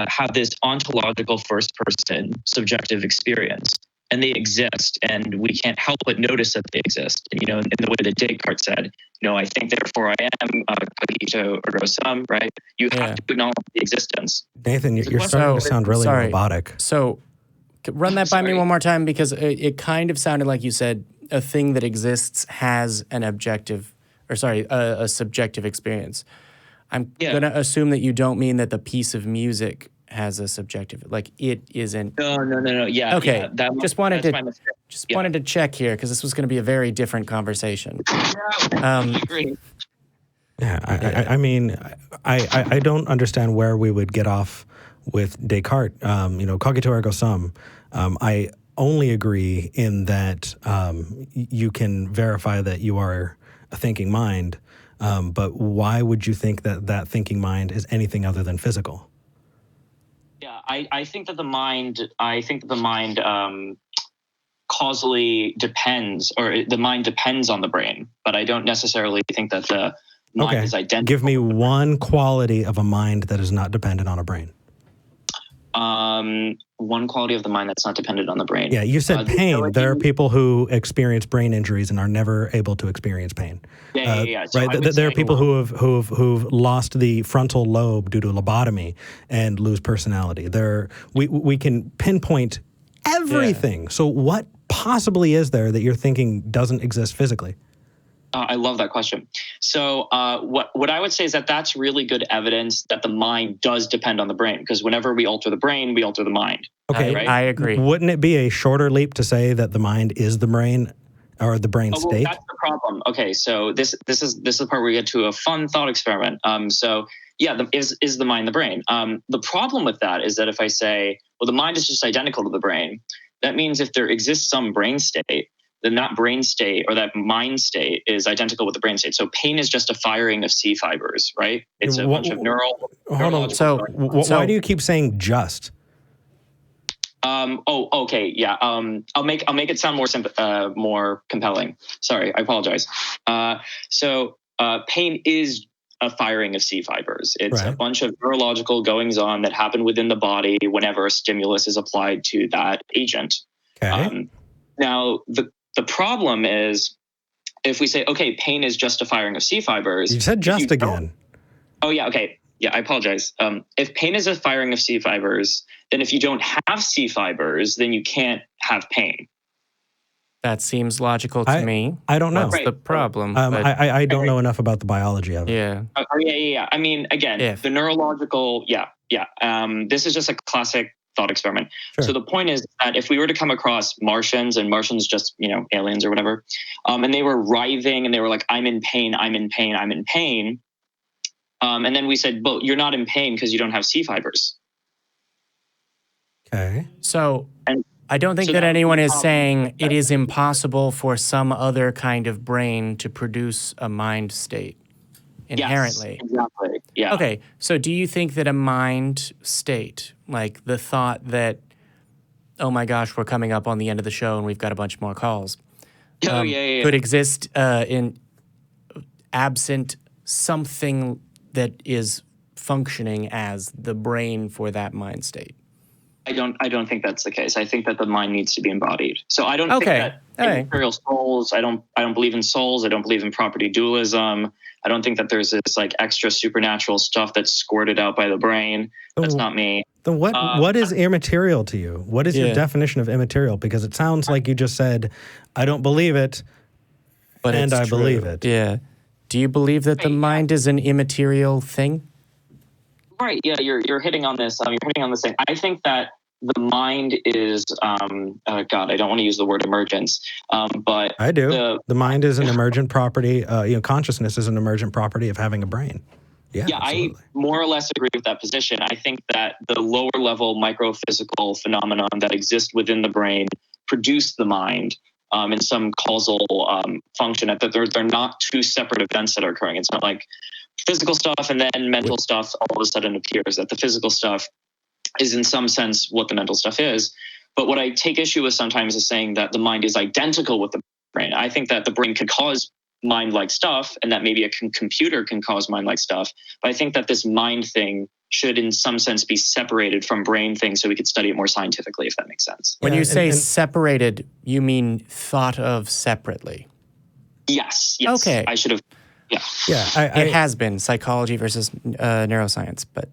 [SPEAKER 6] have this ontological first-person subjective experience. And they exist, and we can't help but notice that they exist. And, in the way that Descartes said, I think, therefore I am, cogito ergo sum, right? You have to acknowledge the existence.
[SPEAKER 1] Nathan, you're starting to sound really robotic.
[SPEAKER 2] So run that by me one more time, because it kind of sounded like you said a thing that exists has an a subjective experience. I'm going to assume that you don't mean that the piece of music has a subjective, like it isn't.
[SPEAKER 6] No. Yeah.
[SPEAKER 2] Okay.
[SPEAKER 6] Yeah,
[SPEAKER 2] Just wanted to check here because this was going to be a very different conversation.
[SPEAKER 6] I agree.
[SPEAKER 1] Yeah, I mean, I don't understand where we would get off with Descartes. Cogito ergo sum. I only agree in that you can verify that you are a thinking mind, but why would you think that thinking mind is anything other than physical?
[SPEAKER 6] Yeah, I think that the mind. Causally depends, or the mind depends on the brain, but I don't necessarily think that the mind is identical.
[SPEAKER 1] Give me one quality of a mind that is not dependent on a brain.
[SPEAKER 6] One quality of the mind that's not dependent on the brain.
[SPEAKER 1] Yeah, you said pain. There are people who experience brain injuries and are never able to experience pain.
[SPEAKER 6] Yeah. So
[SPEAKER 1] right. There are people who've lost the frontal lobe due to lobotomy and lose personality. We can pinpoint everything. Yeah. So what possibly is there that you're thinking doesn't exist physically?
[SPEAKER 6] I love that question. So what I would say is that that's really good evidence that the mind does depend on the brain, because whenever we alter the brain, we alter the mind.
[SPEAKER 1] Okay,
[SPEAKER 6] right?
[SPEAKER 2] I agree.
[SPEAKER 1] Wouldn't it be a shorter leap to say that the mind is the brain or the brain state?
[SPEAKER 6] That's the problem. Okay, so this is the part where we get to a fun thought experiment. Is the mind the brain? The problem with that is that if I say, well, the mind is just identical to the brain, that means if there exists some brain state, then that brain state or that mind state is identical with the brain state. So pain is just a firing of C fibers, right? It's a bunch of neural.
[SPEAKER 1] Hold on. So why do you keep saying just?
[SPEAKER 6] Okay. Yeah. I'll make it sound more compelling. Sorry, I apologize. Pain is a firing of C fibers. It's a bunch of neurological goings on that happen within the body whenever a stimulus is applied to that agent.
[SPEAKER 1] Okay.
[SPEAKER 6] Now the problem is if we say, okay, pain is just a firing of C fibers.
[SPEAKER 1] You said just again.
[SPEAKER 6] Oh yeah. Okay. Yeah, I apologize. If pain is a firing of C fibers, then if you don't have C fibers, then you can't have pain.
[SPEAKER 2] That seems logical to me.
[SPEAKER 1] I don't know.
[SPEAKER 2] That's the problem.
[SPEAKER 1] I don't know enough about the biology of it.
[SPEAKER 2] Yeah.
[SPEAKER 6] Yeah. I mean, again, the neurological, yeah. This is just a classic thought experiment. Sure. So the point is that if we were to come across Martians, and Martians just, aliens or whatever, and they were writhing and they were like, I'm in pain. And then we said, well, you're not in pain because you don't have C fibers.
[SPEAKER 1] Okay.
[SPEAKER 2] So I don't think that anyone is saying it is impossible for some other kind of brain to produce a mind state inherently.
[SPEAKER 6] Yes, exactly. Yeah.
[SPEAKER 2] Okay. So do you think that a mind state, like the thought that, oh my gosh, we're coming up on the end of the show and we've got a bunch more calls, could exist in absent something that is functioning as the brain for that mind state?
[SPEAKER 6] I don't think that's the case. I think that the mind needs to be embodied. So I don't think that immaterial souls, I don't believe in souls. I don't believe in property dualism. I don't think that there's this like extra supernatural stuff that's squirted out by the brain. That's not me.
[SPEAKER 1] Then what is immaterial to you? What is your definition of immaterial? Because it sounds like you just said, I don't believe it, but I believe it.
[SPEAKER 2] Yeah. Do you believe that the mind is an immaterial thing?
[SPEAKER 6] Right. Yeah, you're hitting on this. You're hitting on this thing. I think that the mind is, God, I don't want to use the word emergence, but
[SPEAKER 1] I do. The mind is an emergent property. Consciousness is an emergent property of having a brain. Yeah, absolutely.
[SPEAKER 6] I more or less agree with that position. I think that the lower level microphysical phenomenon that exist within the brain produce the mind in some causal function. That they're not two separate events that are occurring. It's not like physical stuff and then mental stuff all of a sudden appears. That the physical stuff is in some sense what the mental stuff is. But what I take issue with sometimes is saying that the mind is identical with the brain. I think that the brain can cause mind-like stuff and that maybe a computer can cause mind-like stuff. But I think that this mind thing should in some sense be separated from brain things so we could study it more scientifically, if that makes sense.
[SPEAKER 2] When you say separated, you mean thought of separately?
[SPEAKER 6] Yes.
[SPEAKER 2] Okay.
[SPEAKER 6] I should have,
[SPEAKER 2] it has been psychology versus neuroscience, but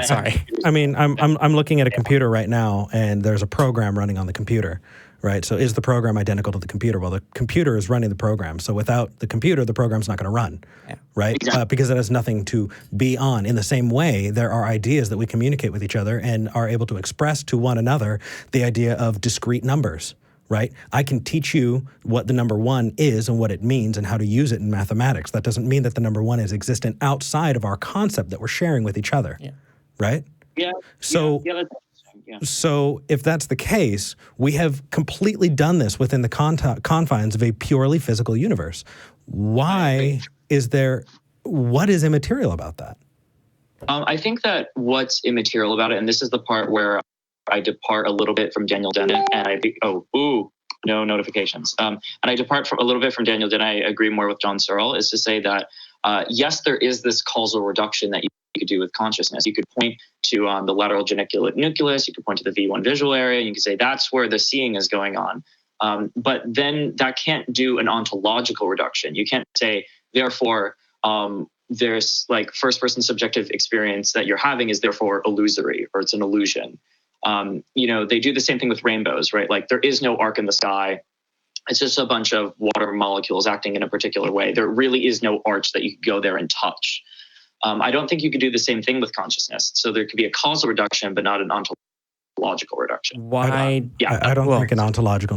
[SPEAKER 2] sorry.
[SPEAKER 1] I mean, I'm looking at a computer right now, and there's a program running on the computer. right? So is the program identical to the computer? Well, the computer is running the program. So without the computer, the program's not going to run, right?
[SPEAKER 6] Exactly.
[SPEAKER 1] Because it has nothing to be on. In the same way, there are ideas that we communicate with each other and are able to express to one another the idea of discrete numbers, right? I can teach you what the number 1 is and what it means and how to use it in mathematics. That doesn't mean that the number 1 is existent outside of our concept that we're sharing with each other, right?
[SPEAKER 6] Yeah.
[SPEAKER 1] So,
[SPEAKER 6] yeah, that's interesting. Yeah.
[SPEAKER 1] so if that's the case, we have completely done this within the confines of a purely physical universe. Why is there, what is immaterial about that?
[SPEAKER 6] I think that what's immaterial about it, and this is the part where I depart a little bit from Daniel Dennett, and no notifications. And I depart from a little bit from Daniel Dennett. I agree more with John Searle, is to say that, yes, there is this causal reduction that you could do with consciousness. You could point to the lateral geniculate nucleus. You could point to the V1 visual area. You could say that's where the seeing is going on. But then that can't do an ontological reduction. You can't say, therefore, there's like first person subjective experience that you're having is therefore illusory, or it's an illusion. They do the same thing with rainbows, right? Like there is no arc in the sky. It's just a bunch of water molecules acting in a particular way. There really is no arch that you could go there and touch. I don't think you could do the same thing with consciousness. So there could be a causal reduction, but not an ontological reduction.
[SPEAKER 2] Why?
[SPEAKER 1] I don't think an ontological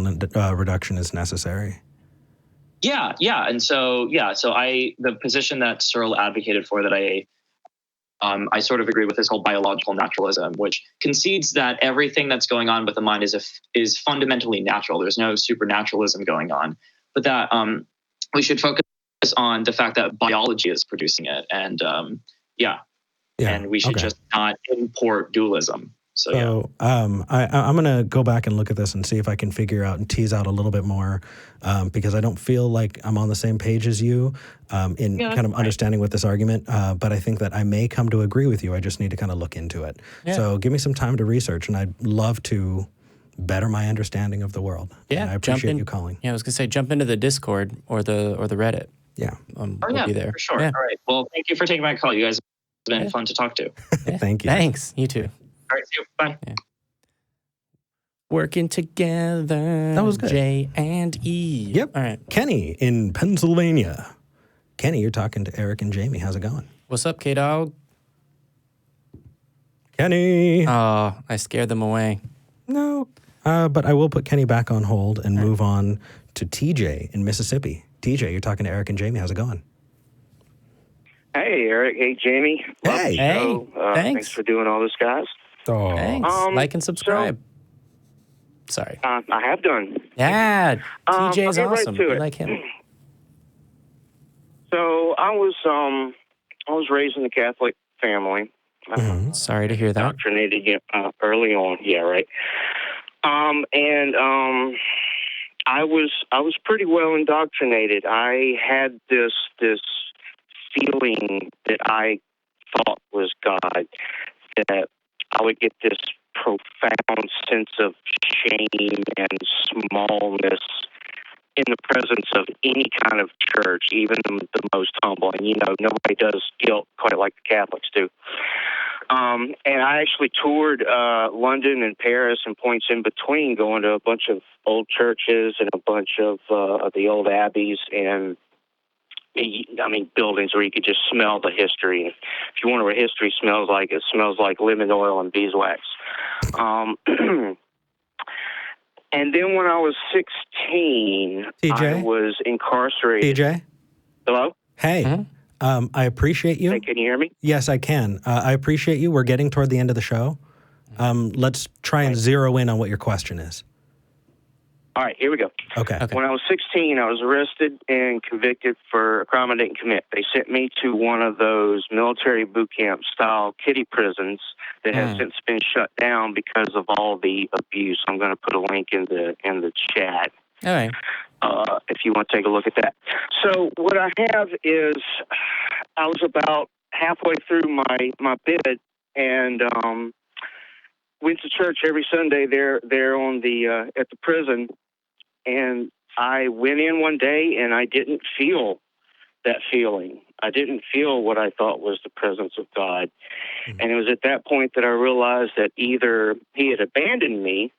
[SPEAKER 1] reduction is necessary.
[SPEAKER 6] Yeah. And so the position that Searle advocated for, that I sort of agree with, this whole biological naturalism, which concedes that everything that's going on with the mind is fundamentally natural. There's no supernaturalism going on, but that we should focus on the fact that biology is producing it, and and we should just not import dualism. So
[SPEAKER 1] I'm going to go back and look at this and see if I can figure out and tease out a little bit more, because I don't feel like I'm on the same page as you in kind of understanding with this argument. But I think that I may come to agree with you. I just need to kind of look into it. Yeah. So give me some time to research, and I'd love to better my understanding of the world. Yeah, and I appreciate you calling.
[SPEAKER 2] Yeah, I was going to say, jump into the Discord or the Reddit.
[SPEAKER 1] Yeah.
[SPEAKER 2] We'll be there.
[SPEAKER 6] For sure. Yeah. All right. Well, thank you for taking my call. You guys have been fun to talk to.
[SPEAKER 1] Thank you.
[SPEAKER 2] Thanks. You too.
[SPEAKER 6] All right, see you. Bye.
[SPEAKER 2] Yeah. Working together.
[SPEAKER 1] That was good.
[SPEAKER 2] J and E.
[SPEAKER 1] Yep.
[SPEAKER 2] All right.
[SPEAKER 1] Kenny in Pennsylvania. Kenny, you're talking to Eric and Jamie. How's it going?
[SPEAKER 2] What's up, K-Dog?
[SPEAKER 1] Kenny.
[SPEAKER 2] Oh, I scared them away.
[SPEAKER 1] No. But I will put Kenny back on hold and move on to TJ in Mississippi. TJ, you're talking to Eric and Jamie. How's it going?
[SPEAKER 7] Hey, Eric. Hey, Jamie.
[SPEAKER 1] Hey.
[SPEAKER 7] Thanks. Thanks for doing all this, guys.
[SPEAKER 1] Oh.
[SPEAKER 2] Thanks. Like and subscribe. Sorry.
[SPEAKER 7] I have done.
[SPEAKER 2] Yeah. TJ's awesome.
[SPEAKER 7] Right
[SPEAKER 2] I like him.
[SPEAKER 7] So I was raised in a Catholic family.
[SPEAKER 2] Sorry to hear that.
[SPEAKER 7] Indoctrinated early on. Yeah, right. I was pretty well indoctrinated. I had this feeling that I thought was God, that I would get this profound sense of shame and smallness in the presence of any kind of church, even the most humble. And, nobody does guilt quite like the Catholics do. And I actually toured London and Paris and points in between, going to a bunch of old churches and a bunch of the old abbeys and, buildings where you could just smell the history. If you wonder what history smells like, it smells like lemon oil and beeswax. And then when I was 16,
[SPEAKER 1] TJ?
[SPEAKER 7] I was incarcerated.
[SPEAKER 1] TJ?
[SPEAKER 7] Hello?
[SPEAKER 1] Hey. I appreciate you.
[SPEAKER 7] Hey, can you hear me?
[SPEAKER 1] Yes, I can. I appreciate you. We're getting toward the end of the show. Let's try and zero in on what your question is.
[SPEAKER 7] All right, here we go.
[SPEAKER 1] Okay.
[SPEAKER 7] When I was 16, I was arrested and convicted for a crime I didn't commit. They sent me to one of those military boot camp style kiddie prisons that has since been shut down because of all the abuse. I'm going to put a link in the chat.
[SPEAKER 2] All right.
[SPEAKER 7] If you want to take a look at that. So what I have is, I was about halfway through my bid and went to church every Sunday there on the at the prison, and I went in one day and I didn't feel that feeling. I didn't feel what I thought was the presence of God. And it was at that point that I realized that either he had abandoned me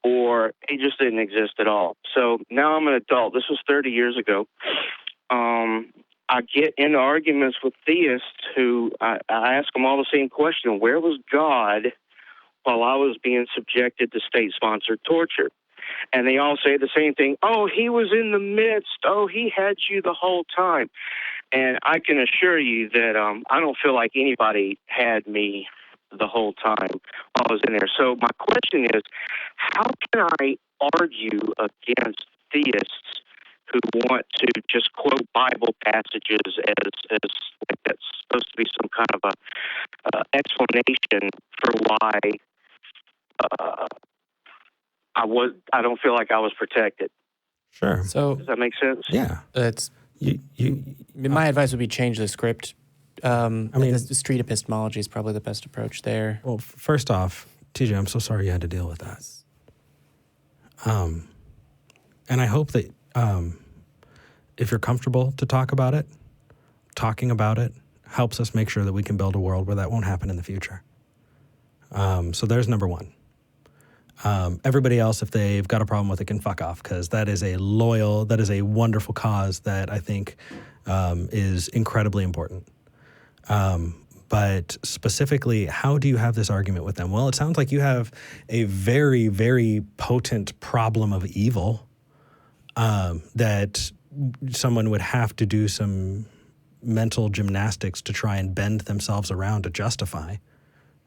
[SPEAKER 7] or he just didn't exist at all. So now I'm an adult. This was 30 years ago. I get into arguments with theists who I ask them all the same question: where was God while I was being subjected to state-sponsored torture? And they all say the same thing: oh, he was in the midst. Oh, he had you the whole time. And I can assure you that I don't feel like anybody had me the whole time while I was in there. So my question is, how can I argue against theists who want to just quote Bible passages as like that's supposed to be some kind of a explanation for why I don't feel like I was protected?
[SPEAKER 1] Sure.
[SPEAKER 2] So
[SPEAKER 7] Does that make sense?
[SPEAKER 1] Yeah.
[SPEAKER 2] it's my advice would be change the script. I mean, the street epistemology is probably the best approach there.
[SPEAKER 1] Well, first off, TJ, I'm so sorry you had to deal with that. And I hope that if you're comfortable to talk about it, talking about it helps us make sure that we can build a world where that won't happen in the future. So there's number one. Everybody else, if they've got a problem with it, can fuck off, because that is a wonderful cause that I think is incredibly important. But specifically, how do you have this argument with them? Well, it sounds like you have a very, very potent problem of evil that someone would have to do some mental gymnastics to try and bend themselves around to justify,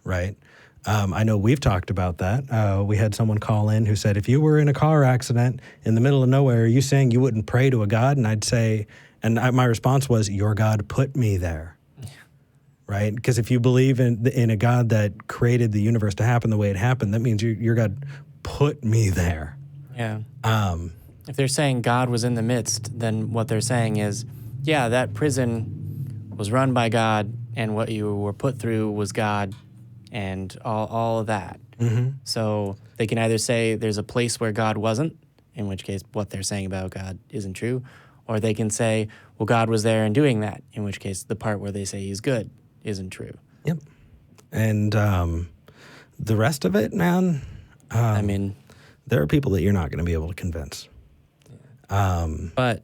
[SPEAKER 1] right? I know we've talked about that. We had someone call in who said, if you were in a car accident in the middle of nowhere, are you saying you wouldn't pray to a God? And I'd say, my response was, your God put me there. Right? Because if you believe in a God that created the universe to happen the way it happened, that means your God put me there.
[SPEAKER 2] Yeah. If they're saying God was in the midst, then what they're saying is, yeah, that prison was run by God, and what you were put through was God, and all of that.
[SPEAKER 1] Mm-hmm.
[SPEAKER 2] So they can either say there's a place where God wasn't, in which case what they're saying about God isn't true, or they can say, well, God was there and doing that, in which case the part where they say he's good isn't true.
[SPEAKER 1] Yep. And the rest of it, man,
[SPEAKER 2] I mean,
[SPEAKER 1] there are people that you're not going to be able to convince.
[SPEAKER 2] But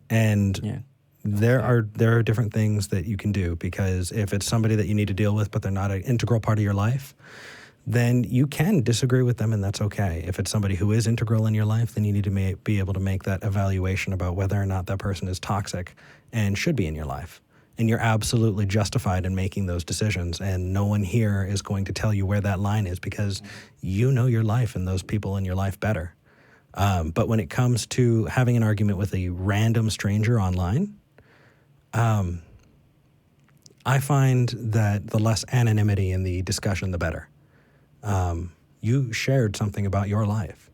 [SPEAKER 1] there are different things that you can do, because if it's somebody that you need to deal with, but they're not an integral part of your life, then you can disagree with them, and that's okay. If it's somebody who is integral in your life, then you need to be able to make that evaluation about whether or not that person is toxic and should be in your life. And you're absolutely justified in making those decisions, and no one here is going to tell you where that line is, because you know your life and those people in your life better. But when it comes to having an argument with a random stranger online, I find that the less anonymity in the discussion, the better. You shared something about your life.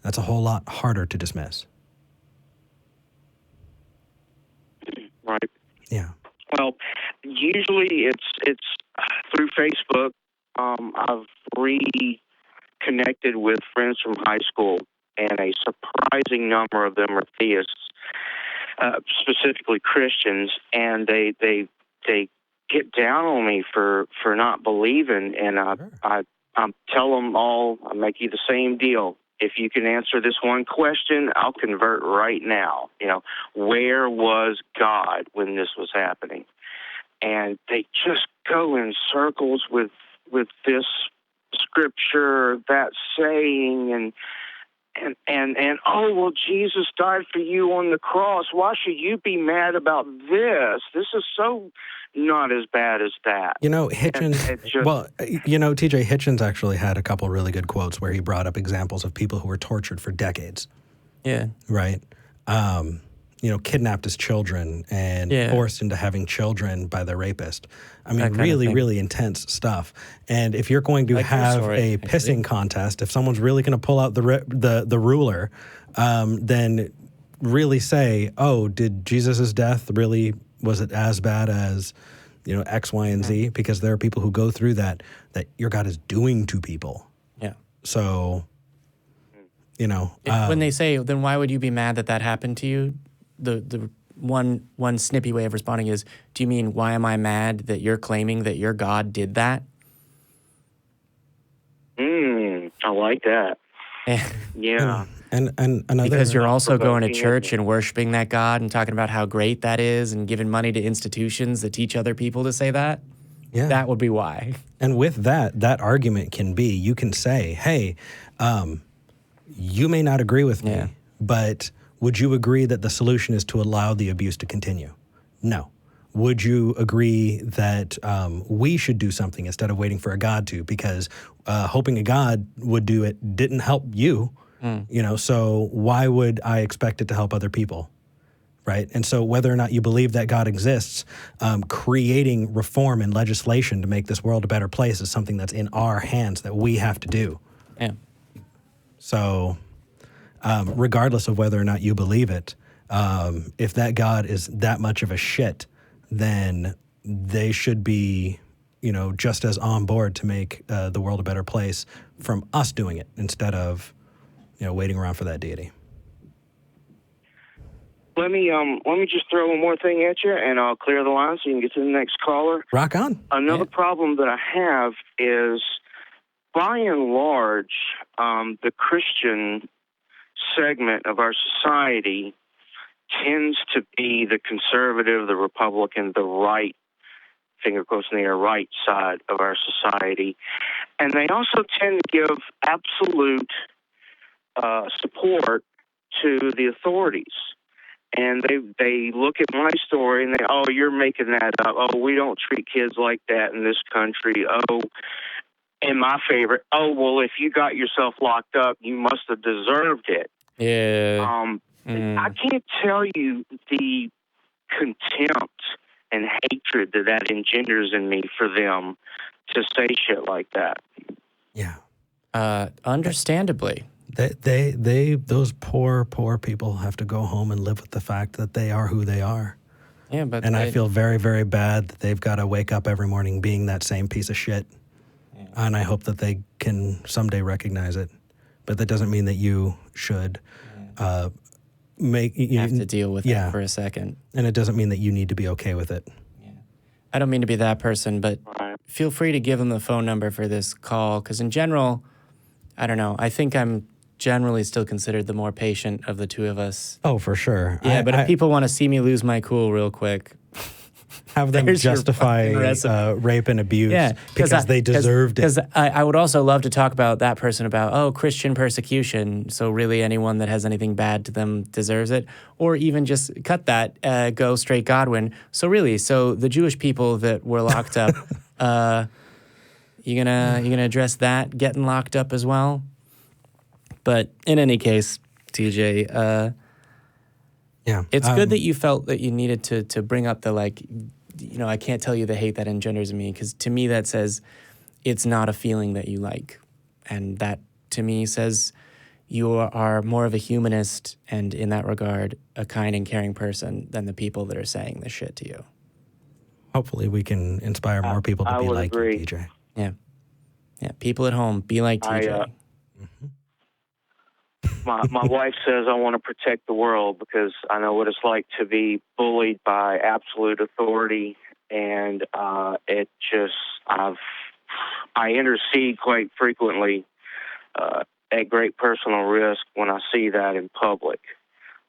[SPEAKER 1] That's a whole lot harder to dismiss.
[SPEAKER 7] Right.
[SPEAKER 1] Yeah.
[SPEAKER 7] Well, usually it's through Facebook. I've reconnected with friends from high school, and a surprising number of them are theists, specifically Christians, and they get down on me for not believing, and I tell them all, I make you the same deal. If you can answer this one question, I'll convert right now. Where was God when this was happening? And they just go in circles with this scripture, that saying, and oh, well, Jesus died for you on the cross. Why should you be mad about this? This is so not as bad as that.
[SPEAKER 1] Hitchens, TJ Hitchens actually had a couple really good quotes where he brought up examples of people who were tortured for decades.
[SPEAKER 2] Yeah.
[SPEAKER 1] Right? Kidnapped as children and forced into having children by their rapist. I mean, really, really intense stuff. And if you're going to have a pissing contest, if someone's really going to pull out the ruler, then really say, oh, did Jesus' death really, was it as bad as, X, Y, and Z? Because there are people who go through that your God is doing to people.
[SPEAKER 2] Yeah.
[SPEAKER 1] So,
[SPEAKER 2] when they say, then why would you be mad that happened to you? The one snippy way of responding is, do you mean, why am I mad that you're claiming that your God did that?
[SPEAKER 7] I like that. Yeah.
[SPEAKER 1] And another,
[SPEAKER 2] because you're also going to
[SPEAKER 7] provoking,
[SPEAKER 2] church and worshiping that God and talking about how great that is and giving money to institutions that teach other people to say that.
[SPEAKER 1] yeah.
[SPEAKER 2] That would be why.
[SPEAKER 1] And with that argument can be, you can say, hey, you may not agree with me, but would you agree that the solution is to allow the abuse to continue? No. Would you agree that we should do something instead of waiting for a God to? Because hoping a God would do it didn't help you, so why would I expect it to help other people, right? And so whether or not you believe that God exists, creating reform and legislation to make this world a better place is something that's in our hands that we have to do.
[SPEAKER 2] Yeah.
[SPEAKER 1] So regardless of whether or not you believe it, if that God is that much of a shit, then they should be, just as on board to make the world a better place from us doing it instead of, waiting around for that deity.
[SPEAKER 7] Let me just throw one more thing at you, and I'll clear the line so you can get to the next caller.
[SPEAKER 1] Rock on.
[SPEAKER 7] Another problem that I have is, by and large, the Christian segment of our society tends to be the conservative, the Republican, the right, finger quotes in the air, right side of our society. And they also tend to give absolute support to the authorities. And they look at my story and you're making that up. Oh, we don't treat kids like that in this country. Oh, and my favorite, well, if you got yourself locked up, you must have deserved it.
[SPEAKER 2] Yeah.
[SPEAKER 7] I can't tell you the contempt and hatred that engenders in me for them to say shit like that.
[SPEAKER 1] Yeah.
[SPEAKER 2] Understandably.
[SPEAKER 1] Those poor people have to go home and live with the fact that they are who they are.
[SPEAKER 2] Yeah, but
[SPEAKER 1] I feel very, very bad that they've got to wake up every morning being that same piece of shit. Yeah. And I hope that they can someday recognize it. But that doesn't mean that you should have
[SPEAKER 2] to deal with it for a second.
[SPEAKER 1] And it doesn't mean that you need to be okay with it.
[SPEAKER 2] Yeah. I don't mean to be that person, but feel free to give them the phone number for this call, because in general, I don't know, I think I'm generally still considered the more patient of the two of us.
[SPEAKER 1] Oh, for sure.
[SPEAKER 2] Yeah, but if people want to see me lose my cool real quick,
[SPEAKER 1] have them justify rape and abuse because they deserved it.
[SPEAKER 2] Because I would also love to talk about that person about, Christian persecution, so really anyone that has anything bad to them deserves it. Or even just cut that, go straight Godwin. So the Jewish people that were locked up, you gonna address that getting locked up as well? But in any case, TJ, it's good that you felt that you needed to bring up the, I can't tell you the hate that engenders in me, because to me that says it's not a feeling that you like. And that, to me, says you are more of a humanist and, in that regard, a kind and caring person than the people that are saying this shit to you.
[SPEAKER 1] Hopefully we can inspire more people to be like you, TJ.
[SPEAKER 2] Yeah. Yeah, people at home, be like TJ.
[SPEAKER 7] My wife says I want to protect the world because I know what it's like to be bullied by absolute authority, and I intercede quite frequently at great personal risk when I see that in public,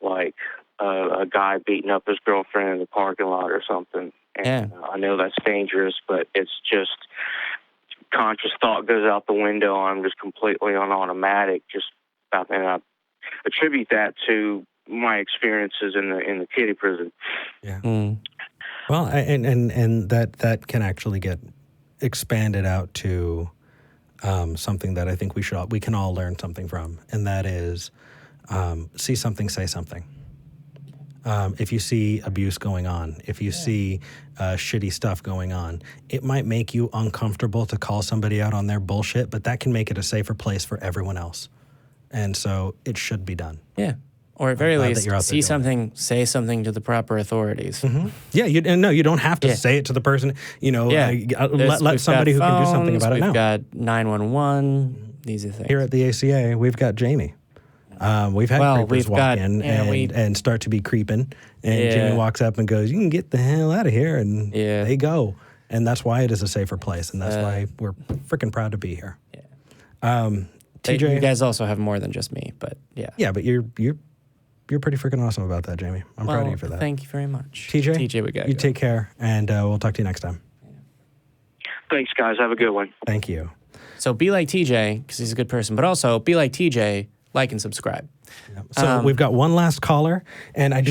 [SPEAKER 7] like a guy beating up his girlfriend in the parking lot or something. And I know that's dangerous, but it's just conscious thought goes out the window. I'm just completely on automatic, and I attribute that to my experiences in the kiddie prison.
[SPEAKER 1] Yeah. Well, and that can actually get expanded out to something that I think we can all learn something from, and that is see something, say something. If you see abuse going on, if you see shitty stuff going on, it might make you uncomfortable to call somebody out on their bullshit, but that can make it a safer place for everyone else. And so it should be done.
[SPEAKER 2] Yeah. Or at very least, see something, say something to the proper authorities.
[SPEAKER 1] Mm-hmm. Yeah, you don't have to say it to the person. Let somebody who can do something about it know.
[SPEAKER 2] We've got 911. These are things.
[SPEAKER 1] Here at the ACA, we've got Jamie. We've had creepers walk in and start to be creeping. And Jamie walks up and goes, "You can get the hell out of here." And they go. And that's why it is a safer place. And that's why we're freaking proud to be here. Yeah. TJ,
[SPEAKER 2] you guys also have more than just me, but yeah.
[SPEAKER 1] Yeah, but you're pretty freaking awesome about that, Jamie. I'm proud of you for that.
[SPEAKER 2] Thank you very much.
[SPEAKER 1] TJ,
[SPEAKER 2] we got
[SPEAKER 1] you take care, and we'll talk to you next time.
[SPEAKER 7] Thanks, guys. Have a good one.
[SPEAKER 1] Thank you.
[SPEAKER 2] So be like TJ, because he's a good person, but also be like TJ, like and subscribe.
[SPEAKER 1] So we've got one last caller, and I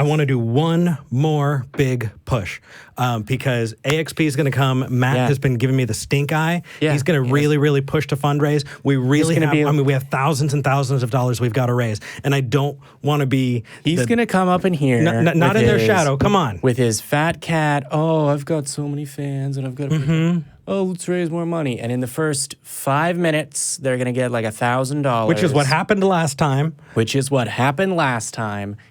[SPEAKER 1] want to do one more big push because AXP is going to come. Matt has been giving me the stink eye.
[SPEAKER 2] Yeah,
[SPEAKER 1] he's going to really push to fundraise. We really have. We have thousands and thousands of dollars we've got to raise, and I don't want to be.
[SPEAKER 2] He's going to come up in here,
[SPEAKER 1] not in their shadow. Come on,
[SPEAKER 2] with his fat cat. Oh, I've got so many fans, and I've got. Oh, let's raise more money. And in the first 5 minutes, they're going to get like $1,000.
[SPEAKER 1] Which is what happened last time.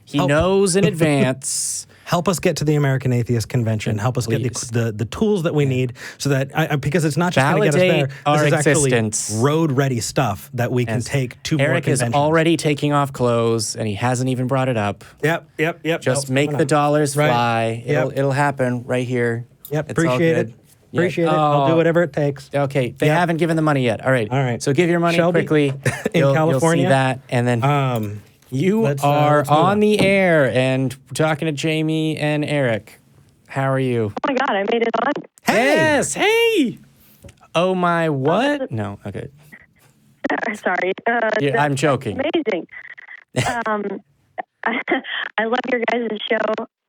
[SPEAKER 2] He knows in advance.
[SPEAKER 1] Help us get to the American Atheist Convention. Help us get the tools that we need so that, because it's not just going to get us there. This is actually road-ready stuff that we can take to more conventions.
[SPEAKER 2] Eric is already taking off clothes, and he hasn't even brought it up.
[SPEAKER 1] Yep.
[SPEAKER 2] Just make the dollars fly. Right. It'll happen right here.
[SPEAKER 1] Yep, appreciate it. Appreciate it. I'll do whatever it takes.
[SPEAKER 2] Okay, they haven't given the money yet. All right. So give your money quickly.
[SPEAKER 1] In California.
[SPEAKER 2] You'll see that, and then you are on the air and talking to Jamie and Eric. How are you?
[SPEAKER 8] Oh my God, I made it on.
[SPEAKER 1] Hey.
[SPEAKER 2] Yes. Hey. Oh my what? No. Okay.
[SPEAKER 8] Sorry.
[SPEAKER 2] I'm joking.
[SPEAKER 8] Amazing. I love your guys' show.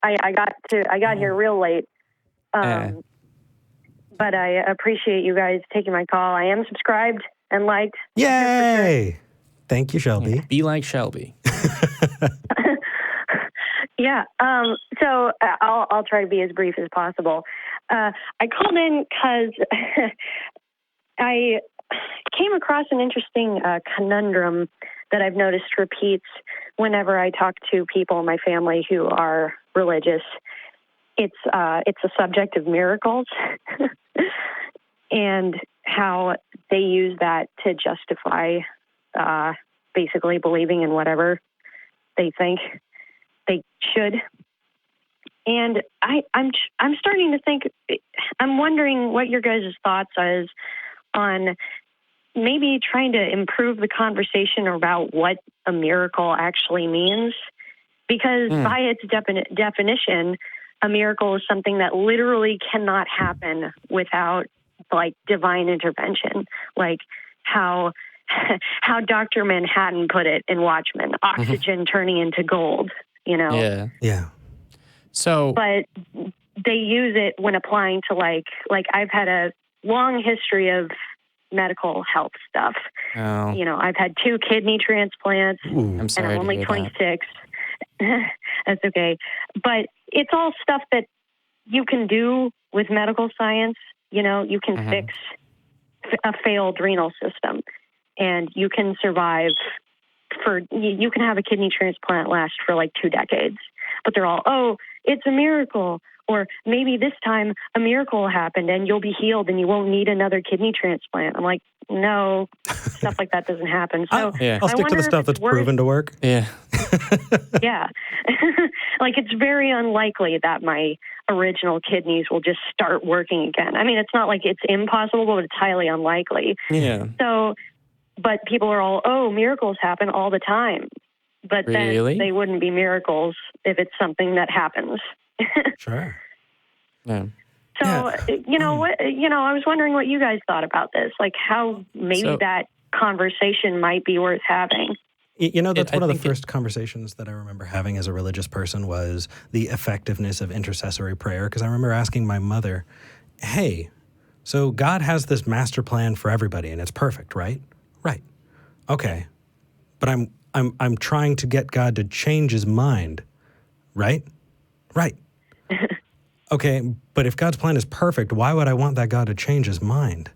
[SPEAKER 8] I got here real late. But I appreciate you guys taking my call. I am subscribed and liked.
[SPEAKER 1] Yay! Thank you, Shelby.
[SPEAKER 2] Be like Shelby.
[SPEAKER 8] Yeah. So I'll try to be as brief as possible. I called in because I came across an interesting conundrum that I've noticed repeats whenever I talk to people in my family who are religious. It's a subject of miracles and how they use that to justify basically believing in whatever they think they should. And I'm starting to think, I'm wondering what your guys' thoughts is on maybe trying to improve the conversation about what a miracle actually means. Because by its definition, a miracle is something that literally cannot happen without like divine intervention, like how Dr. Manhattan put it in Watchmen, oxygen turning into gold, you know?
[SPEAKER 1] Yeah.
[SPEAKER 2] So,
[SPEAKER 8] but they use it when applying to like I've had a long history of medical health stuff.
[SPEAKER 2] Oh.
[SPEAKER 8] You know, I've had 2 kidney transplants.
[SPEAKER 2] I'm sorry,
[SPEAKER 8] and I'm only 26. That's okay. But it's all stuff that you can do with medical science. You know, you can fix a failed renal system and you can survive you can have a kidney transplant last for like 2 decades. But they're all, oh, it's a miracle. Or maybe this time a miracle happened and you'll be healed and you won't need another kidney transplant. I'm like, no, stuff like that doesn't happen. So
[SPEAKER 1] I'll stick to the stuff that's proven to work.
[SPEAKER 2] Yeah.
[SPEAKER 8] Yeah. Like it's very unlikely that my original kidneys will just start working again. I mean, it's not like it's impossible, but it's highly unlikely.
[SPEAKER 2] Yeah.
[SPEAKER 8] So, but people are all, oh, miracles happen all the time. But then they wouldn't be miracles if it's something that happens.
[SPEAKER 1] Sure.
[SPEAKER 2] Yeah.
[SPEAKER 8] So, you know, I was wondering what you guys thought about this, like how maybe that conversation might be worth having.
[SPEAKER 1] You know, that's one of the first conversations that I remember having as a religious person was the effectiveness of intercessory prayer. Because I remember asking my mother, hey, so God has this master plan for everybody and it's perfect, right? Right. Okay. But I'm trying to get God to change his mind, right? Right. Okay, but if God's plan is perfect, why would I want that God to change his mind?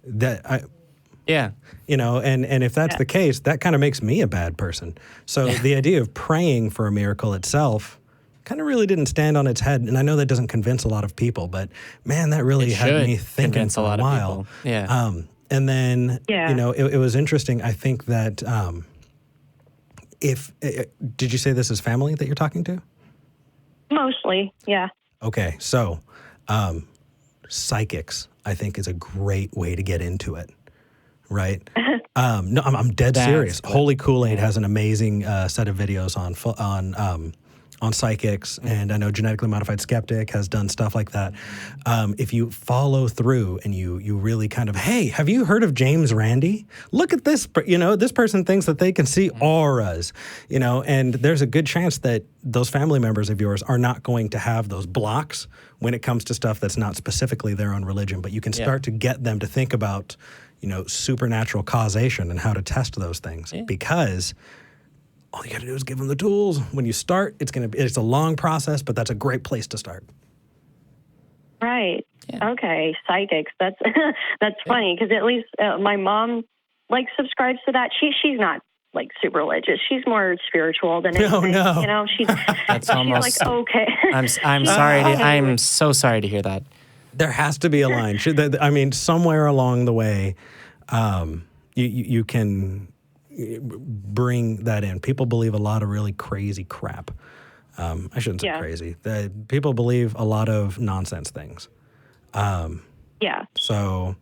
[SPEAKER 1] You know, and if that's the case, that kind of makes me a bad person. So the idea of praying for a miracle itself kind of really didn't stand on its head. And I know that doesn't convince a lot of people, but man, that really had me thinking for a while.
[SPEAKER 2] Yeah.
[SPEAKER 1] And then, you know, it was interesting. I think that did you say this is family that you're talking to?
[SPEAKER 8] Mostly, yeah.
[SPEAKER 1] Okay, so psychics, I think, is a great way to get into it, right? No, I'm dead serious. Holy Kool-Aid has an amazing set of videos on psychics, and I know Genetically Modified Skeptic has done stuff like that. If you follow through and you really kind of, hey, have you heard of James Randi? Look at this, this person thinks that they can see auras, and there's a good chance that those family members of yours are not going to have those blocks when it comes to stuff that's not specifically their own religion, but you can start to get them to think about, supernatural causation and how to test those things, because all you got to do is give them the tools. When you start, it's a long process, but that's a great place to start.
[SPEAKER 8] Right. Yeah. Okay. Psychics. That's funny, because at least my mom subscribes to that. She's not super religious. She's more spiritual than anything.
[SPEAKER 1] No.
[SPEAKER 8] She's
[SPEAKER 2] that's almost
[SPEAKER 8] she's okay.
[SPEAKER 2] I'm sorry. I'm so sorry to hear that.
[SPEAKER 1] There has to be a line. Somewhere along the way, you can bring that in. People believe a lot of really crazy crap. I shouldn't say crazy. People believe a lot of nonsense things. So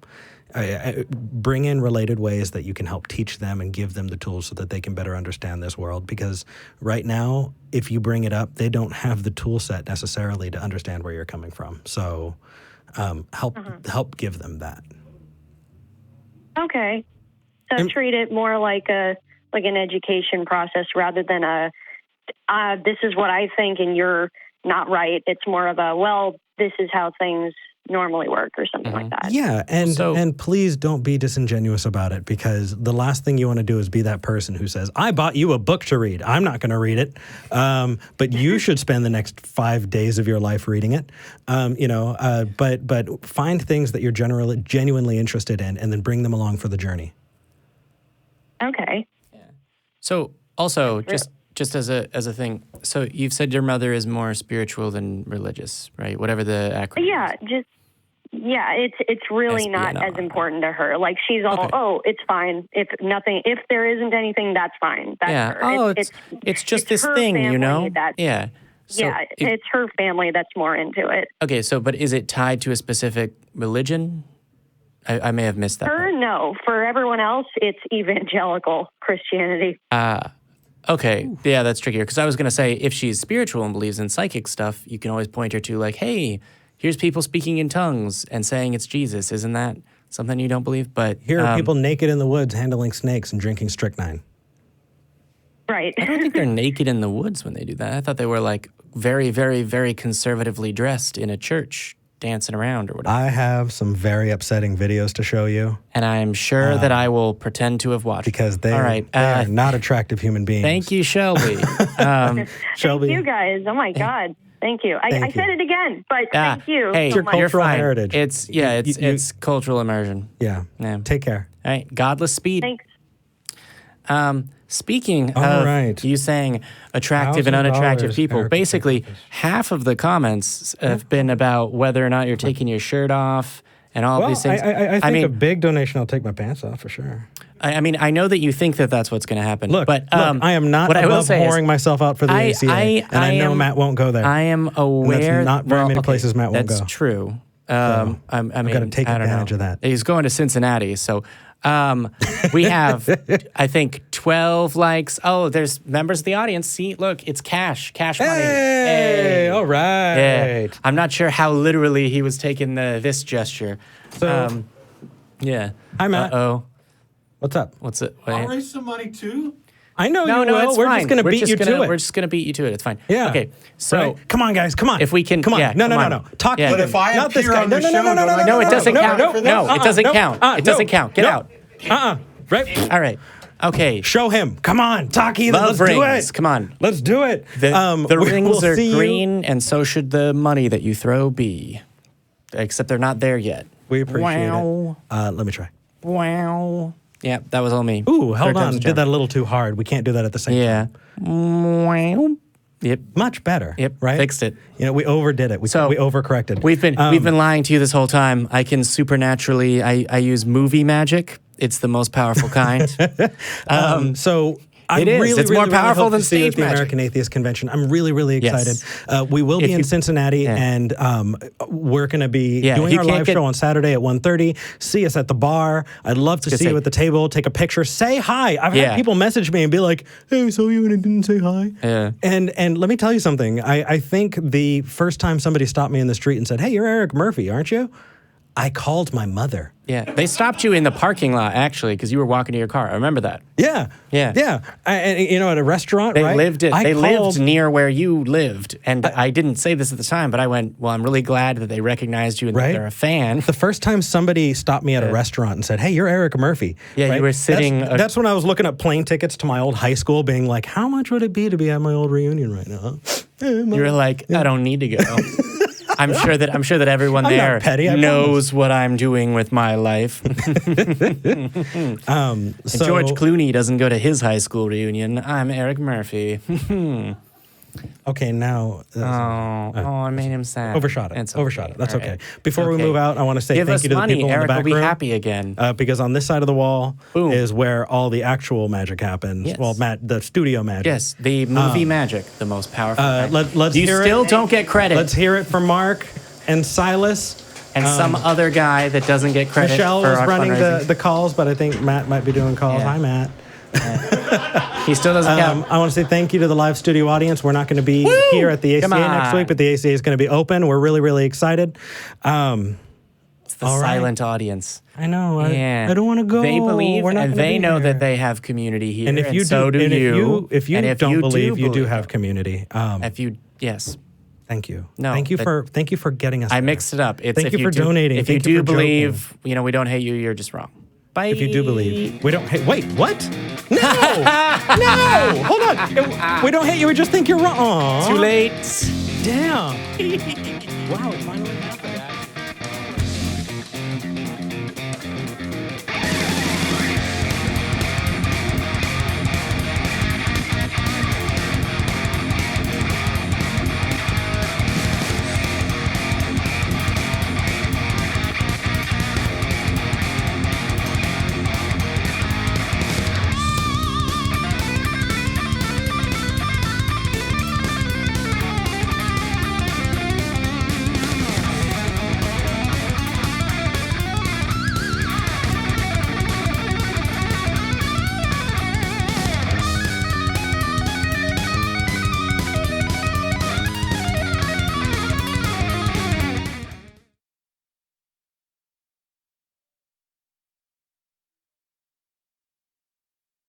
[SPEAKER 1] I bring in related ways that you can help teach them and give them the tools so that they can better understand this world. Because right now, if you bring it up, they don't have the tool set necessarily to understand where you're coming from. So help give them that.
[SPEAKER 8] Okay. So treat it more like an education process rather than this is what I think and you're not right. It's more of this is how things normally work or something like that.
[SPEAKER 1] Yeah, and please don't be disingenuous about it, because the last thing you want to do is be that person who says, I bought you a book to read. I'm not going to read it, but you should spend the next 5 days of your life reading it. But find things that you're genuinely interested in and then bring them along for the journey.
[SPEAKER 8] Okay.
[SPEAKER 2] Yeah. So also, just as a thing, so you've said your mother is more spiritual than religious, right? Whatever the acronym is.
[SPEAKER 8] It's really not as important to her. She's all, it's fine. If there isn't anything, that's fine. That's her.
[SPEAKER 2] It's just this thing, Yeah. So
[SPEAKER 8] it's her family that's more into it.
[SPEAKER 2] Okay, but is it tied to a specific religion? I may have missed that.
[SPEAKER 8] No. For everyone else, it's evangelical Christianity.
[SPEAKER 2] Okay, yeah, that's trickier. Because I was going to say, if she's spiritual and believes in psychic stuff, you can always point her to hey, here's people speaking in tongues and saying it's Jesus. Isn't that something you don't believe? But
[SPEAKER 1] here are people naked in the woods handling snakes and drinking strychnine.
[SPEAKER 8] Right.
[SPEAKER 2] I don't think they're naked in the woods when they do that. I thought they were very, very, very conservatively dressed in a church, dancing around or whatever.
[SPEAKER 1] I have some very upsetting videos to show you.
[SPEAKER 2] And I'm sure that I will pretend to have watched.
[SPEAKER 1] Because they are not attractive human beings.
[SPEAKER 2] Thank you, Shelby.
[SPEAKER 1] Shelby.
[SPEAKER 8] Thank you, guys. Oh, my God. Thank you. I said it again, but thank you.
[SPEAKER 2] Hey,
[SPEAKER 8] so
[SPEAKER 1] your
[SPEAKER 8] much.
[SPEAKER 1] cultural
[SPEAKER 2] fine.
[SPEAKER 1] heritage.
[SPEAKER 2] It's cultural immersion.
[SPEAKER 1] Yeah. Take care.
[SPEAKER 2] All right. Godless speed.
[SPEAKER 8] Thanks.
[SPEAKER 2] Speaking of you saying attractive and unattractive people, basically half of the comments have been about whether or not you're taking your shirt off and all these things.
[SPEAKER 1] I think a big donation, I'll take my pants off for sure.
[SPEAKER 2] I know that you think that that's what's going to happen.
[SPEAKER 1] Look, I am not above whoring myself out for the ACA, and I know Matt won't go there.
[SPEAKER 2] I am aware.
[SPEAKER 1] And that's not very many places Matt won't go.
[SPEAKER 2] That's true.
[SPEAKER 1] I've got to take advantage of that.
[SPEAKER 2] He's going to Cincinnati, so we have, I think, 12 likes. Oh, there's members of the audience. See, look, it's cash money.
[SPEAKER 1] Hey, all right.
[SPEAKER 2] Yeah. I'm not sure how literally he was taking this gesture.
[SPEAKER 1] So,
[SPEAKER 2] yeah.
[SPEAKER 1] Hi, Matt.
[SPEAKER 2] Uh-oh.
[SPEAKER 1] What's up?
[SPEAKER 2] What's it? Wait.
[SPEAKER 9] I'll raise some money too.
[SPEAKER 1] I know you will.
[SPEAKER 2] It's
[SPEAKER 1] We're
[SPEAKER 2] fine.
[SPEAKER 1] just going to beat you to it.
[SPEAKER 2] We're just going to beat you to it. It's fine.
[SPEAKER 1] Yeah.
[SPEAKER 2] Okay. So
[SPEAKER 1] right. Come on, guys. Come on.
[SPEAKER 2] If we can.
[SPEAKER 1] Come on.
[SPEAKER 2] Yeah,
[SPEAKER 1] no.
[SPEAKER 2] Talk.
[SPEAKER 1] Yeah.
[SPEAKER 9] But if I
[SPEAKER 1] not this
[SPEAKER 9] appear
[SPEAKER 1] guy.
[SPEAKER 9] on the show,
[SPEAKER 2] No, it doesn't count. No, it doesn't count. It doesn't count. Get out.
[SPEAKER 1] Right.
[SPEAKER 2] All right. Okay.
[SPEAKER 1] Show him. Come on. Talk either.
[SPEAKER 2] Let's
[SPEAKER 1] do
[SPEAKER 2] it. Come on.
[SPEAKER 1] Let's do it.
[SPEAKER 2] The rings are green, and so should the money that you throw be. Except they're not there yet.
[SPEAKER 1] We appreciate it. Let me try.
[SPEAKER 2] Wow. Yeah, that was all me.
[SPEAKER 1] Ooh, hold on. Did that a little too hard. We can't do that at the same time.
[SPEAKER 2] Yeah. Yep.
[SPEAKER 1] Much better.
[SPEAKER 2] Yep.
[SPEAKER 1] Right?
[SPEAKER 2] Fixed it.
[SPEAKER 1] We overdid it. We overcorrected.
[SPEAKER 2] We've been lying to you this whole time. I can supernaturally. I use movie magic. It's the most powerful kind.
[SPEAKER 1] So
[SPEAKER 2] It is. It's more powerful
[SPEAKER 1] hope
[SPEAKER 2] than
[SPEAKER 1] to see you
[SPEAKER 2] stage
[SPEAKER 1] at the
[SPEAKER 2] magic.
[SPEAKER 1] American Atheist Convention. I'm really, really excited.
[SPEAKER 2] Yes.
[SPEAKER 1] We will be in
[SPEAKER 2] you-
[SPEAKER 1] Cincinnati,
[SPEAKER 2] Yeah.
[SPEAKER 1] and we're going to be
[SPEAKER 2] Yeah,
[SPEAKER 1] doing
[SPEAKER 2] you
[SPEAKER 1] our
[SPEAKER 2] can't
[SPEAKER 1] live
[SPEAKER 2] get-
[SPEAKER 1] show on Saturday at 1:30. See us at the bar. I'd love to
[SPEAKER 2] gonna
[SPEAKER 1] see
[SPEAKER 2] say-
[SPEAKER 1] you at the table, take a picture, say hi. I've
[SPEAKER 2] Yeah.
[SPEAKER 1] had people message me and be like, hey, I saw you and I didn't say hi.
[SPEAKER 2] Yeah.
[SPEAKER 1] And let me tell you something. I think the first time somebody stopped me in the street and said, hey, you're Eric Murphy, aren't you? I called my mother.
[SPEAKER 2] Yeah, they stopped you in the parking lot, actually, because you were walking to your car. I remember that.
[SPEAKER 1] Yeah.
[SPEAKER 2] Yeah.
[SPEAKER 1] Yeah. And, at a restaurant,
[SPEAKER 2] They
[SPEAKER 1] right?
[SPEAKER 2] lived
[SPEAKER 1] I
[SPEAKER 2] lived
[SPEAKER 1] called-
[SPEAKER 2] near where you lived. And I didn't say this at the time, but I went, well, I'm really glad that they recognized you and
[SPEAKER 1] Right.
[SPEAKER 2] that they're a fan.
[SPEAKER 1] The first time somebody stopped me at a restaurant and said, hey, you're Eric Murphy.
[SPEAKER 2] Yeah,
[SPEAKER 1] right?
[SPEAKER 2] you were sitting-
[SPEAKER 1] That's when I was looking at plane tickets to my old high school, being like, how much would it be to be at my old reunion right now?
[SPEAKER 2] You were like, I don't need to go. I'm sure that everyone
[SPEAKER 1] I'm not
[SPEAKER 2] there
[SPEAKER 1] petty, I
[SPEAKER 2] knows what I'm doing with my life. And George Clooney doesn't go to his high school reunion. I'm Eric Murphy.
[SPEAKER 1] Okay, now.
[SPEAKER 2] I made him sad.
[SPEAKER 1] Overshot it.
[SPEAKER 2] It's okay.
[SPEAKER 1] Overshot it. That's
[SPEAKER 2] All
[SPEAKER 1] okay.
[SPEAKER 2] right.
[SPEAKER 1] Before we
[SPEAKER 2] Okay.
[SPEAKER 1] move out, I want to say
[SPEAKER 2] Give
[SPEAKER 1] thank
[SPEAKER 2] us
[SPEAKER 1] you to the
[SPEAKER 2] money.
[SPEAKER 1] people
[SPEAKER 2] Eric
[SPEAKER 1] in the back
[SPEAKER 2] will be
[SPEAKER 1] room.
[SPEAKER 2] happy again.
[SPEAKER 1] Because on this side of the wall
[SPEAKER 2] Boom.
[SPEAKER 1] is where all the actual magic happens.
[SPEAKER 2] Yes.
[SPEAKER 1] Well, the studio magic.
[SPEAKER 2] Yes, the movie magic, the most powerful. magic.
[SPEAKER 1] Let's
[SPEAKER 2] you
[SPEAKER 1] hear
[SPEAKER 2] still
[SPEAKER 1] it.
[SPEAKER 2] don't get credit.
[SPEAKER 1] Let's hear it from Mark and Silas.
[SPEAKER 2] and some other guy that doesn't get credit
[SPEAKER 1] Michelle
[SPEAKER 2] for
[SPEAKER 1] was
[SPEAKER 2] our
[SPEAKER 1] running
[SPEAKER 2] fundraising.
[SPEAKER 1] the calls, but I think Matt might be doing calls.
[SPEAKER 2] Yeah.
[SPEAKER 1] Hi, Matt.
[SPEAKER 2] He still doesn't count.
[SPEAKER 1] I want to say thank you to the live studio audience. We're not going to be here at the ACA
[SPEAKER 2] Come
[SPEAKER 1] next
[SPEAKER 2] on.
[SPEAKER 1] week, but the ACA is going to be open. We're really, really excited.
[SPEAKER 2] It's the
[SPEAKER 1] all right.
[SPEAKER 2] silent audience.
[SPEAKER 1] I know.
[SPEAKER 2] Yeah.
[SPEAKER 1] I don't want to go.
[SPEAKER 2] They believe
[SPEAKER 1] We're not
[SPEAKER 2] and
[SPEAKER 1] gonna
[SPEAKER 2] they
[SPEAKER 1] be
[SPEAKER 2] know
[SPEAKER 1] here.
[SPEAKER 2] that they have community here.
[SPEAKER 1] And if you
[SPEAKER 2] so do
[SPEAKER 1] and
[SPEAKER 2] you.
[SPEAKER 1] if you
[SPEAKER 2] And if
[SPEAKER 1] don't
[SPEAKER 2] you
[SPEAKER 1] believe, you do
[SPEAKER 2] believe-
[SPEAKER 1] have community.
[SPEAKER 2] If you, yes.
[SPEAKER 1] Thank you.
[SPEAKER 2] No,
[SPEAKER 1] Thank you for getting us.
[SPEAKER 2] I
[SPEAKER 1] there.
[SPEAKER 2] mixed it up. It's
[SPEAKER 1] Thank
[SPEAKER 2] if
[SPEAKER 1] you for
[SPEAKER 2] do,
[SPEAKER 1] donating.
[SPEAKER 2] If
[SPEAKER 1] Thank
[SPEAKER 2] you
[SPEAKER 1] you
[SPEAKER 2] do
[SPEAKER 1] for
[SPEAKER 2] believe, we don't hate you, you're just wrong. Bye.
[SPEAKER 1] If you do believe, we don't. Hey, wait, what? No, no. Hold on. We don't hate you. We just think you're wrong. Aw.
[SPEAKER 2] Too late.
[SPEAKER 1] Damn. Wow. It finally.